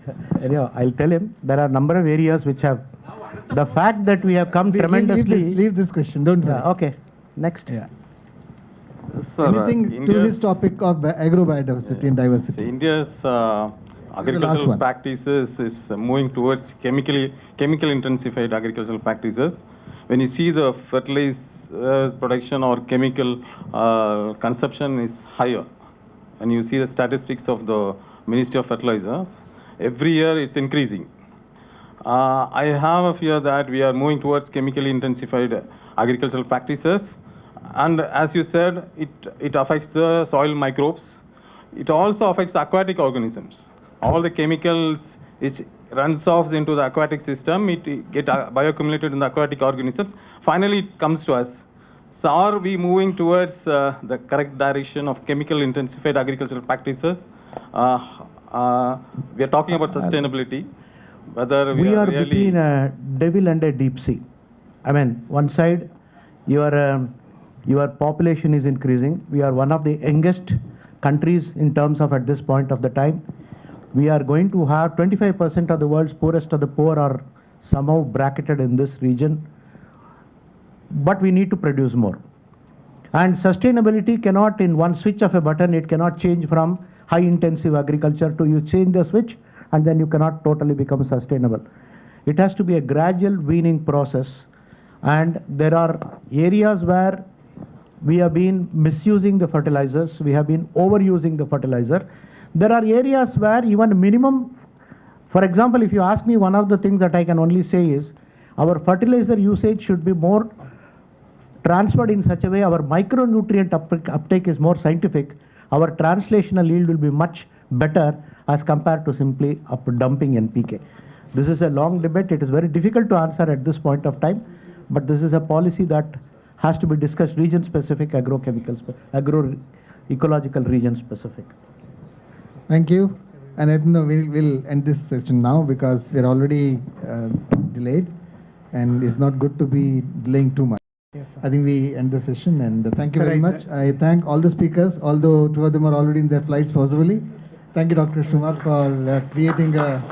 Anyhow, I'll tell him there are a number of areas which have The fact that we have come tremendously. Leave this question, don't worry. Okay, next. Yeah. Sir, Anything to this topic of agrobiodiversity and diversity? India's agricultural practices is moving towards chemical intensified agricultural practices. When you see the fertilizer production or chemical consumption is higher, and you see the statistics of the Ministry of Fertilizers, every year it's increasing. I have a fear that we are moving towards chemically intensified agricultural practices, and as you said, it affects the soil microbes. It also affects the aquatic organisms. All the chemicals which runs off into the aquatic system, it get bioaccumulated in the aquatic organisms. Finally, it comes to us. So are we moving towards the correct direction of chemical intensified agricultural practices? We are talking about sustainability. Whether we are really between a devil and a deep sea. I mean, one side, your population is increasing. We are one of the youngest countries in terms of at this point of the time. We are going to have 25% of the world's poorest of the poor are somehow bracketed in this region. But we need to produce more. And sustainability cannot, in one switch of a button, it cannot change from high intensive agriculture to you change the switch and then you cannot totally become sustainable. It has to be a gradual weaning process. And there are areas where we have been misusing the fertilizers, we have been overusing the fertilizer. There are areas where even minimum, for example, if you ask me, one of the things that I can only say is our fertilizer usage should be more transferred in such a way our micronutrient uptake is more scientific. Our translational yield will be much better as compared to simply dumping NPK. This is a long debate. It is very difficult to answer at this point of time, but this is a policy that has to be discussed region specific, agrochemicals, agroecological region specific. Thank you. And I think we'll end this session now because we're already delayed and it's not good to be delaying too much. Yes, I think we end the session and thank you very much. I thank all the speakers, although two of them are already in their flights possibly. Thank you, Dr. Umar, for creating a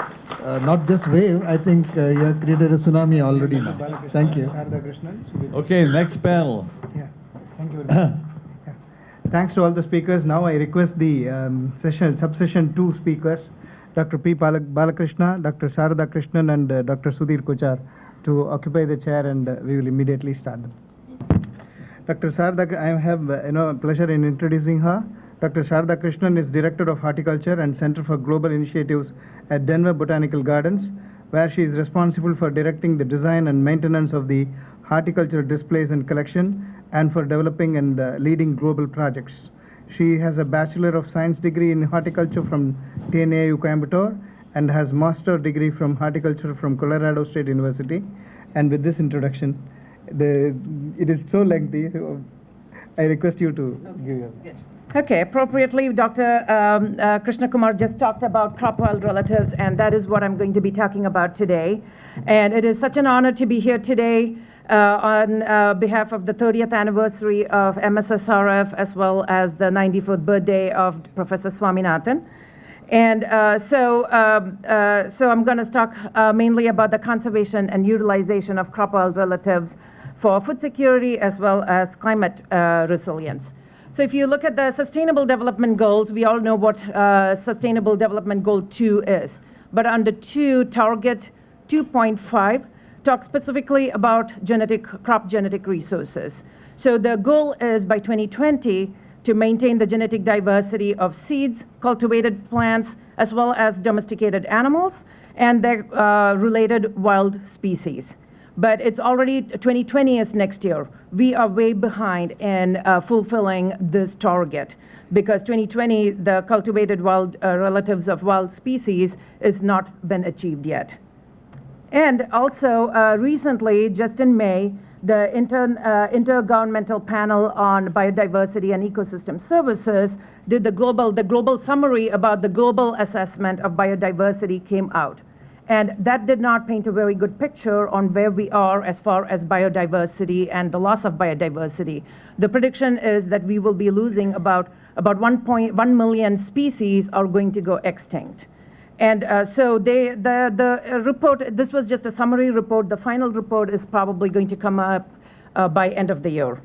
not just wave, I think you have created a tsunami already now. Thank you. Okay, next panel. Yeah, thank you very much. Thanks to all the speakers. Now I request the subsession 2 speakers, Dr. P. Balakrishna, Dr. Sarada Krishnan, and Dr. Sudhir Kochar to occupy the chair, and we will immediately start them. Dr. Sarada, I have pleasure in introducing her. Dr. Sarada Krishnan is Director of Horticulture and Center for Global Initiatives at Denver Botanical Gardens, where she is responsible for directing the design and maintenance of the horticultural displays and collection, and for developing and leading global projects. She has a Bachelor of Science degree in horticulture from TNAU Coimbatore and has Master degree from horticulture from Colorado State University. And with this introduction, it is so lengthy, so I request you to give your... Okay, appropriately, Dr. Krishna Kumar just talked about crop wild relatives, and that is what I'm going to be talking about today. And it is such an honor to be here today on behalf of the 30th anniversary of MSSRF, as well as the 94th birthday of Professor Swaminathan. And so I'm going to talk mainly about the conservation and utilization of crop wild relatives for food security as well as climate resilience. So if you look at the Sustainable Development Goals, we all know what Sustainable Development Goal 2 is. But under 2, Target 2.5 talks specifically about crop genetic resources. So the goal is by 2020 to maintain the genetic diversity of seeds, cultivated plants, as well as domesticated animals and their related wild species. But it's already 2020 is next year. We are way behind in fulfilling this target because 2020, the cultivated wild relatives of wild species is not been achieved yet. And also recently, just in May, the Intergovernmental Panel on Biodiversity and Ecosystem Services did the global summary about the global assessment of biodiversity came out. And that did not paint a very good picture on where we are as far as biodiversity and the loss of biodiversity. The prediction is that we will be losing about 1 million species are going to go extinct. And so the report, this was just a summary report. The final report is probably going to come up by end of the year.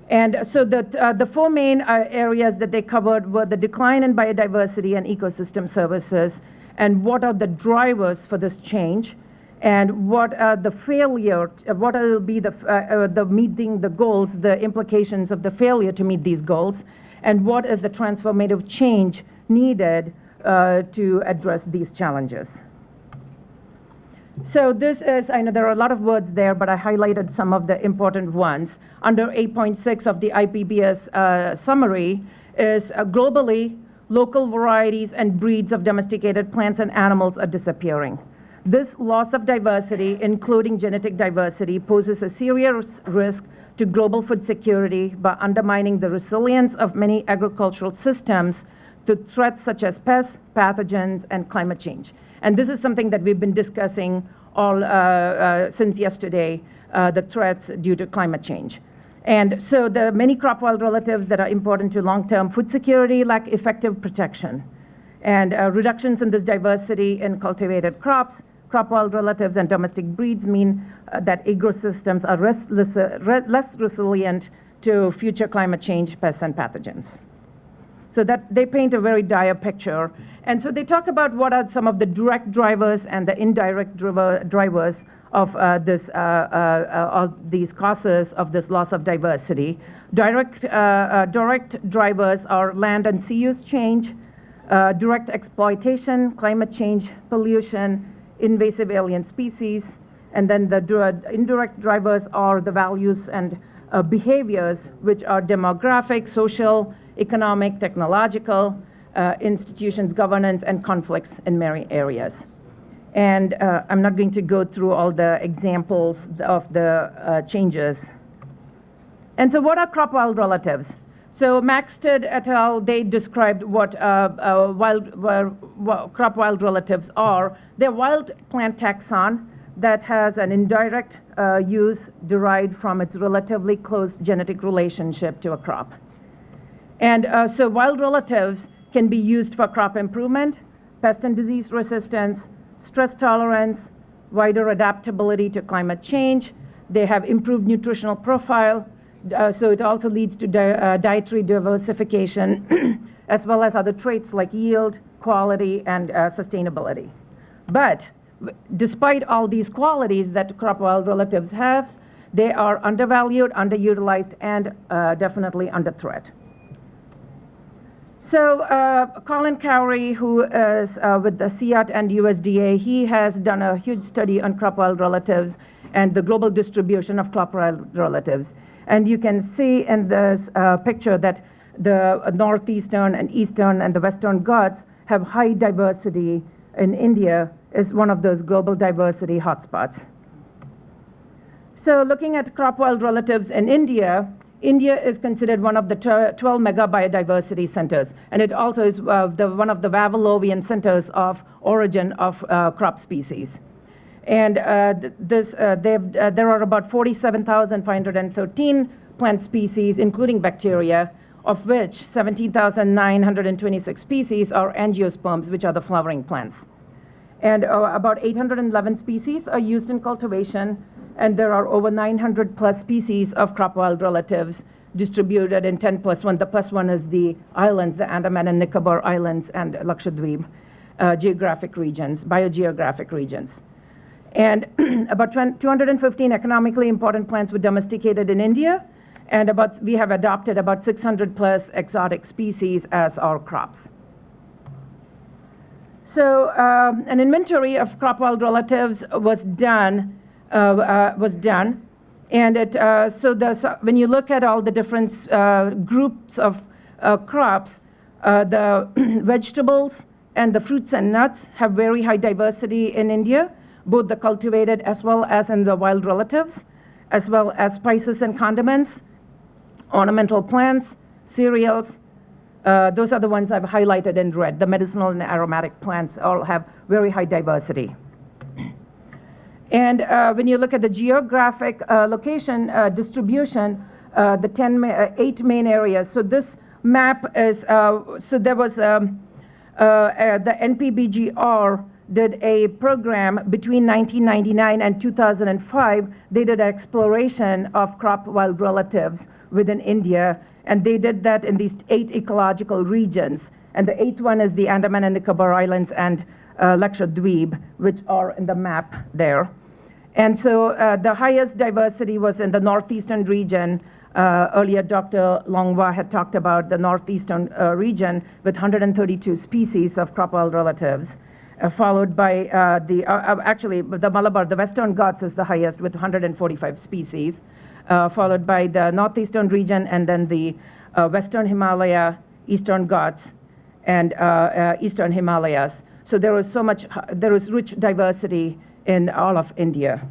And so the four main areas that they covered were the decline in biodiversity and ecosystem services, and what are the drivers for this change, and what are the failure, what will be the meeting the goals, the implications of the failure to meet these goals, and what is the transformative change needed to address these challenges. So this is, I know there are a lot of words there, but I highlighted some of the important ones. Under 8.6 of the IPBS summary is globally, local varieties and breeds of domesticated plants and animals are disappearing. This loss of diversity, including genetic diversity, poses a serious risk to global food security by undermining the resilience of many agricultural systems to threats such as pests, pathogens, and climate change. And this is something that we've been discussing all since yesterday, the threats due to climate change. And so the many crop wild relatives that are important to long-term food security lack effective protection. And reductions in this diversity in cultivated crops, crop wild relatives, and domestic breeds mean that ecosystems are less resilient to future climate change, pests, and pathogens. So that they paint a very dire picture. And so they talk about what are some of the direct drivers and the indirect drivers of these causes of this loss of diversity. Direct drivers are land and sea use change, direct exploitation, climate change, pollution, invasive alien species, and then the indirect drivers are the values and behaviors, which are demographic, social, economic, technological, institutions, governance, and conflicts in many areas. And I'm not going to go through all the examples of the changes. And so what are crop wild relatives? So Maxted et al., they described what crop wild relatives are. They're wild plant taxon that has an indirect use derived from its relatively close genetic relationship to a crop. And so wild relatives can be used for crop improvement, pest and disease resistance, stress tolerance, wider adaptability to climate change. They have improved nutritional profile, so it also leads to dietary diversification, as well as other traits like yield, quality, and sustainability. But despite all these qualities that crop wild relatives have, they are undervalued, underutilized, and definitely under threat. So Colin Cowrie, who is with the CIAT and USDA, he has done a huge study on crop wild relatives and the global distribution of crop wild relatives. And you can see in this picture that the northeastern and eastern and the western Ghats have high diversity. In India is one of those global diversity hotspots. So looking at crop wild relatives in India, India is considered one of the 12 mega biodiversity centers, and it also is one of the Wawalovian centers of origin of crop species. And there are about 47,513 plant species, including bacteria, of which 17,926 species are angiosperms, which are the flowering plants. And about 811 species are used in cultivation, and there are over 900 plus species of crop wild relatives distributed in 10 plus 1. The plus 1 is the islands, the Andaman and Nicobar Islands and Lakshadweep geographic regions, biogeographic regions. And about 215 economically important plants were domesticated in India, and we have adopted about 600 plus exotic species as our crops. So an inventory of crop wild relatives was done, and when you look at all the different groups of crops, the vegetables and the fruits and nuts have very high diversity in India, both the cultivated as well as in the wild relatives, as well as spices and condiments, ornamental plants, cereals. Those are the ones I've highlighted in red. The medicinal and aromatic plants all have very high diversity. And when you look at the geographic location distribution, the 8 main areas. So this map is, so there was the NPBGR did a program between 1999 and 2005. They did exploration of crop wild relatives within India, and they did that in these 8 ecological regions. And the 8th one is the Andaman and Nicobar Islands and Lakshadweep, which are in the map there. And so the highest diversity was in the northeastern region. Earlier, Dr. Longwa had talked about the northeastern region with 132 species of crop wild relatives, followed by actually the Malabar, the Western Ghats is the highest with 145 species, followed by the northeastern region and then the Western Himalaya, Eastern Ghats, and Eastern Himalayas. So there was there was rich diversity in all of India.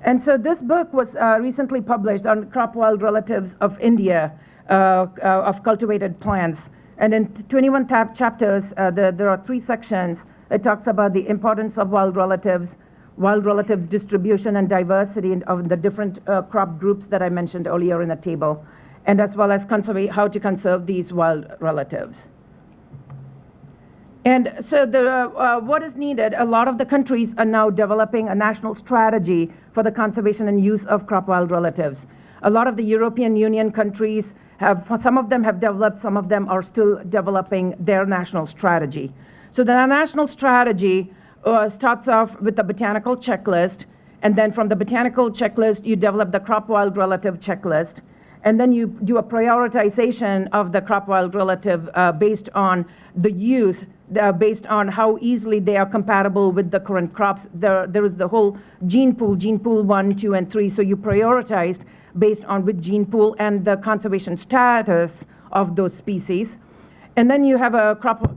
And so this book was recently published on crop wild relatives of India, of cultivated plants. And in 21 chapters, there are 3 sections. It talks about the importance of wild relatives distribution and diversity of the different crop groups that I mentioned earlier in the table, and as well as how to conserve these wild relatives. And so what is needed, a lot of the countries are now developing a national strategy for the conservation and use of crop wild relatives. A lot of the European Union countries some of them have developed, some of them are still developing their national strategy. So the national strategy starts off with the botanical checklist, and then from the botanical checklist, you develop the crop wild relative checklist, and then you do a prioritization of the crop wild relative based on the use, based on how easily they are compatible with the current crops. There is the whole gene pool 1, 2, and 3, so you prioritized based on which gene pool and the conservation status of those species. And then you have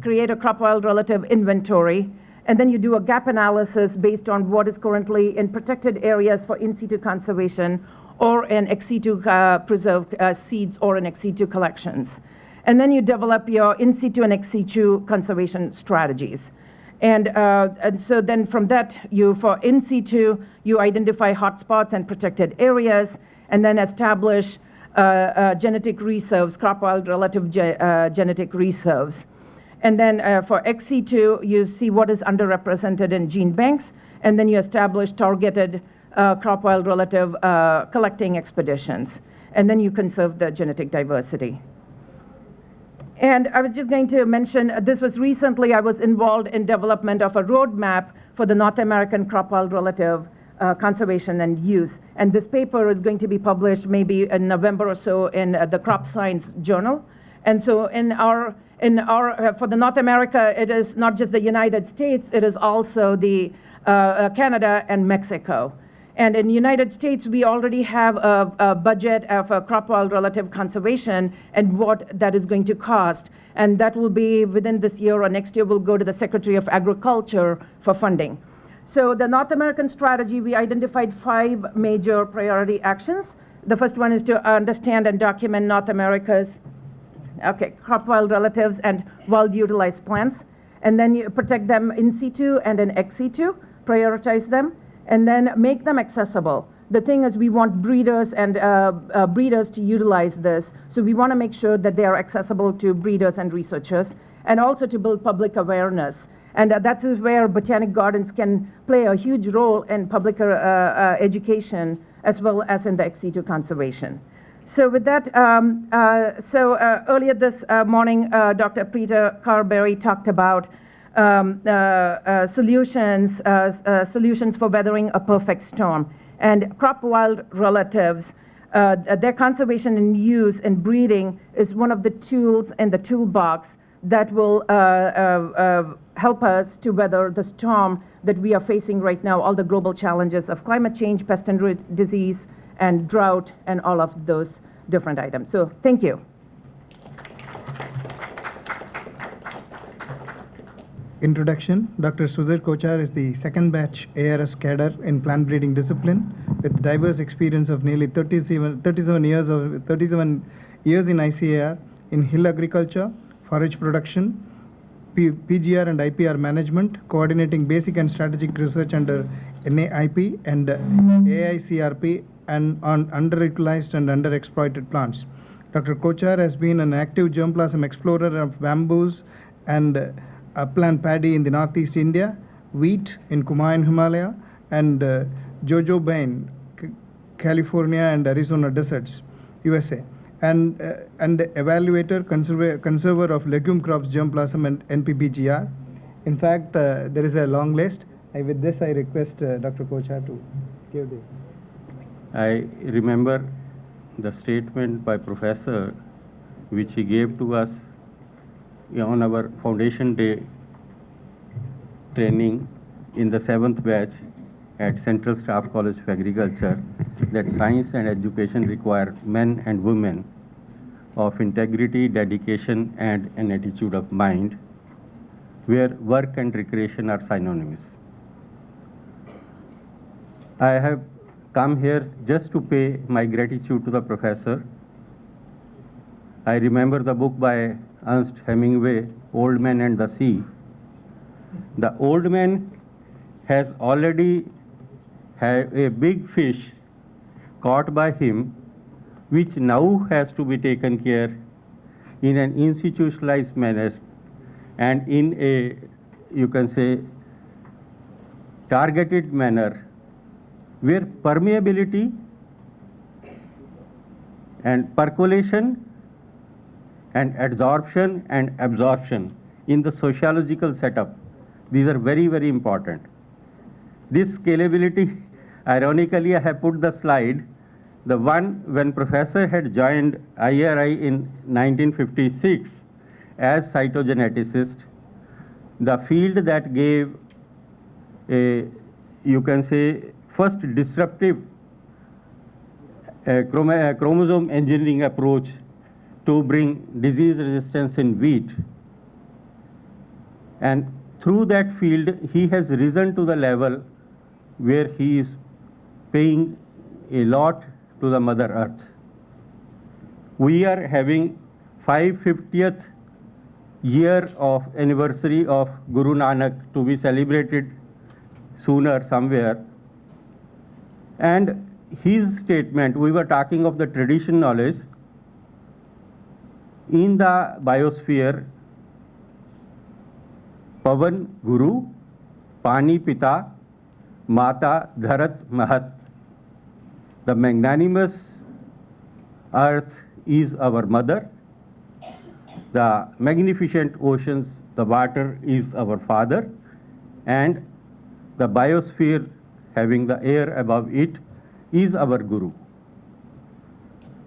create a crop wild relative inventory, and then you do a gap analysis based on what is currently in protected areas for in situ conservation or in ex situ preserved seeds or in ex situ collections. And then you develop your in situ and ex situ conservation strategies. And so then from that, for in situ, you identify hotspots and protected areas, and then establish genetic reserves, crop wild relative genetic reserves. And then for ex situ, you see what is underrepresented in gene banks, and then you establish targeted crop wild relative collecting expeditions. And then you conserve the genetic diversity. And I was just going to mention, this was recently, I was involved in development of a roadmap for the North American crop wild relative conservation and use. And this paper is going to be published maybe in November or so in the Crop Science Journal. And so for the North America, it is not just the United States, it is also the Canada and Mexico. And in the United States, we already have a budget of crop wild relative conservation and what that is going to cost. And that will be within this year or next year, will go to the Secretary of Agriculture for funding. So the North American strategy, we identified 5 major priority actions. The first one is to understand and document North America's crop wild relatives and wild utilized plants. And then you protect them in situ and in ex situ, prioritize them, and then make them accessible. The thing is, we want breeders and breeders to utilize this. So we want to make sure that they are accessible to breeders and researchers, and also to build public awareness. And that's where botanic gardens can play a huge role in public education, as well as in the ex situ conservation. So with that, earlier this morning, Dr. Peter Carberry talked about solutions for weathering a perfect storm. And crop wild relatives, their conservation and use and breeding is one of the tools in the toolbox that will help us to weather the storm that we are facing right now, all the global challenges of climate change, pest and disease, and drought, and all of those different items. So thank you. Introduction. Dr. Sudhir Kochar is the second batch ARS cadre in plant breeding discipline with diverse experience of nearly 37 years in ICAR in hill agriculture, forage production, PGR and IPR management, coordinating basic and strategic research under NAIP and AICRP and on underutilized and underexploited plants. Dr. Kochar has been an active germplasm explorer of bamboos and upland paddy in the northeast India, wheat in Kumaon Himalaya, and jojobain, California and Arizona deserts, USA, and evaluator, conserver of legume crops, germplasm and NPBGR. In fact, there is a long list. With this, I request Dr. Kochar to give the... I remember the statement by Professor which he gave to us on our Foundation Day training in the 7th batch at Central Staff College of Agriculture, that science and education require men and women of integrity, dedication, and an attitude of mind, where work and recreation are synonymous. I have come here just to pay my gratitude to the professor. I remember the book by Ernest Hemingway, Old Man and the Sea. The old man has already had a big fish caught by him, which now has to be taken care in an institutionalized manner and in a, you can say, targeted manner, where permeability and percolation and adsorption and absorption in the sociological setup, these are very, very important. This scalability, ironically, I have put the slide, the one when professor had joined IRI in 1956 as cytogeneticist, the field that gave a, you can say, first disruptive chromosome engineering approach to bring disease resistance in wheat. And through that field, he has risen to the level where he is paying a lot to the Mother Earth. We are having 550th year of anniversary of Guru Nanak to be celebrated sooner somewhere. And his statement, we were talking of the tradition knowledge, in the biosphere, Pavan Guru, Pani Pita, Mata Dharat Mahat. The magnanimous earth is our mother. The magnificent oceans, the water is our father. And the biosphere, having the air above it, is our guru.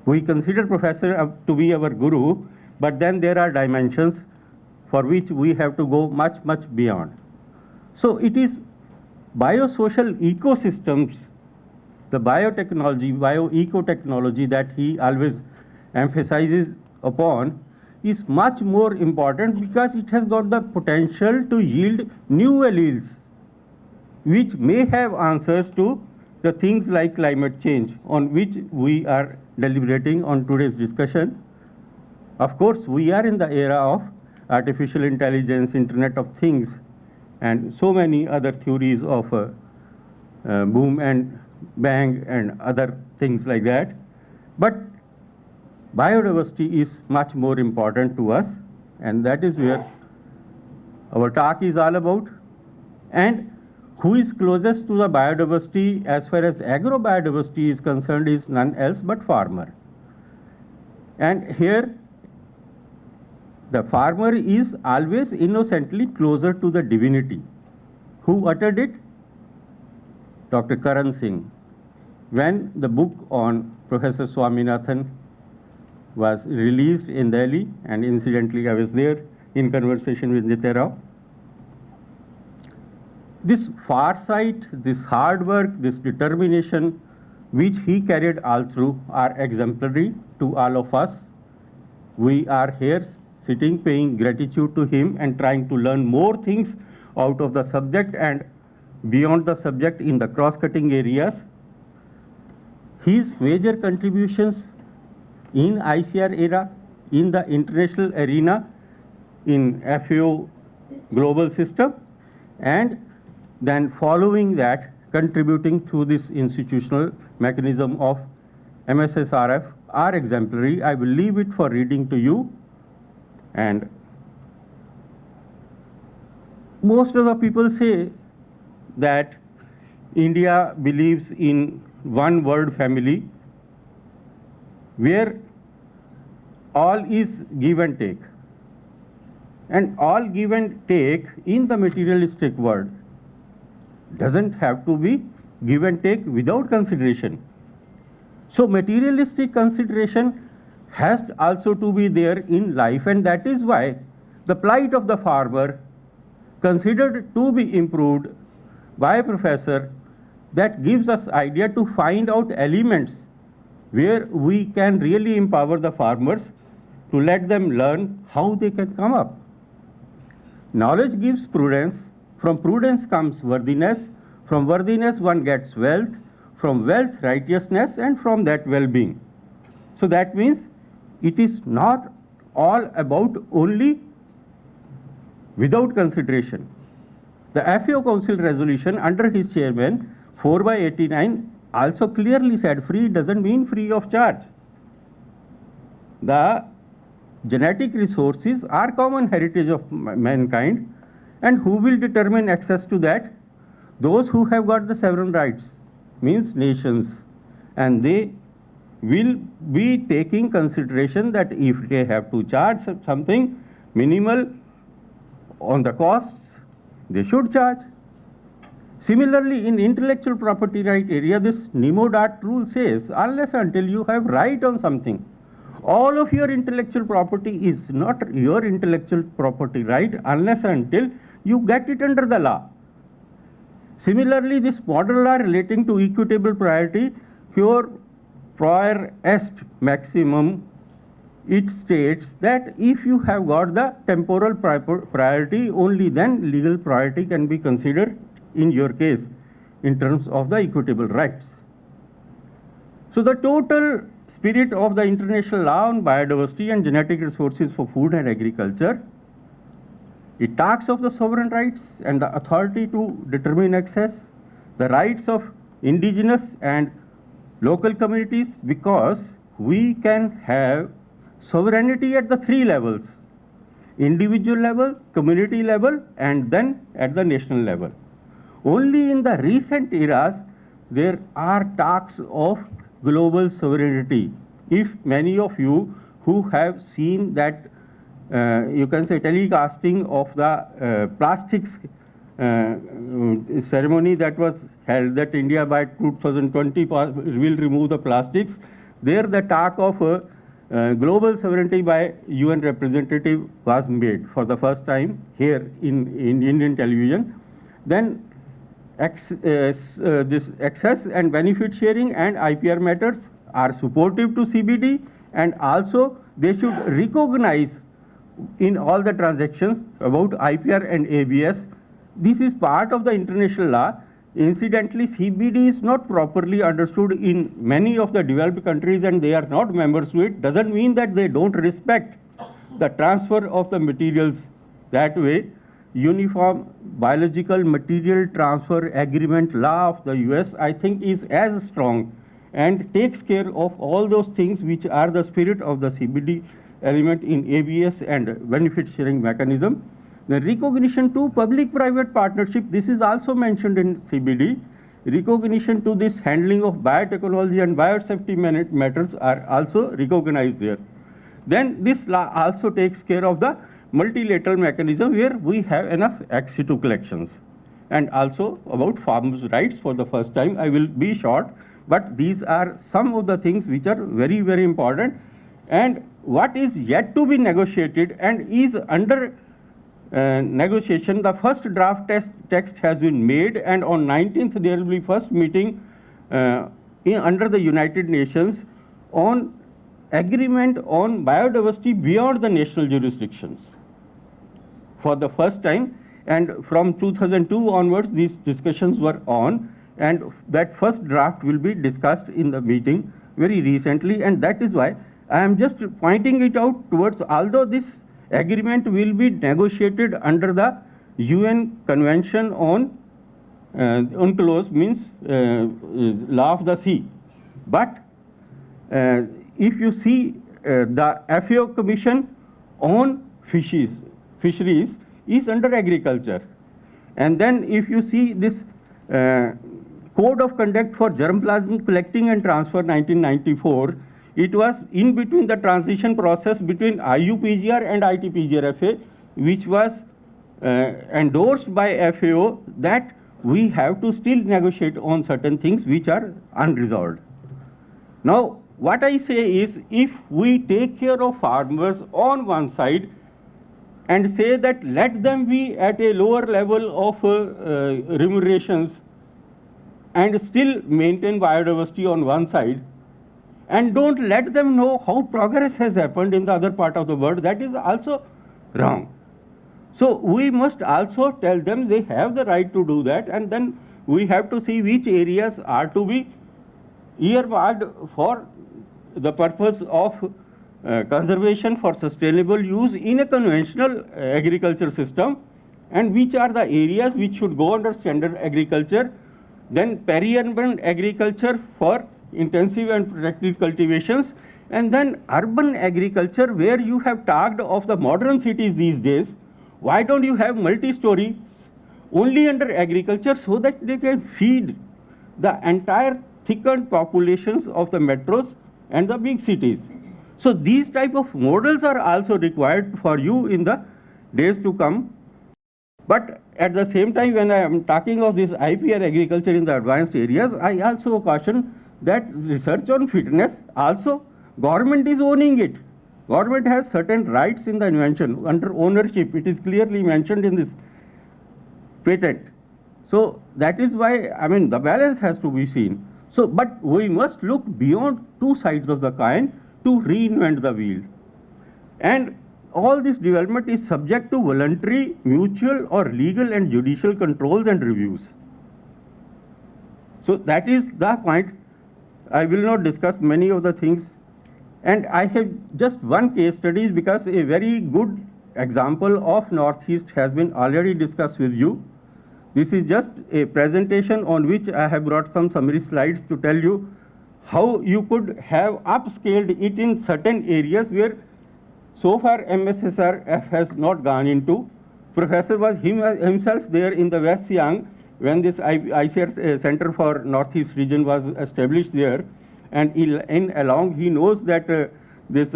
We consider professor to be our guru, but then there are dimensions for which we have to go much, much beyond. So it is biosocial ecosystems, the biotechnology, bioecotechnology that he always emphasizes upon is much more important because it has got the potential to yield new alleles which may have answers to the things like climate change on which we are deliberating on today's discussion. Of course, we are in the era of artificial intelligence, Internet of Things, and so many other theories of boom and bang and other things like that. But biodiversity is much more important to us, and that is where our talk is all about. And who is closest to the biodiversity as far as agrobiodiversity is concerned is none else but farmer. And here the farmer is always innocently closer to the divinity. Who uttered it? Dr. Karan Singh. When the book on Professor Swaminathan was released in Delhi, and incidentally I was there in conversation with Nitya Rao, this foresight, this hard work, this determination which he carried all through are exemplary to all of us. We are here sitting paying gratitude to him and trying to learn more things out of the subject and beyond the subject in the cross-cutting areas. His major contributions in ICR era, in the international arena, in FAO global system, and then following that, contributing through this institutional mechanism of MSSRF are exemplary. I will leave it for reading to you. And most of the people say that India believes in one word family where all is give and take. And all give and take in the materialistic world doesn't have to be give and take without consideration. So materialistic consideration has also to be there in life, and that is why the plight of the farmer considered to be improved by a professor that gives us idea to find out elements where we can really empower the farmers to let them learn how they can come up. Knowledge gives prudence, from prudence comes worthiness, from worthiness one gets wealth, from wealth righteousness, and from that well-being. So that means it is not all about only without consideration. The FAO Council resolution under his chairman 4/89 also clearly said free doesn't mean free of charge. The genetic resources are common heritage of mankind, and who will determine access to that? Those who have got the sovereign rights, means nations, and they will be taking consideration that if they have to charge something minimal on the costs, they should charge. Similarly, in intellectual property right area, this Nemo-DART rule says, unless until you have right on something, all of your intellectual property is not your intellectual property right unless until you get it under the law. Similarly, this model law relating to equitable priority, cure prior est maximum, it states that if you have got the temporal priority, only then legal priority can be considered in your case in terms of the equitable rights. So the total spirit of the international law on biodiversity and genetic resources for food and agriculture, it talks of the sovereign rights and the authority to determine access, the rights of indigenous and local communities, because we can have sovereignty at the three levels: individual level, community level, and then at the national level. Only in the recent eras there are talks of global sovereignty. If many of you who have seen that you can say telecasting of the plastics ceremony that was held, that India by 2020 will remove the plastics, there the talk of global sovereignty by UN representative was made for the first time here in Indian television. Then this access and benefit sharing and IPR matters are supportive to CBD, and also they should recognize in all the transactions about IPR and ABS. This is part of the international law. Incidentally, CBD is not properly understood in many of the developed countries, and they are not members to it. Doesn't mean that they don't respect the transfer of the materials that way. Uniform Biological Material Transfer Agreement law of the US, I think, is as strong and takes care of all those things which are the spirit of the CBD element in ABS and benefit sharing mechanism. The recognition to public-private partnership, this is also mentioned in CBD. Recognition to this handling of biotechnology and biosafety matters are also recognized there. Then this law also takes care of the multilateral mechanism where we have enough ex situ collections, and also about farmers' rights for the first time. I will be short, but these are some of the things which are very, very important. And what is yet to be negotiated and is under negotiation, the first draft text has been made, and on 19th there will be first meeting under the United Nations on agreement on biodiversity beyond the national jurisdictions for the first time. And from 2002 onwards these discussions were on, and that first draft will be discussed in the meeting very recently. And that is why I am just pointing it out towards, although this agreement will be negotiated under the UN Convention on UNCLOS, means law of the sea, but if you see the FAO Commission on fisheries is under agriculture. And then if you see this Code of Conduct for Germplasm Collecting and Transfer 1994, it was in between the transition process between IUPGR and ITPGRFA, which was endorsed by FAO that we have to still negotiate on certain things which are unresolved. Now, what I say is, if we take care of farmers on one side and say that let them be at a lower level of remunerations and still maintain biodiversity on one side, and don't let them know how progress has happened in the other part of the world, that is also wrong. So we must also tell them they have the right to do that, and then we have to see which areas are to be earmarked for the purpose of conservation for sustainable use in a conventional agriculture system, and which are the areas which should go under standard agriculture, then peri-urban agriculture for intensive and protected cultivations, and then urban agriculture where you have talked of the modern cities these days. Why don't you have multi-story only under agriculture so that they can feed the entire thickened populations of the metros and the big cities? So these type of models are also required for you in the days to come. But at the same time, when I am talking of this IPR agriculture in the advanced areas, I also caution that research on fitness also government is owning it. Government has certain rights in the invention under ownership. It is clearly mentioned in this patent. So that is why, I mean, the balance has to be seen. So, but we must look beyond two sides of the coin to reinvent the wheel. And all this development is subject to voluntary, mutual or legal and judicial controls and reviews. So that is the point. I will not discuss many of the things. And I have just one case study because a very good example of Northeast has been already discussed with you. This is just a presentation on which I have brought some summary slides to tell you how you could have upscaled it in certain areas where so far MSSRF has not gone into. Professor was himself there in the West Siang when this ICR Center for Northeast region was established there. And along he knows that there is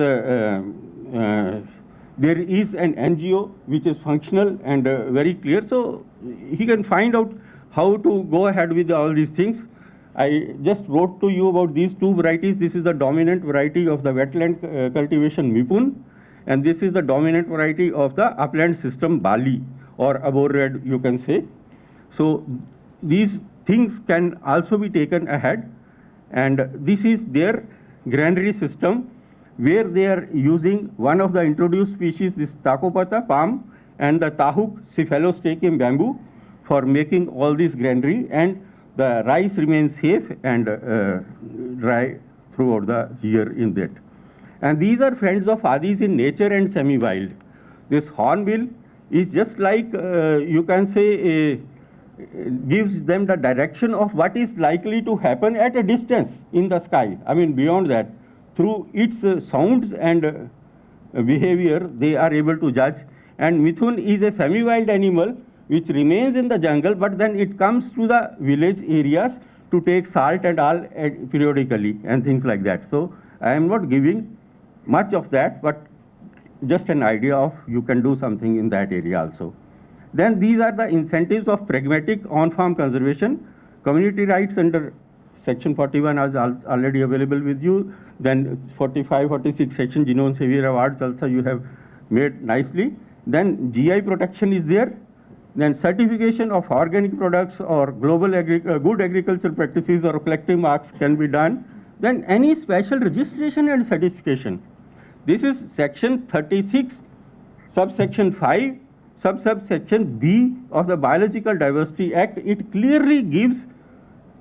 an NGO which is functional and very clear. So he can find out how to go ahead with all these things. I just wrote to you about these two varieties. This is the dominant variety of the wetland cultivation Mipun, and this is the dominant variety of the upland system Bali, or abor red you can say. So these things can also be taken ahead. And this is their granary system where they are using one of the introduced species, this Takopata palm, and the Tahuk cephalostachium bamboo for making all this granary, and the rice remains safe and dry throughout the year in that. And these are friends of Adis in nature and semi-wild. This hornbill is just like, you can say, gives them the direction of what is likely to happen at a distance in the sky. I mean, beyond that, through its sounds and behavior, they are able to judge. And Mithun is a semi-wild animal which remains in the jungle, but then it comes to the village areas to take salt and all periodically and things like that. So I am not giving much of that, but just an idea of you can do something in that area also. Then these are the incentives of pragmatic on-farm conservation. Community rights under section 41 is already available with you. Then 45, 46 section Genome Savior Awards also you have made nicely. Then GI protection is there. Then certification of organic products or global good agricultural practices or collective marks can be done. Then any special registration and certification. This is section 36, subsection 5. Subsection B of the Biological Diversity Act. It clearly gives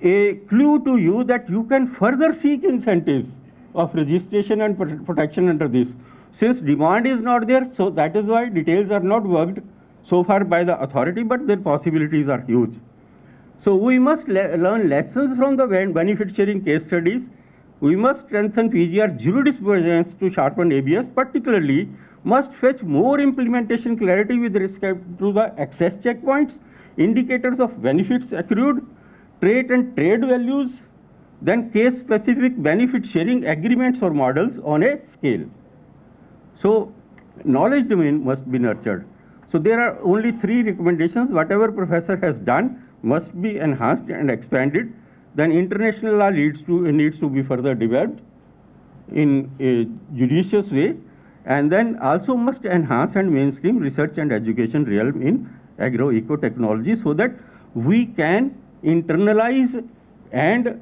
a clue to you that you can further seek incentives of registration and protection under this. Since demand is not there, so that is why details are not worked so far by the authority, but their possibilities are huge. So we must learn lessons from the benefit sharing case studies. we must strengthen PGR jurisprudence to sharpen ABS, particularly must fetch more implementation clarity with respect to the access checkpoints, indicators of benefits accrued, trait and trade values, then case-specific benefit sharing agreements or models on a scale. So knowledge domain must be nurtured. So there are only 3 recommendations. Whatever professor has done must be enhanced and expanded. Then international law needs to be further developed in a judicious way, and then also must enhance and mainstream research and education realm in agro-eco-technology so that we can internalize and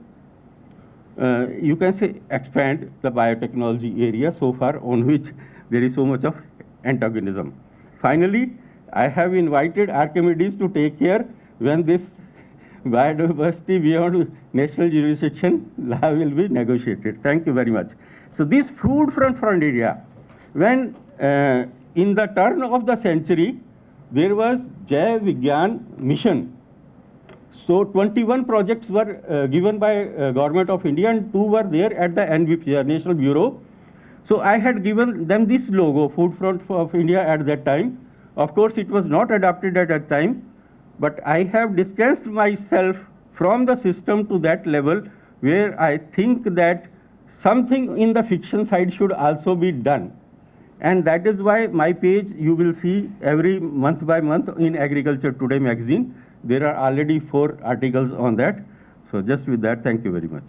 you can say expand the biotechnology area so far on which there is so much of antagonism. Finally, I have invited Archimedes to take care when this biodiversity beyond national jurisdiction law will be negotiated. Thank you very much. So this food front area, when in the turn of the century, there was Jai Vigyan mission. So 21 projects were given by Government of India and 2 were there at the NBP, National Bureau. So I had given them this logo, Food Front of India, at that time. Of course, it was not adopted at that time, but I have distanced myself from the system to that level where I think that something in the fiction side should also be done. And that is why my page you will see every month by month in Agriculture Today magazine. There are already 4 articles on that. So just with that, thank you very much.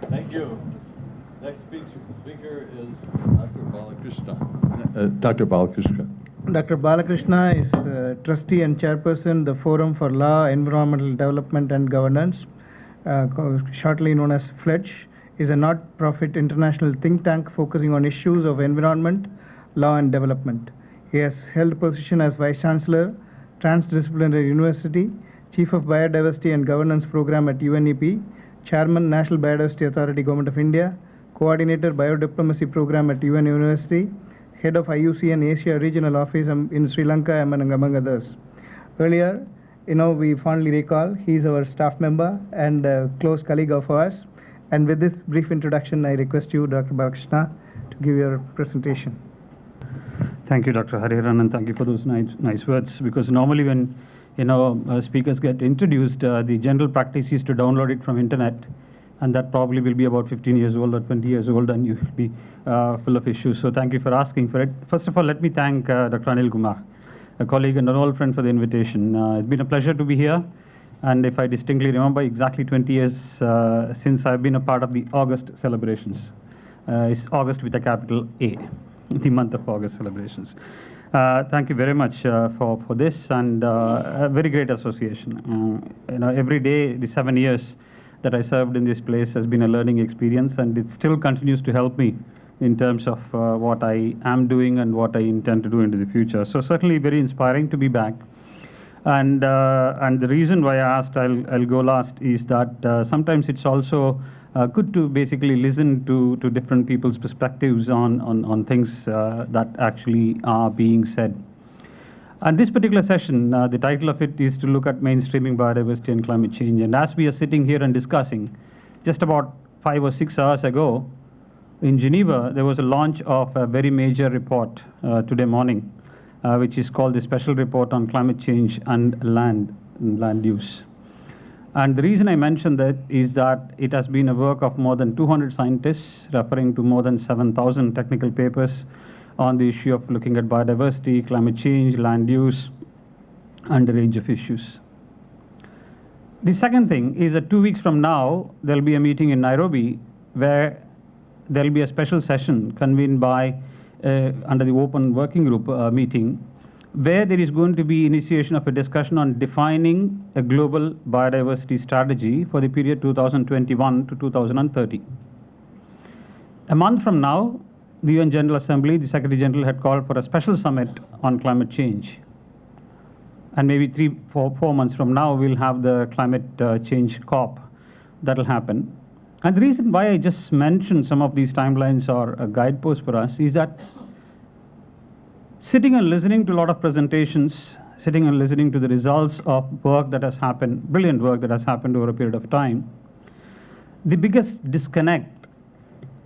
Thank you. Next speaker is Dr. Balakrishna. Dr. Balakrishna. Dr. Balakrishna is trustee and chairperson, the Forum for Law, Environmental Development and Governance, shortly known as FLEDGE, is a not-profit international think tank focusing on issues of environment, law and development. He has held position as Vice Chancellor, Transdisciplinary University, Chief of Biodiversity and Governance Program at UNEP, Chairman, National Biodiversity Authority, Government of India, Coordinator, Biodiplomacy Program at UN University, Head of IUCN Asia Regional Office in Sri Lanka, among others. Earlier, we fondly recall, he is our staff member and a close colleague of ours. And with this brief introduction, I request you, Dr. Balakrishna, to give your presentation. Thank you, Dr. Hariharan, and thank you for those nice words. Because normally when speakers get introduced, the general practice is to download it from internet, and that probably will be about 15 years old or 20 years old, and you will be full of issues. So thank you for asking for it. First of all, let me thank Dr. Anil Kumar, a colleague and an old friend, for the invitation. It's been a pleasure to be here. And if I distinctly remember, exactly 20 years since I've been a part of the August celebrations. It's August with a capital A, the month of August celebrations. Thank you very much for this, and a very great association. Every day, the 7 years that I served in this place has been a learning experience, and it still continues to help me in terms of what I am doing and what I intend to do into the future. So certainly very inspiring to be back. And the reason why I asked I'll go last is that sometimes it's also good to basically listen to different people's perspectives on things that actually are being said. And this particular session, the title of it is to look at mainstreaming biodiversity and climate change. And as we are sitting here and discussing, just about 5 or 6 hours ago in Geneva, there was a launch of a very major report today morning, which is called the Special Report on Climate Change and Land Use. And the reason I mention that is that it has been a work of more than 200 scientists, referring to more than 7,000 technical papers on the issue of looking at biodiversity, climate change, land use, and a range of issues. The second thing is that 2 weeks from now, there'll be a meeting in Nairobi where there'll be a special session convened by under the Open Working Group meeting, where there is going to be initiation of a discussion on defining a global biodiversity strategy for the period 2021 to 2030. A month from now, the UN General Assembly, the Secretary General had called for a special summit on climate change. And maybe 3-4 months from now, we'll have the climate change COP that'll happen. And the reason why I just mentioned some of these timelines or a guidepost for us is that sitting and listening to a lot of presentations, sitting and listening to the results of work that has happened, brilliant work that has happened over a period of time, the biggest disconnect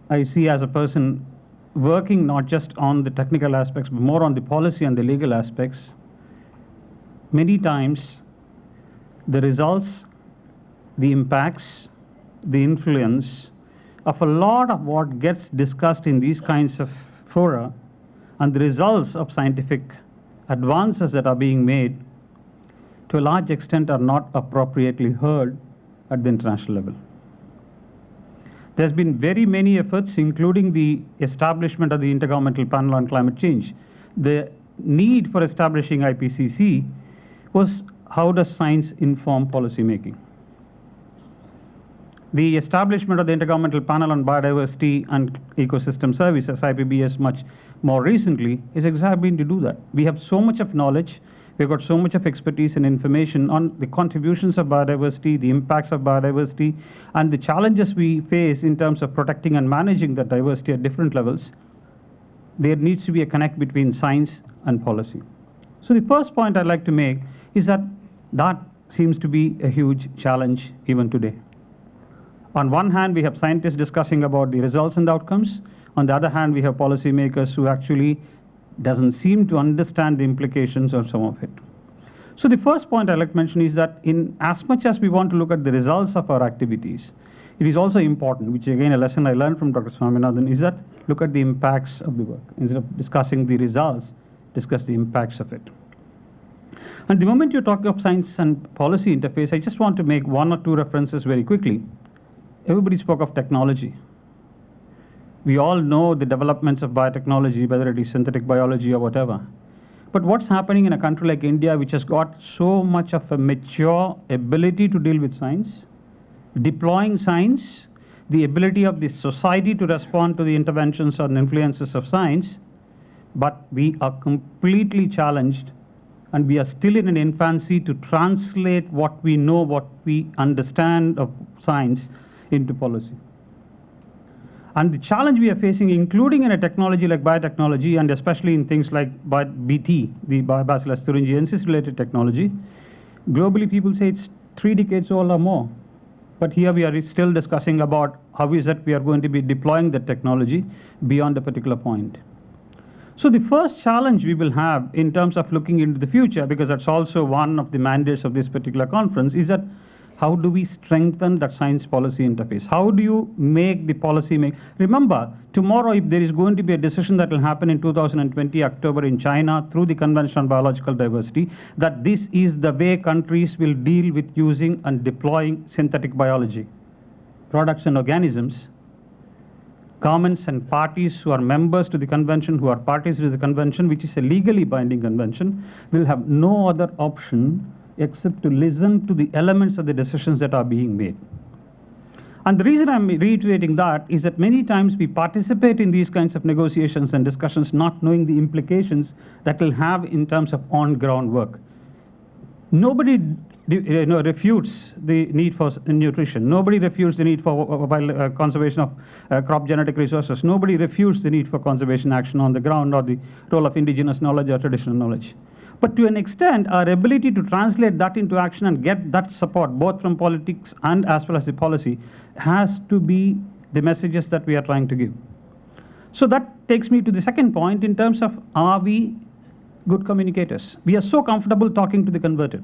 I see as a person working not just on the technical aspects, but more on the policy and the legal aspects, many times the results, the impacts, the influence of a lot of what gets discussed in these kinds of fora and the results of scientific advances that are being made to a large extent are not appropriately heard at the international level. There's been very many efforts, including the establishment of the Intergovernmental Panel on Climate Change. The need for establishing IPCC was, how does science inform policy making? The establishment of the Intergovernmental Panel on Biodiversity and Ecosystem Services, IPBS, much more recently, is exactly to do that. We have so much of knowledge, we've got so much of expertise and information on the contributions of biodiversity, the impacts of biodiversity, and the challenges we face in terms of protecting and managing that diversity at different levels. There needs to be a connect between science and policy. So the first point I'd like to make is that that seems to be a huge challenge even today. On one hand, we have scientists discussing about the results and the outcomes. On the other hand, we have policymakers who actually doesn't seem to understand the implications of some of it. So the first point I'd like to mention is that in as much as we want to look at the results of our activities, it is also important, which again a lesson I learned from Dr. Swaminathan, is that look at the impacts of the work. Instead of discussing the results, discuss the impacts of it. And the moment you're talking of science and policy interface, I just want to make one or two references very quickly. Everybody spoke of technology. We all know the developments of biotechnology, whether it is synthetic biology or whatever. But what's happening in a country like India, which has got so much of a mature ability to deal with science, deploying science, the ability of the society to respond to the interventions and influences of science, but we are completely challenged and we are still in an infancy to translate what we know, what we understand of science into policy. And the challenge we are facing, including in a technology like biotechnology, and especially in things like BT, the Bacillus thuringiensis related technology, globally people say it's 3 decades old or more. But here we are still discussing about how is it we are going to be deploying the technology beyond a particular point. So the first challenge we will have in terms of looking into the future, because that's also one of the mandates of this particular conference, is that how do we strengthen that science policy interface? How do you make the policy make? Remember, tomorrow if there is going to be a decision that will happen in 2020 October in China through the Convention on Biological Diversity, that this is the way countries will deal with using and deploying synthetic biology, products and organisms, governments and parties who are members to the convention, who are parties to the convention, which is a legally binding convention, will have no other option except to listen to the elements of the decisions that are being made. And the reason I'm reiterating that is that many times we participate in these kinds of negotiations and discussions not knowing the implications that will have in terms of on-ground work. Nobody refutes the need for nutrition. Nobody refutes the need for conservation of crop genetic resources. Nobody refutes the need for conservation action on the ground or the role of indigenous knowledge or traditional knowledge. But to an extent, our ability to translate that into action and get that support, both from politics and as well as the policy, has to be the messages that we are trying to give. So that takes me to the second point in terms of, are we good communicators? We are so comfortable talking to the converted.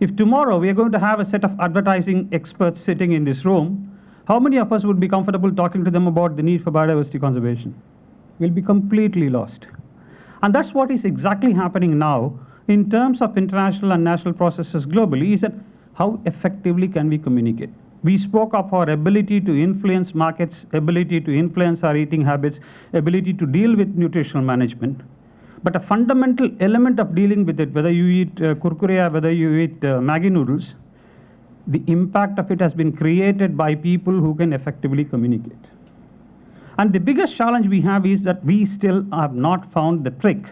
If tomorrow we are going to have a set of advertising experts sitting in this room, how many of us would be comfortable talking to them about the need for biodiversity conservation? We'll be completely lost. And that's what is exactly happening now in terms of international and national processes globally, is that how effectively can we communicate? We spoke of our ability to influence markets, ability to influence our eating habits, ability to deal with nutritional management. But a fundamental element of dealing with it, whether you eat kurkure, whether you eat Maggi noodles, the impact of it has been created by people who can effectively communicate. And the biggest challenge we have is that we still have not found the trick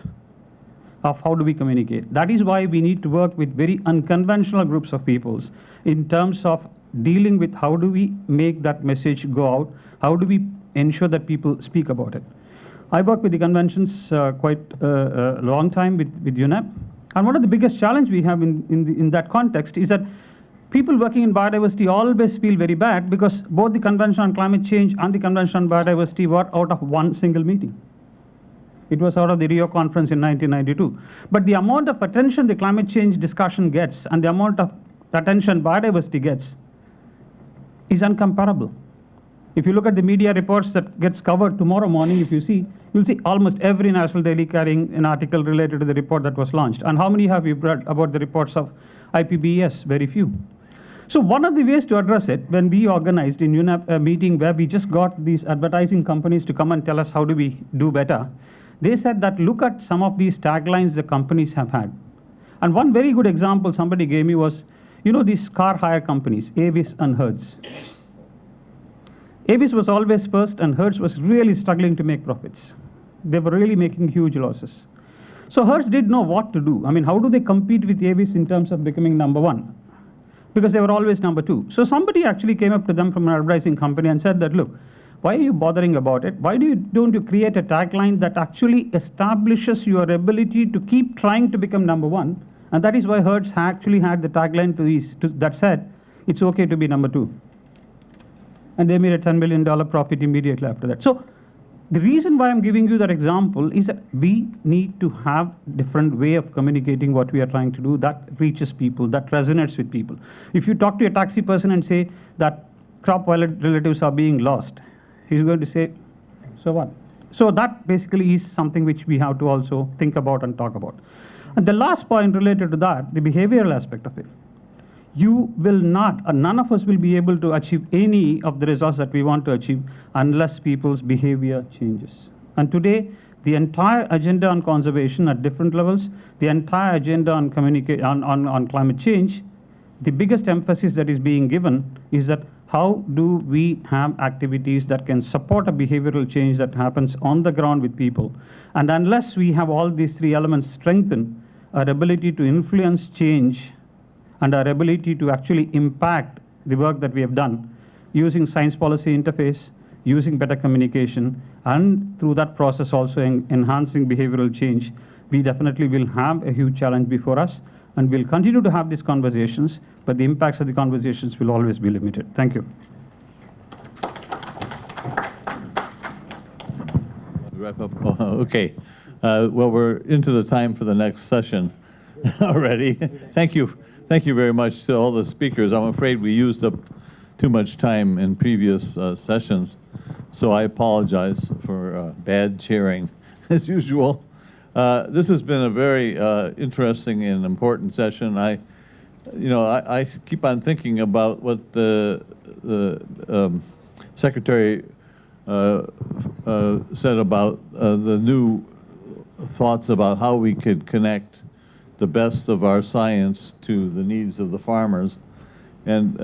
of how do we communicate. That is why we need to work with very unconventional groups of peoples in terms of dealing with how do we make that message go out, how do we ensure that people speak about it. I worked with the conventions quite a long time with UNEP, And one of the biggest challenge we have in that context is that people working in biodiversity always feel very bad because both the Convention on Climate Change and the Convention on Biodiversity were out of one single meeting. It was out of the Rio conference in 1992. But the amount of attention the climate change discussion gets and the amount of attention biodiversity gets is uncomparable. If you look at the media reports that gets covered tomorrow morning, you'll see almost every national daily carrying an article related to the report that was launched. And how many have you read about the reports of IPBES? Very few. So one of the ways to address it, when we organized in UNEP a meeting where we just got these advertising companies to come and tell us how do we do better, they said that look at some of these taglines the companies have had. And one very good example somebody gave me was, these car hire companies, Avis and Hertz. Avis was always first and Hertz was really struggling to make profits. They were really making huge losses. So Hertz didn't know what to do. I mean, how do they compete with Avis in terms of becoming number one? Because they were always number two. So somebody actually came up to them from an advertising company and said that, look, why are you bothering about it? Why don't you create a tagline that actually establishes your ability to keep trying to become number one? And that is why Hertz actually had the tagline that said, it's okay to be number two. And they made a $10 million profit immediately after that. So the reason why I'm giving you that example is that we need to have different way of communicating what we are trying to do that reaches people, that resonates with people. If you talk to a taxi person and say that crop relatives are being lost, he's going to say, so what? So that basically is something which we have to also think about and talk about. And the last point related to that, the behavioral aspect of it. You will not, none of us will be able to achieve any of the results that we want to achieve unless people's behavior changes. And today, the entire agenda on conservation at different levels, the entire agenda on climate change, the biggest emphasis that is being given is that how do we have activities that can support a behavioral change that happens on the ground with people. And unless we have all these three elements strengthened, our ability to influence change and our ability to actually impact the work that we have done using science policy interface, using better communication, and through that process also enhancing behavioral change, we definitely will have a huge challenge before us, and we'll continue to have these conversations, but the impacts of the conversations will always be limited. Thank you. Wrap up. Okay. Well, we're into the time for the next session already. Thank you. Thank you very much to all the speakers. I'm afraid we used up too much time in previous sessions, so I apologize for bad chairing as usual. This has been a very interesting and important session. I keep on thinking about what the Secretary said about the new thoughts about how we could connect the best of our science to the needs of the farmers. And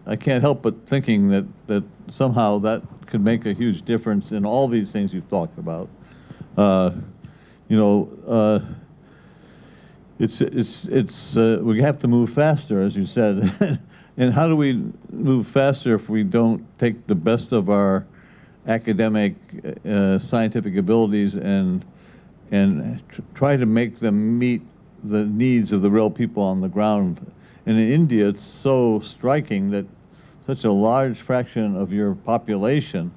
I can't help but thinking that somehow that could make a huge difference in all these things you've talked about. We have to move faster, as you said. And how do we move faster if we don't take the best of our academic, scientific abilities and try to make them meet the needs of the real people on the ground? And in India, it's so striking that such a large fraction of your population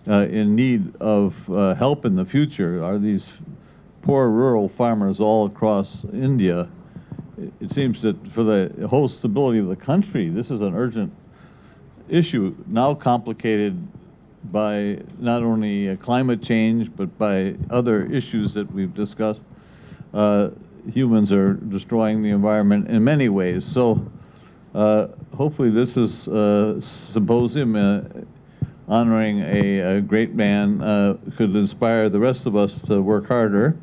in need of help in the future are these poor rural farmers all across India. It seems that for the whole stability of the country, this is an urgent issue, now complicated by not only climate change, but by other issues that we've discussed. Humans are destroying the environment in many ways. So hopefully this is a symposium honoring a great man could inspire the rest of us to work harder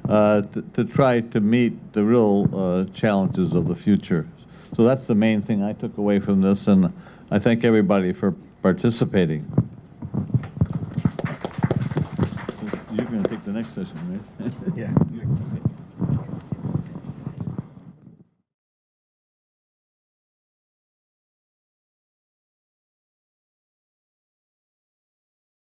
to try to meet the real challenges of the future. So that's the main thing I took away from this, and I thank everybody for participating. You're going to take the next session, right? Yeah.